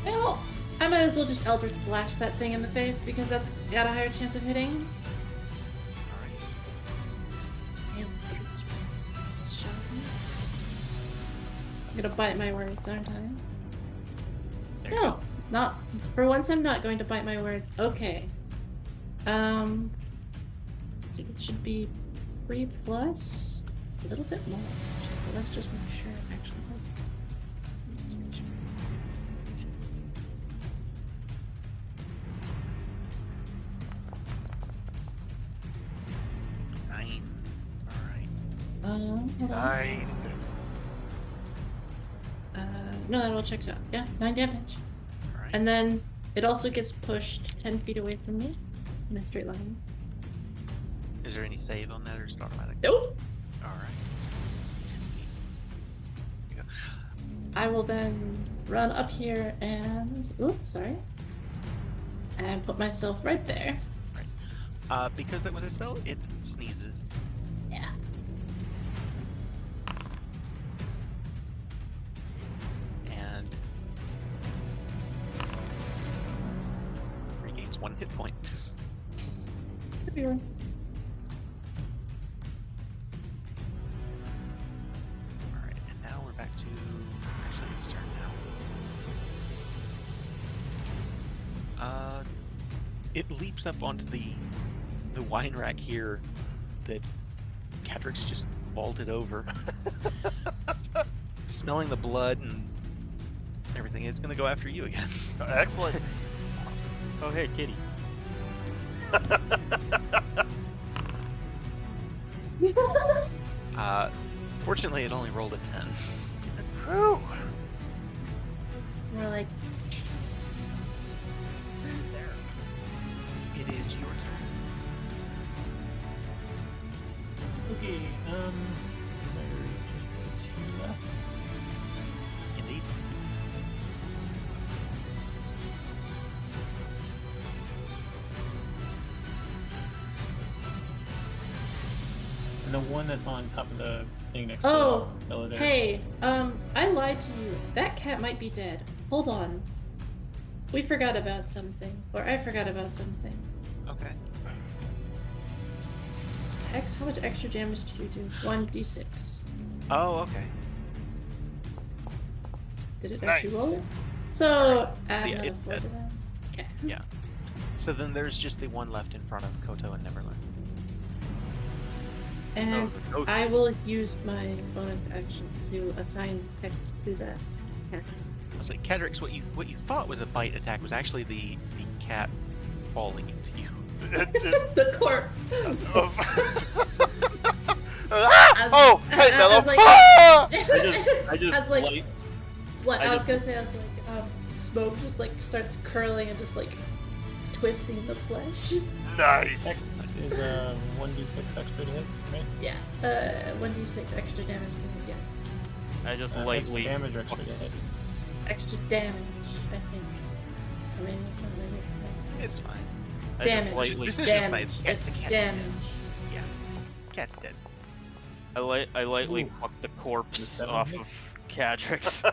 Well, I might as well just Eldritch Blast that thing in the face because that's got a higher chance of hitting. Alright. Eldritch Blast, shall we? I'm gonna bite my words, aren't I? There you No, go. not for once. I'm not going to bite my words. Okay. So it should be 3 plus a little bit more. But let's just make sure it actually has. Nine. Alright. Hold on. 9. No, that all checks out. Yeah, 9 damage. Alright. And then it also gets pushed 10 feet away from me in a straight line. Is there any save on that or is it automatic? Nope. Alright. 10 feet. There you go. I will then run up here and oops, sorry. And put myself right there. Because that was a spell, it sneezes. Yeah. And regains 1 hit point. Here. Alright, and now we're back to... Actually, it's turn now. It leaps up onto the wine rack here that Cadrick's just vaulted over. Smelling the blood and everything, it's gonna go after you again. Excellent. Oh, hey, kitty. Fortunately, it only rolled a 10. Whew. More like It is your turn. Okay, there's just like 2 left. Indeed. And the one that's on top of the thing next Oh, to the elevator. hey, I lied to you. That cat might be dead. Hold on. We forgot about something. Or I forgot about something. Okay. How much extra damage do you do? 1d6. Oh, okay. Did it Nice. actually roll it? So, add Yeah, another it's 4 to dead. that. Okay. Yeah. So then there's just the one left in front of Koto and Neverland. And the ghost. I will use my bonus action to assign text to that cat. I was like, Cadrick's, what you thought was a bite attack was actually the cat falling into you. The corpse! Ah! Oh, hey, as Mello. like- Ah! I just As, like, light. Like, I I was just- gonna say, smoke just like starts curling and just like twisting the flesh. Nice. X is 1d6 extra to hit, right? Yeah. 1d6 extra damage to hit, yes. I just Extra lightly. damage or extra to hit. Extra damage, I think. I mean, it's not really stuff. It's fine. I Damage. just lightly. This isn't my Damage. cat. It's The cat's damage. dead. Yeah. Cat's dead. I lightly Ooh. plucked the corpse Is that off one of Cadrick's.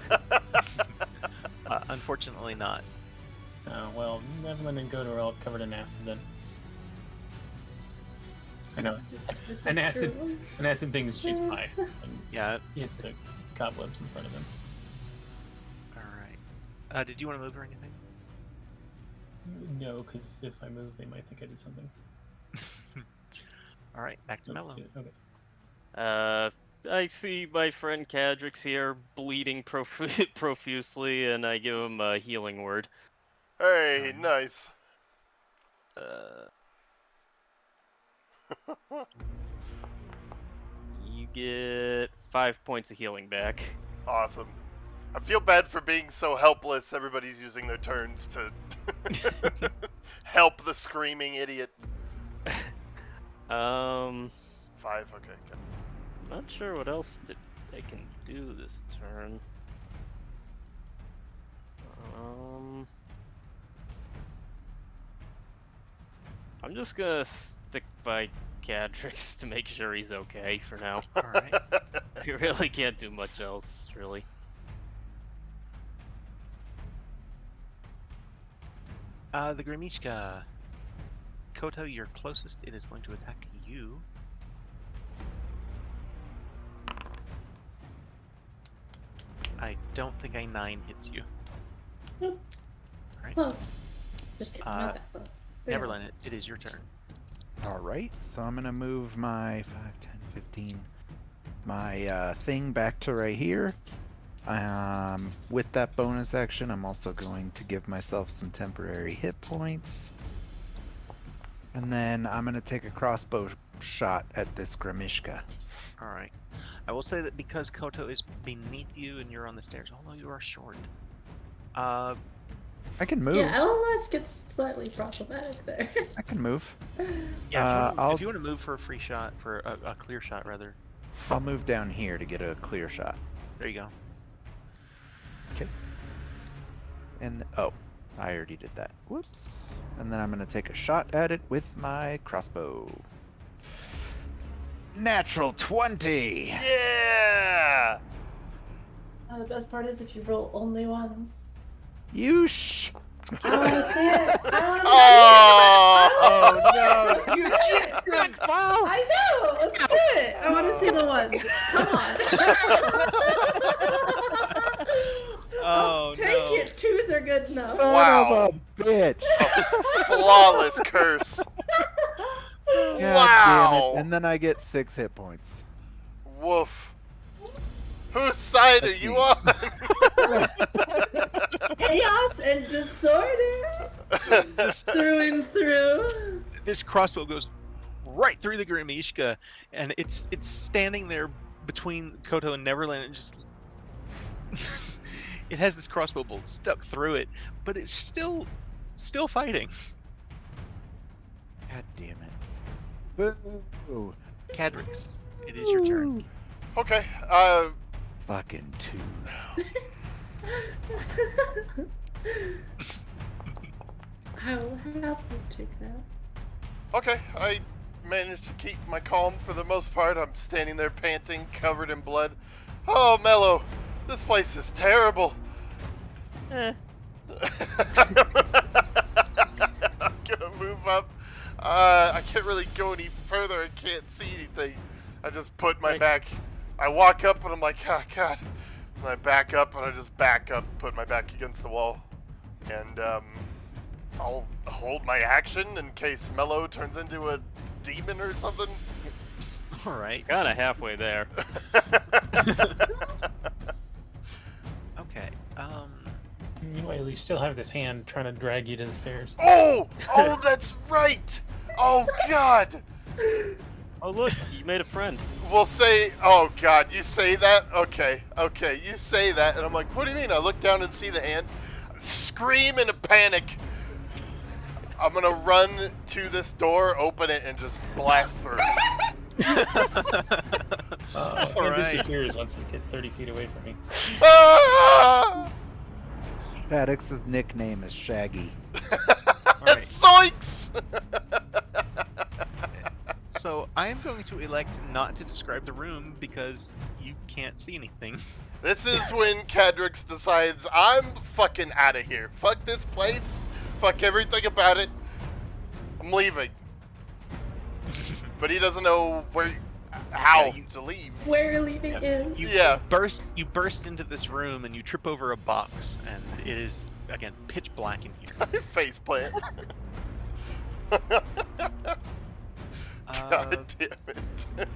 Unfortunately not. Well, Neverland and Godo are all covered in acid then. I know. This An is acid, true. an acid thing is shaped pie. And Yeah. he hits the cobwebs in front of him. All right. Did you want to move or anything? No, because if I move, they might think I did something. All right. Back to Mellow. Okay. I see my friend Cadrix here bleeding profusely, and I give him a healing word. Hey, nice. You get 5 points of healing back. Awesome. I feel bad for being so helpless. Everybody's using their turns to help the screaming idiot. 5, okay, good. Not sure what else I can do this turn. I'm just gonna stick by Cadrix to make sure he's okay for now. Alright. I really can't do much else, really. The Grimishka. Koto, you're closest. It is going to attack you. I don't think a 9 hits you. Nope. Alright. Close. Just kidding, Uh, not that close. Very Neverland, it is your turn. Alright, so I'm gonna move my 5, 10, 15, my thing back to right here. With that bonus action, I'm also going to give myself some temporary hit points. And then I'm gonna take a crossbow shot at this Grimishka. Alright. I will say that because Koto is beneath you and you're on the stairs, although you are short. I can move. Yeah, LLS gets slightly problematic there. I can move. Yeah, I'll- if you want to move for a free shot, for a clear shot rather. I'll move down here to get a clear shot. There you go. Okay. And oh, I already did that. Whoops. And then I'm gonna take a shot at it with my crossbow. Natural 20. Yeah! The best part is if you roll only ones. You sh. I want to see it. I want to Oh, see it. You just did well. I know. Let's do it. I want to see the ones. Come on. Oh, Take no. it. 2s are good enough. Son Wow. of a bitch. Flawless curse. God Wow. damn it. And then I get 6 hit points. Woof. Whose side are That's you me. on? Chaos and disorder. Through and through. This crossbow goes right through the Grimishka, and it's standing there between Koto and Neverland, and just it has this crossbow bolt stuck through it, but it's still fighting. God damn it. Boo. Cadrix, it is your turn. Woo. Okay, Fucking 2. I will happily take that. okay, I managed to keep my calm for the most part. I'm standing there panting, covered in blood. Oh, Mello, this place is terrible. I'm gonna move up. I can't really go any further. I can't see anything. I just put my Right. back. I walk up and I'm like, oh god. And I back up and I just back up, put my back against the wall, and I'll hold my action in case Mello turns into a demon or something. All right. Kind of halfway there. Okay. Meanwhile, you still have this hand trying to drag you to the stairs. Oh, that's right. Oh god. Oh look, you made a friend. We'll say, oh god, you say that? Okay, you say that, and I'm like, what do you mean? I look down and see the hand, scream in a panic. I'm gonna run to this door, open it, and just blast through. Hand Alright. disappears once it gets 30 feet away from me. Ah! Shaddix's nickname is Shaggy. Alright. Zoinks! So I am going to elect not to describe the room because you can't see anything. This is when Cadrix decides, I'm fucking out of here. Fuck this place. Fuck everything about it. I'm leaving. but he doesn't know how you- to leave. Where leaving is. Yeah. You burst into this room and you trip over a box, and it is again pitch black in here. Face plant. Uh, God damn it.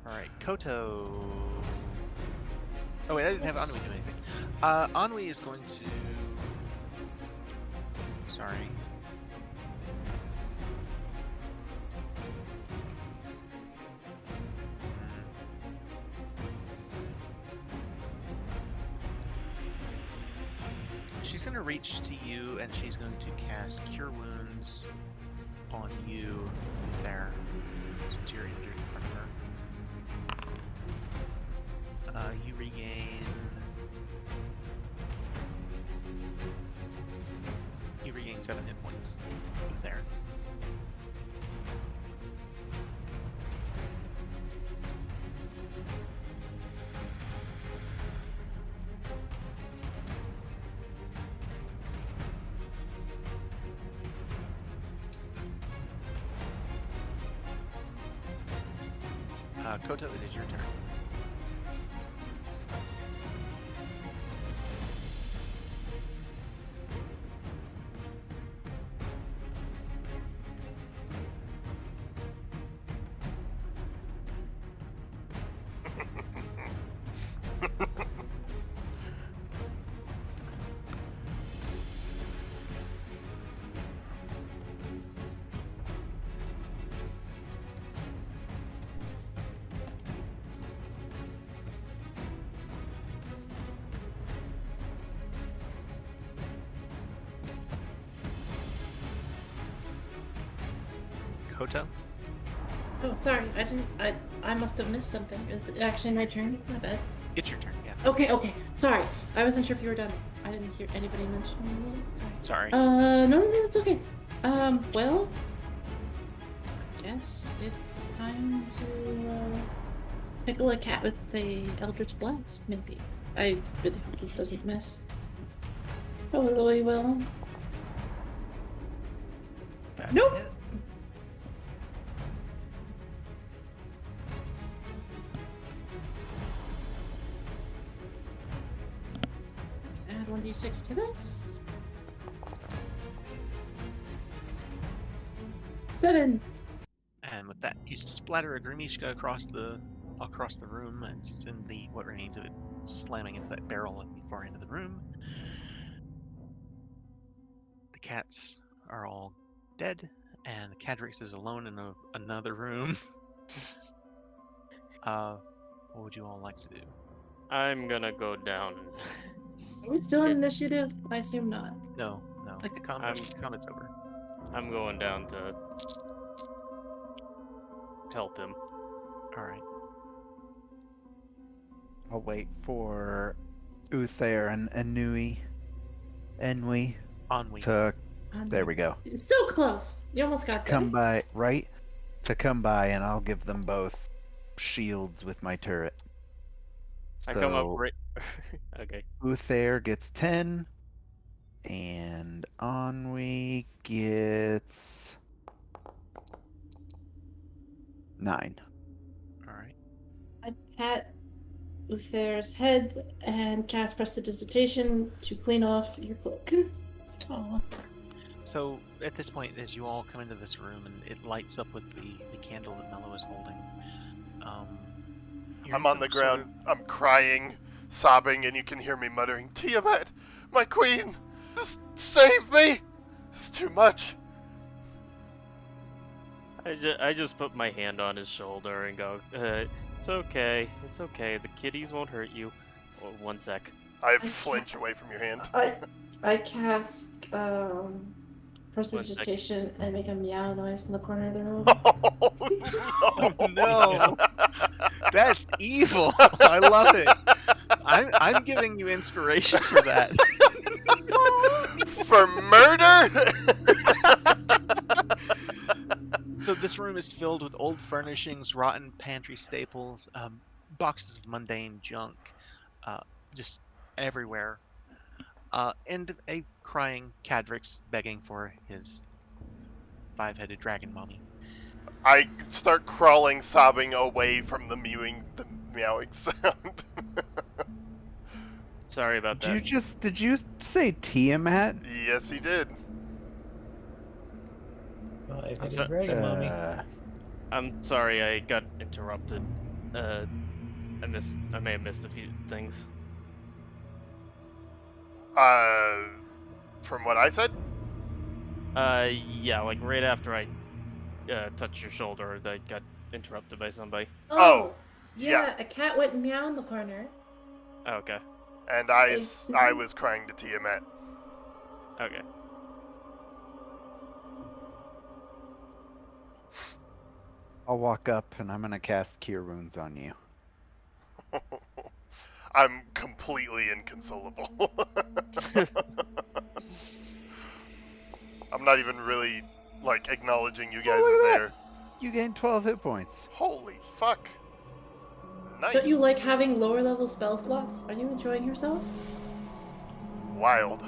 all right, Koto. Oh wait, I didn't have Anwi do anything. Anwi is going to. Sorry. She's going to reach to you, and she's going to cast Cure Wounds on you there, since you're injured in front of her. You regain 7 hit points there. Koto, it is your turn. Koto? Oh, sorry. I didn't. I must have missed something. It's actually my turn. My bad. It's your turn, yeah. Okay. Sorry. I wasn't sure if you were done. I didn't hear anybody mention it. Sorry. Sorry. No, it's okay. Well, I guess it's time to tickle a cat with a Eldritch Blast, maybe. I really hope this doesn't miss. Totally will. That's Nope. it. Add 1d6 to this. 7. And with that, you splatter a Grimishka across the room and send the what remains of it slamming into that barrel at the far end of the room. The cats are all dead, and the Cadrix is alone in another room. What would you all like to do? I'm gonna go down. Are we still in initiative? I assume not. No. Okay. Combat's over. I'm going down to help him. All right. I'll wait for Uther and Enui Anwi. to. There we go. So close. You almost got Come there. by, right? To come by, and I'll give them both shields with my turret. I come up right. Okay. Uther gets 10, and Ennui gets 9. All right. I pat Uther's head and cast Prestidigitation to clean off your cloak. Aw. So at this point, as you all come into this room and it lights up with the candle that Mello is holding, you're I'm in on the some sort ground. I'm crying, sobbing, and you can hear me muttering, Tiamat, my queen, just save me! It's too much. I just put my hand on his shoulder and go, it's okay. The kitties won't hurt you. Oh, 1 sec. I flinch away from your hand. I cast Prestidigitation and make a meow noise in the corner of the room. Oh, no. That's evil. I love it. I'm giving you inspiration for that. For murder? So this room is filled with old furnishings, rotten pantry staples, boxes of mundane junk, just everywhere, and a crying Cadrix begging for his 5-headed dragon mummy. I start crawling, sobbing away from the meowing sound. Sorry about that. Did you say Tiamat? Yes, he did. Five-headed so- dragon mommy. I'm sorry I got interrupted. I may have missed a few things. From what I said? Yeah, like right after I touched your shoulder, I got interrupted by somebody. Oh, yeah, a cat went meow in the corner. Oh, okay. And I was crying to Tiamat. Okay. I'll walk up and I'm gonna cast Cure Wounds on you. I'm completely inconsolable. I'm not even really, like, acknowledging you guys look are at there. You gain 12 hit points. Holy fuck. Nice. Don't you like having lower level spell slots? Are you enjoying yourself? Wild.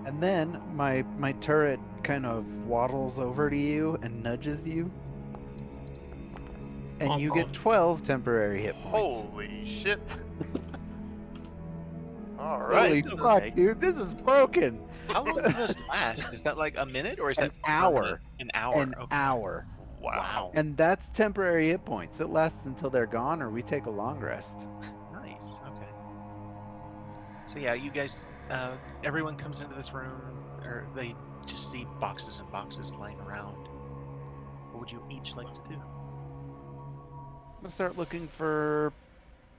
And then my turret kind of waddles over to you and nudges you. And you get 12 temporary hit points. Holy shit. Holy Alright. fuck, dude, this is broken. How long do those last? Is that like a minute or is An that hour. permanent? An hour. An okay. hour. Wow. And that's temporary hit points. It lasts until they're gone or we take a long rest. Nice. Okay. So yeah, you guys, everyone comes into this room, or they just see boxes and boxes laying around. What would you each like to do? I'm gonna start looking for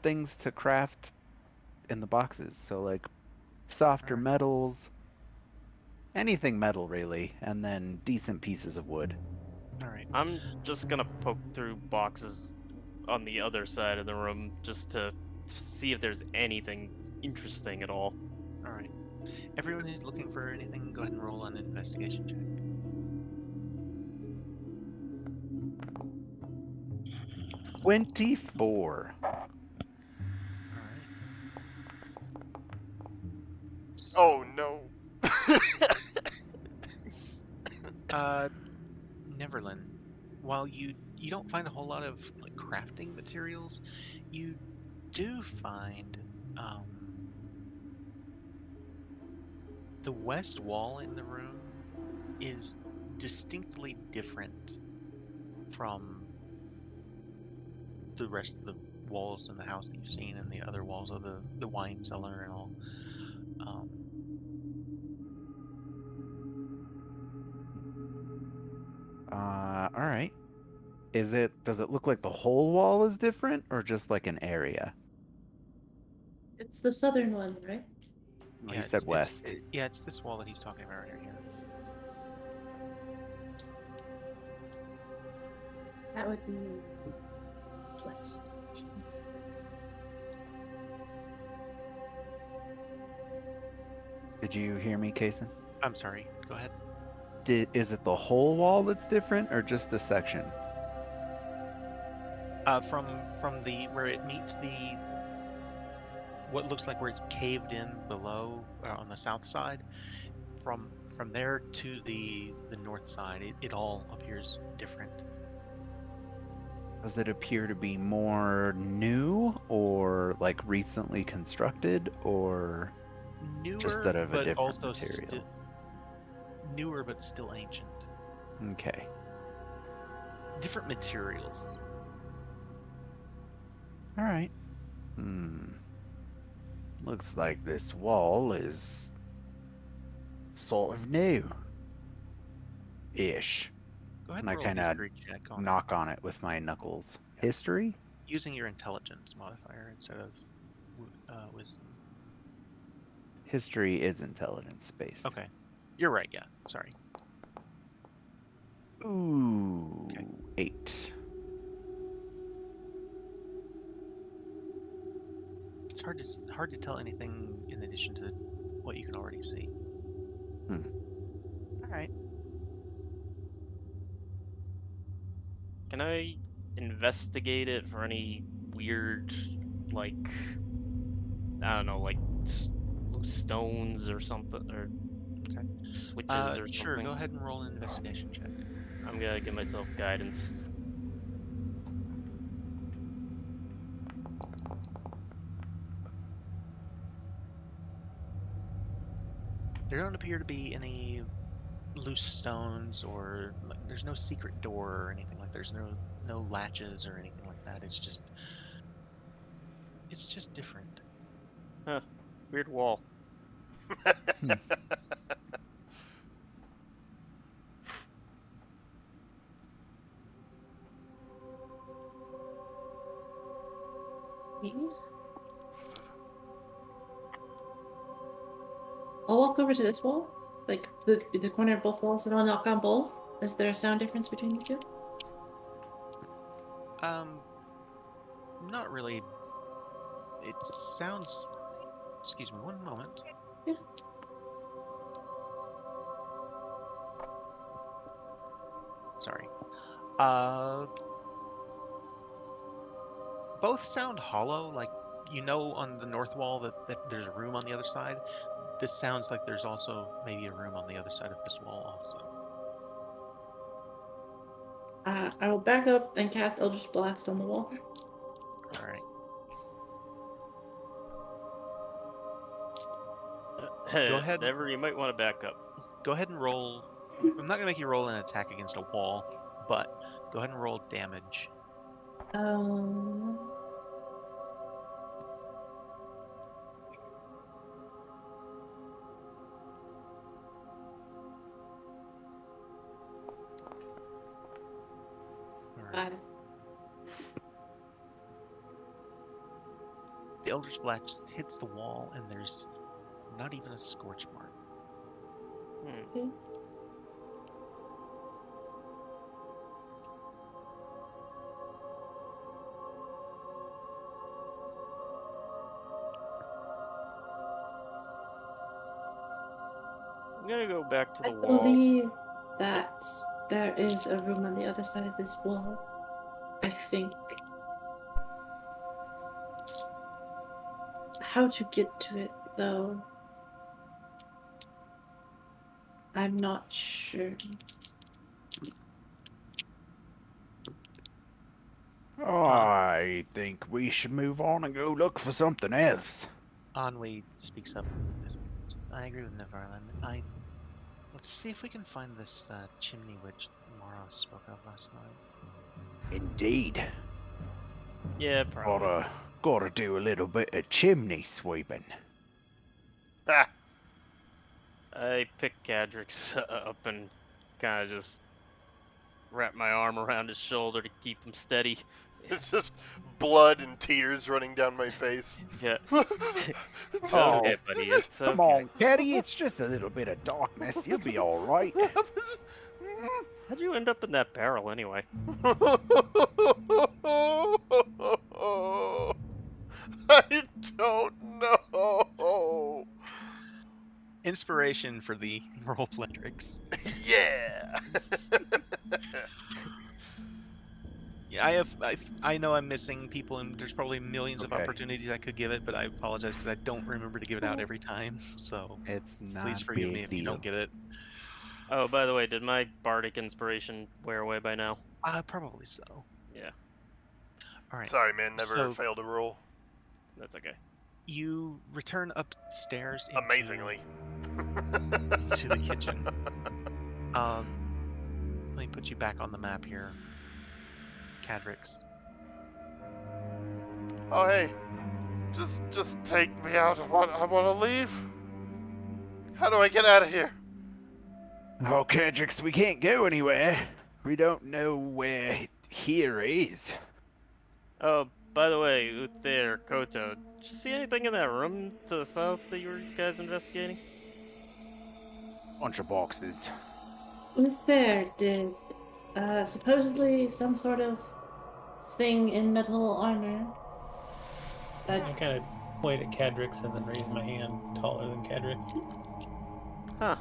things to craft in the boxes. So like softer Alright. metals, anything metal really, and then decent pieces of wood. All right. I'm just gonna poke through boxes on the other side of the room just to see if there's anything interesting at all. All right. Everyone who's looking for anything, go ahead and roll an investigation check. 24. All right. Oh no. Neverland, while you don't find a whole lot of like crafting materials, you do find the west wall in the room is distinctly different from the rest of the walls in the house that you've seen and the other walls of the wine cellar and all. All right. Does it look like the whole wall is different or just like an area? It's the southern one, right? Well, he said west. It's this wall that he's talking about right here. That would be west. Did you hear me, Kason? I'm sorry. Go ahead. Is it the whole wall that's different or just the section? From the where it meets the what looks like where it's caved in below on the south side, from there to the north side, it all appears different. Does it appear to be more new or like recently constructed or Newer, just out of a but different also material? newer, but still ancient. Okay. Different materials. All right. Looks like this wall is sort of new-ish. Go ahead And and I roll a kinda history check on it, knock on it with my knuckles. History? using your intelligence modifier instead of wisdom. History is intelligence based. Okay, you're right. Yeah, sorry. Ooh, Okay. 8. It's hard to tell anything in addition to what you can already see. All right. Can I investigate it for any weird, like, I don't know, like loose stones or something? Or switches or Sure, something. go ahead and roll an investigation check. I'm gonna give myself guidance. There don't appear to be any loose stones or there's no secret door or anything like there's no latches or anything like that. It's just different. Huh. Weird wall. I'll walk over to this wall, like the corner of both walls, and I'll knock on both. Is there a sound difference between the two? Not really. It sounds. Excuse me, one moment. Yeah. Sorry. Both sound hollow, like on the north wall that there's a room on the other side. This sounds like there's also maybe a room on the other side of this wall also. I will back up and cast Eldritch Blast on the wall. All right. Go ahead. Never, you might want to back up. Go ahead and roll. I'm not gonna make you roll an attack against a wall, but go ahead and roll damage. Alright. The Eldritch Blast hits the wall, and there's not even a scorch mark. Okay. I'm gonna go back to the I wall. believe that there is a room on the other side of this wall. I think. How to get to it, though, I'm not sure. I think we should move on and go look for something else. Anwi speaks up. I agree with Neverland. Let's see if we can find this chimney witch that Mara spoke of last night. Indeed. Yeah, probably. Gotta do a little bit of chimney sweeping. Ah, I pick Cadrix up and kind of just wrap my arm around his shoulder to keep him steady. it's just blood and tears running down my face. Yeah. It's Oh, okay, buddy. It's okay. Come on, Caddy, it's just a little bit of darkness. You'll be alright. How'd you end up in that barrel anyway? I don't know. Inspiration for the roleplay tricks. Yeah. Yeah, I know I'm missing people, and there's probably millions of Okay. opportunities I could give it, but I apologize because I don't remember to give it out every time. So It's not please forgive me big if you deal. don't get it. Oh, by the way, did my bardic inspiration wear away by now? Probably so. Yeah, All right. Sorry, man. Never So- failed a roll. that's okay. You return upstairs into, Amazingly. to the kitchen. Let me put you back on the map here, Cadrix. Oh, hey. Just take me out. I want to leave. How do I get out of here? Oh, Cadrix, we can't go anywhere. We don't know where here is. Oh, by the way, Uther, Koto, did you see anything in that room to the south that you were guys investigating? Bunch of boxes. Uther did supposedly some sort of thing in metal armor. I kind of point at Cadrix and then raise my hand taller than Cadrix. Huh.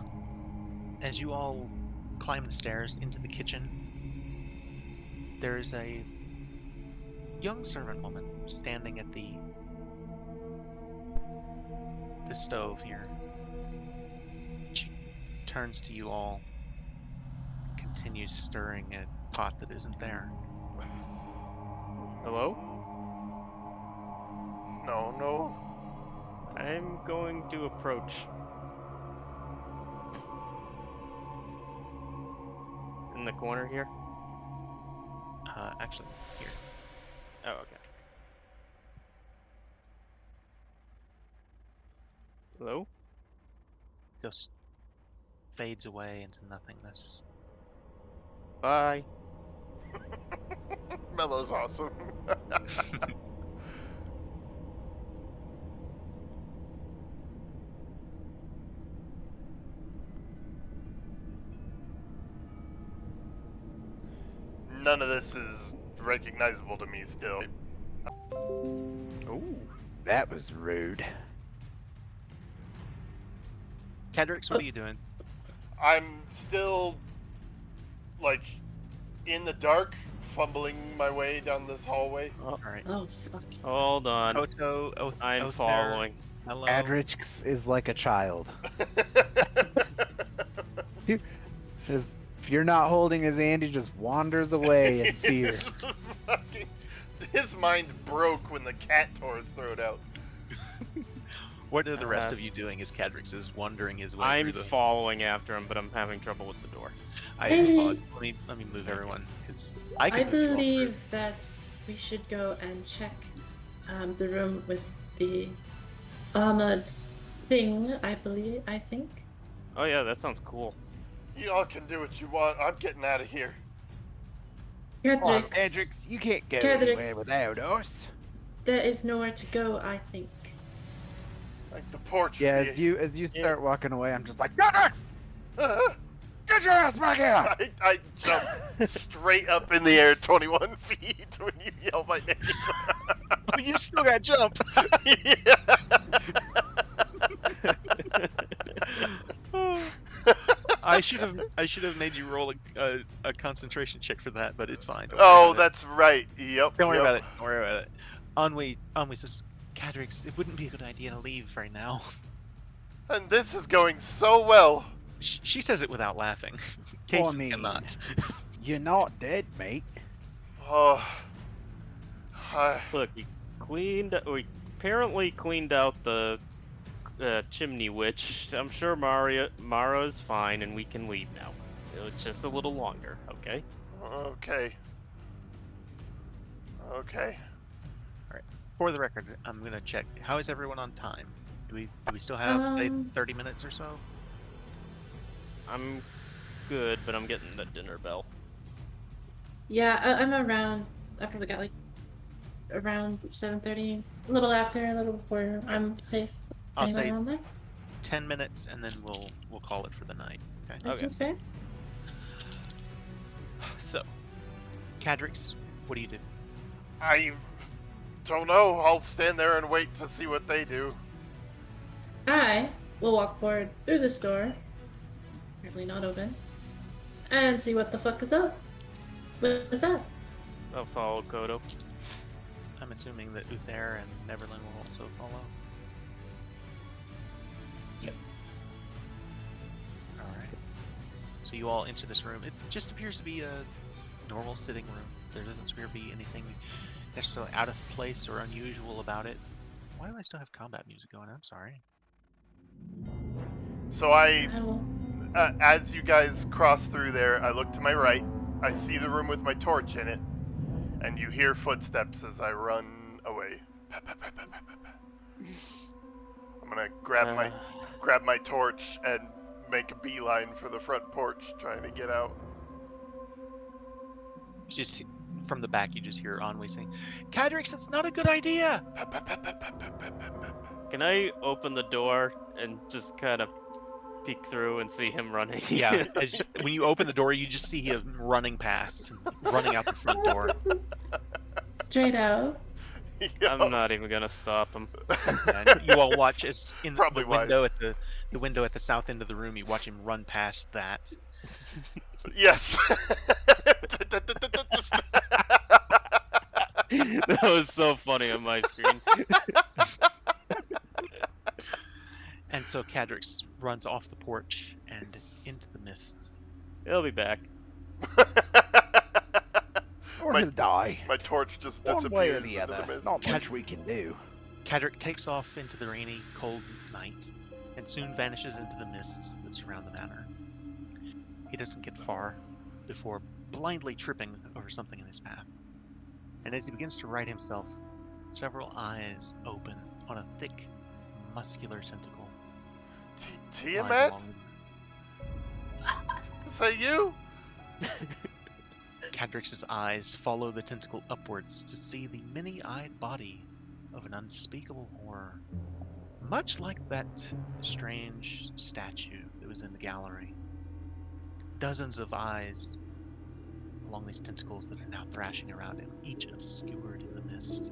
As you all climb the stairs into the kitchen, there's a young servant woman standing at the stove here. She turns to you all, continues stirring a pot that isn't there. Hello? No. I'm going to approach. In the corner here? Actually, here. Oh, okay. Hello? Ghost fades away into nothingness. Bye. Mellow's awesome. None of this is recognizable to me still. Ooh. That was rude. Cadrix, what are you doing? I'm still, like, in the dark, fumbling my way down this hallway. Oh, All right. Oh, fuck. hold on. Koto, I'm Oath following. Hello. Adrix is like a child. Just, if you're not holding his hand, he just wanders away in fear. His mind broke when the cat tore his throat out. What are the rest of you doing as Cadrix is wandering his way I'm through the... following after him, but I'm having trouble with the door. Let me move everyone, because I I can move you all believe that we should go and check the room with the armored thing, I think. Oh yeah, that sounds cool. You all can do what you want. I'm getting out of here. Cadrix, Adrix, you can't go Cadrix. anywhere without us. there is nowhere to go, I think. Like the porch. Yeah, would as be- you start walking away, I'm just like, Adrix! Get your ass back here! I jump straight up in the air 21 feet when you yell my name. Oh, you still got jump. Yeah. I should have made you roll a concentration check for that, but it's fine. Don't worry Oh, about it. that's right. Yep. Don't worry yep. about it. Don't worry about it. Anwi says, Cadrix, it wouldn't be a good idea to leave right now. And this is going so well. She says it without laughing. Well, I Casey mean- cannot. You're not dead, mate. Oh. Look, we apparently cleaned out the chimney witch. I'm sure Mara's fine, and we can leave now. It's just a little longer, okay? Okay. Okay. For the record, I'm gonna check. How is everyone on time? Do we still have say 30 minutes or so? I'm good, but I'm getting the dinner bell. Yeah, I'm around. I probably got like around 7:30, a little after, a little before. I'm safe. I'll Anyone say around there? 10 minutes, and then we'll call it for the night. Okay. That Okay. seems fair. So, Cadrix, what do you do? I don't know. I'll stand there and wait to see what they do. I will walk forward through this door, apparently not open, and see what the fuck is up with that. I'll follow Kodo. I'm assuming that Uther and Neverland will also follow. Yep. Alright. So you all enter this room. It just appears to be a normal sitting room. There doesn't appear to be anything necessarily out of place or unusual about it. Why do I still have combat music going? I'm sorry. So I, I will. as you guys cross through there, I look to my right. I see the room with my torch in it, and you hear footsteps as I run away. I'm gonna grab my torch and make a beeline for the front porch, trying to get out. Just from the back, you just hear Anwi saying, Cadrix, that's not a good idea! Can I open the door and just kind of peek through and see him running? Yeah, when you open the door, you just see him running past, running out the front door. Straight out. I'm not even gonna stop him. And you all watch as in Probably the window wise. at the window at the south end of the room. You watch him run past that. Yes. That was so funny on my screen. And so Cadrix runs off the porch and mists. He'll be back. Or my, he'll die. my torch just One way or disappears the into other. the mist. Not much we can do. Cadric takes off into the rainy, cold night, and soon vanishes into the mists that surround the manor. He doesn't get far before blindly tripping over something in his path. And as he begins to right himself, several eyes open on a thick, muscular tentacle. lies Tiamat? along Is that you? Cadrix's eyes follow the tentacle upwards to see the many-eyed body of an unspeakable horror, much like that strange statue that was in the gallery. Dozens of eyes along these tentacles that are now thrashing around him, each obscured in the mist.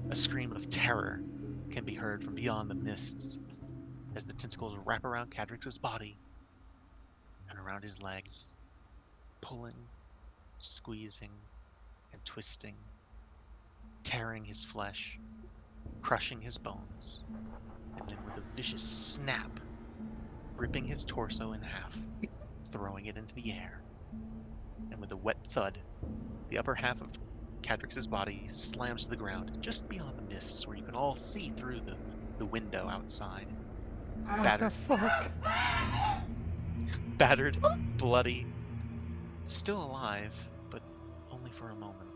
A scream of terror can be heard from beyond the mists as the tentacles wrap around Cadrix's body and around his legs, pulling, squeezing, and twisting, tearing his flesh, crushing his bones, and then with a vicious snap, ripping his torso in half, throwing it into the air. And with a wet thud, the upper half of Cadrix's body slams to the ground just beyond the mists where you can all see through the window outside. What the fuck? Battered, bloody, still alive, but only for a moment.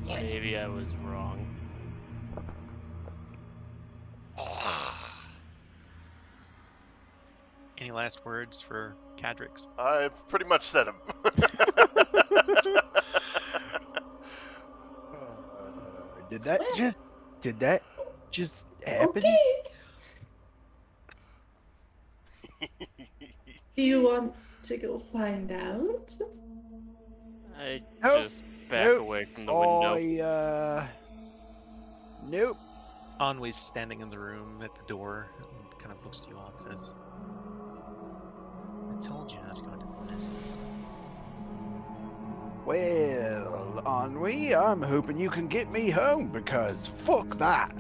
Maybe I was wrong. Any last words for Cadrix? I pretty much said him. Did that just happen? Okay. Do you want to go find out? I Nope. just back Nope. away from the window. Nope. Anwi's standing in the room at the door and kind of looks to you all and says, I told you not to go into the mists. Well, Ennui, I'm hoping you can get me home because fuck that.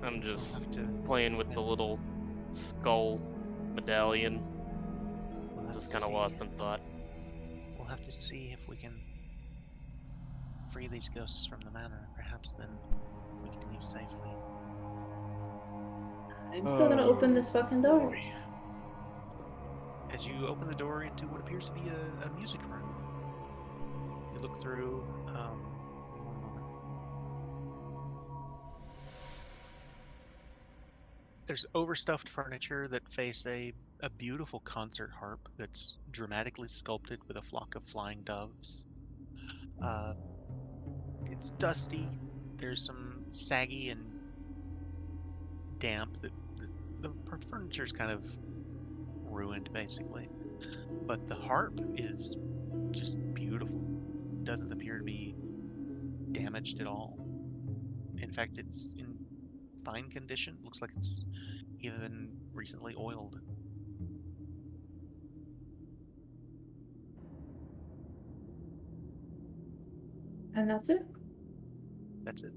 I'm just We'll have to, playing with the little skull medallion. we'll have Just to kind of see- lost in thought. We'll have to see if we can free these ghosts from the manor. Perhaps then we can leave safely. I'm still gonna open this fucking door. As you open the door into what appears to be a music room, you look through. One moment. There's overstuffed furniture that face a beautiful concert harp that's dramatically sculpted with a flock of flying doves. It's dusty. There's some saggy and damp. The furniture's kind of ruined, basically. But the harp is just beautiful. Doesn't appear to be damaged at all. In fact, it's in fine condition. Looks like it's even recently oiled. And that's it? That's it.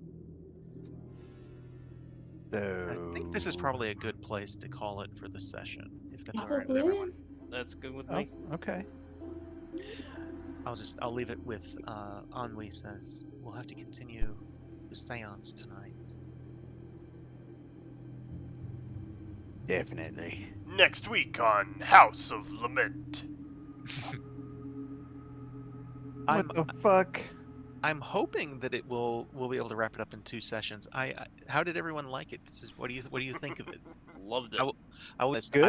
So I think this is probably a good place to call it for the session, if that's all right with Probably. everyone. That's good with Oh, me. okay. I'll leave it with Ennui says we'll have to continue the seance tonight. Definitely. Next week on House of Lament. I'm What the fuck? I'm hoping that we'll be able to wrap it up in 2 sessions. How did everyone like it? What do you think of it? Loved it. I was Good?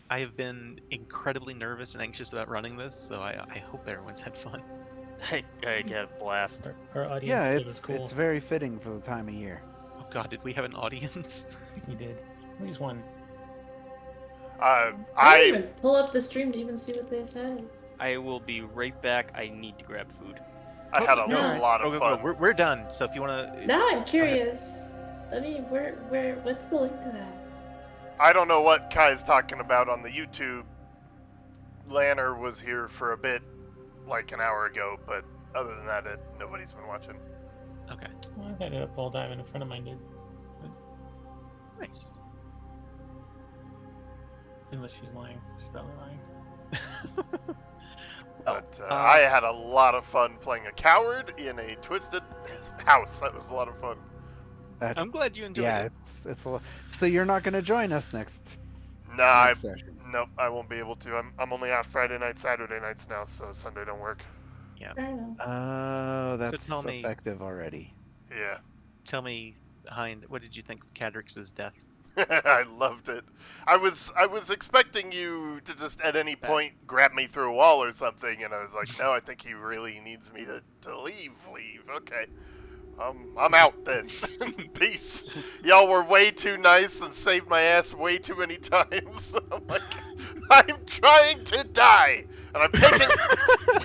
I have been incredibly nervous and anxious about running this, so I hope everyone's had fun. I had a blast. Our audience Yeah, did was cool. it's very fitting for the time of year. Oh God, did we have an audience? You did. At least one. I didn't I even pull up the stream to even see what they said. I will be right back. I need to grab food. had a No. lot Go, of go, fun. go. We're done. So if you want to, Now I'm curious. I mean, what's the link to that? I don't know what Kai's talking about on the YouTube. Lanner was here for a bit, like an hour ago, but other than that, nobody's been watching. Okay. Well, I've had it up all diamond in front of mine, dude. Nice. Unless she's lying. She's probably lying. But I had a lot of fun playing a coward in a twisted house. That was a lot of fun. I'm glad you enjoyed Yeah, it. it's a lot. So you're not going to join us next Nah, session? nope, I won't be able to. I'm only off Friday nights, Saturday nights now, so Sunday don't work. Fair enough. Oh, that's tell me- effective already. Yeah. Tell me, Hind, what did you think of Cadrix's death? I loved it. I was expecting you to just at any point grab me through a wall or something, and I was like, no, I think he really needs me to leave. Okay. I'm out then. Peace. Y'all were way too nice and saved my ass way too many times. I'm like, I'm trying to die, and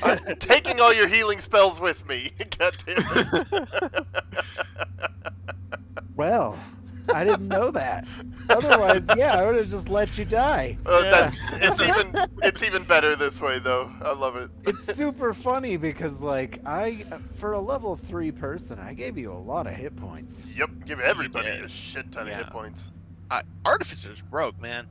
I'm taking all your healing spells with me. God damn it. Well, I didn't know that. Otherwise, yeah, I would have just let you die. It's even better this way though. I love it. It's super funny because, like, for a level 3 person, I gave you a lot of hit points. Yep, give everybody did. a shit ton of hit points. Artificer's broke, man.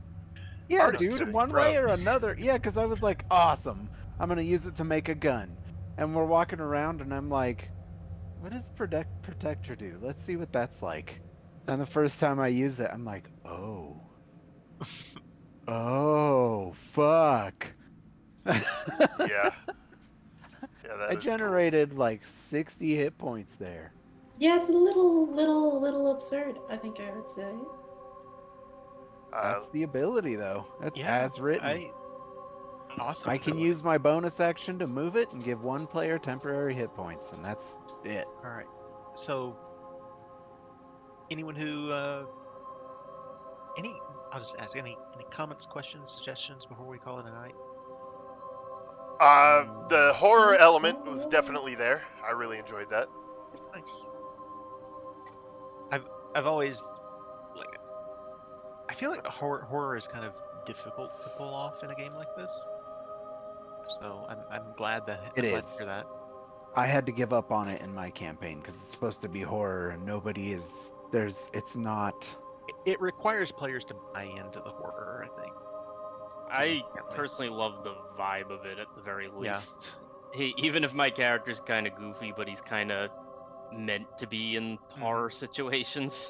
Yeah, Artificer, dude, one bro. way or another. Yeah, because I was like, awesome. I'm going to use it to make a gun. And we're walking around, and I'm like, what does Protector do? Let's see what that's like. And the first time I used it, I'm like, oh. Oh, fuck. Yeah. Yeah, that I is generated like 60 hit points there. Yeah, it's a little absurd, I think I would say. cool. That's the ability, though. That's as written. Awesome. I can use my bonus action to move it and give one player temporary hit points, and that's it. All right. So, anyone who I'll just ask any comments, questions, suggestions before we call it a night. The horror That's element was horror. definitely there. I really enjoyed that. Nice. I've always I feel like horror is kind of difficult to pull off in a game like this. So I'm glad that It I'm glad is. to hear that. I had to give up on it in my campaign because it's supposed to be horror, and nobody is. It's not. It requires players to buy into the horror, I think. I Significantly. personally love the vibe of it at the very Yeah. least. Even if my character's kind of goofy, but he's kind of meant to be in horror situations.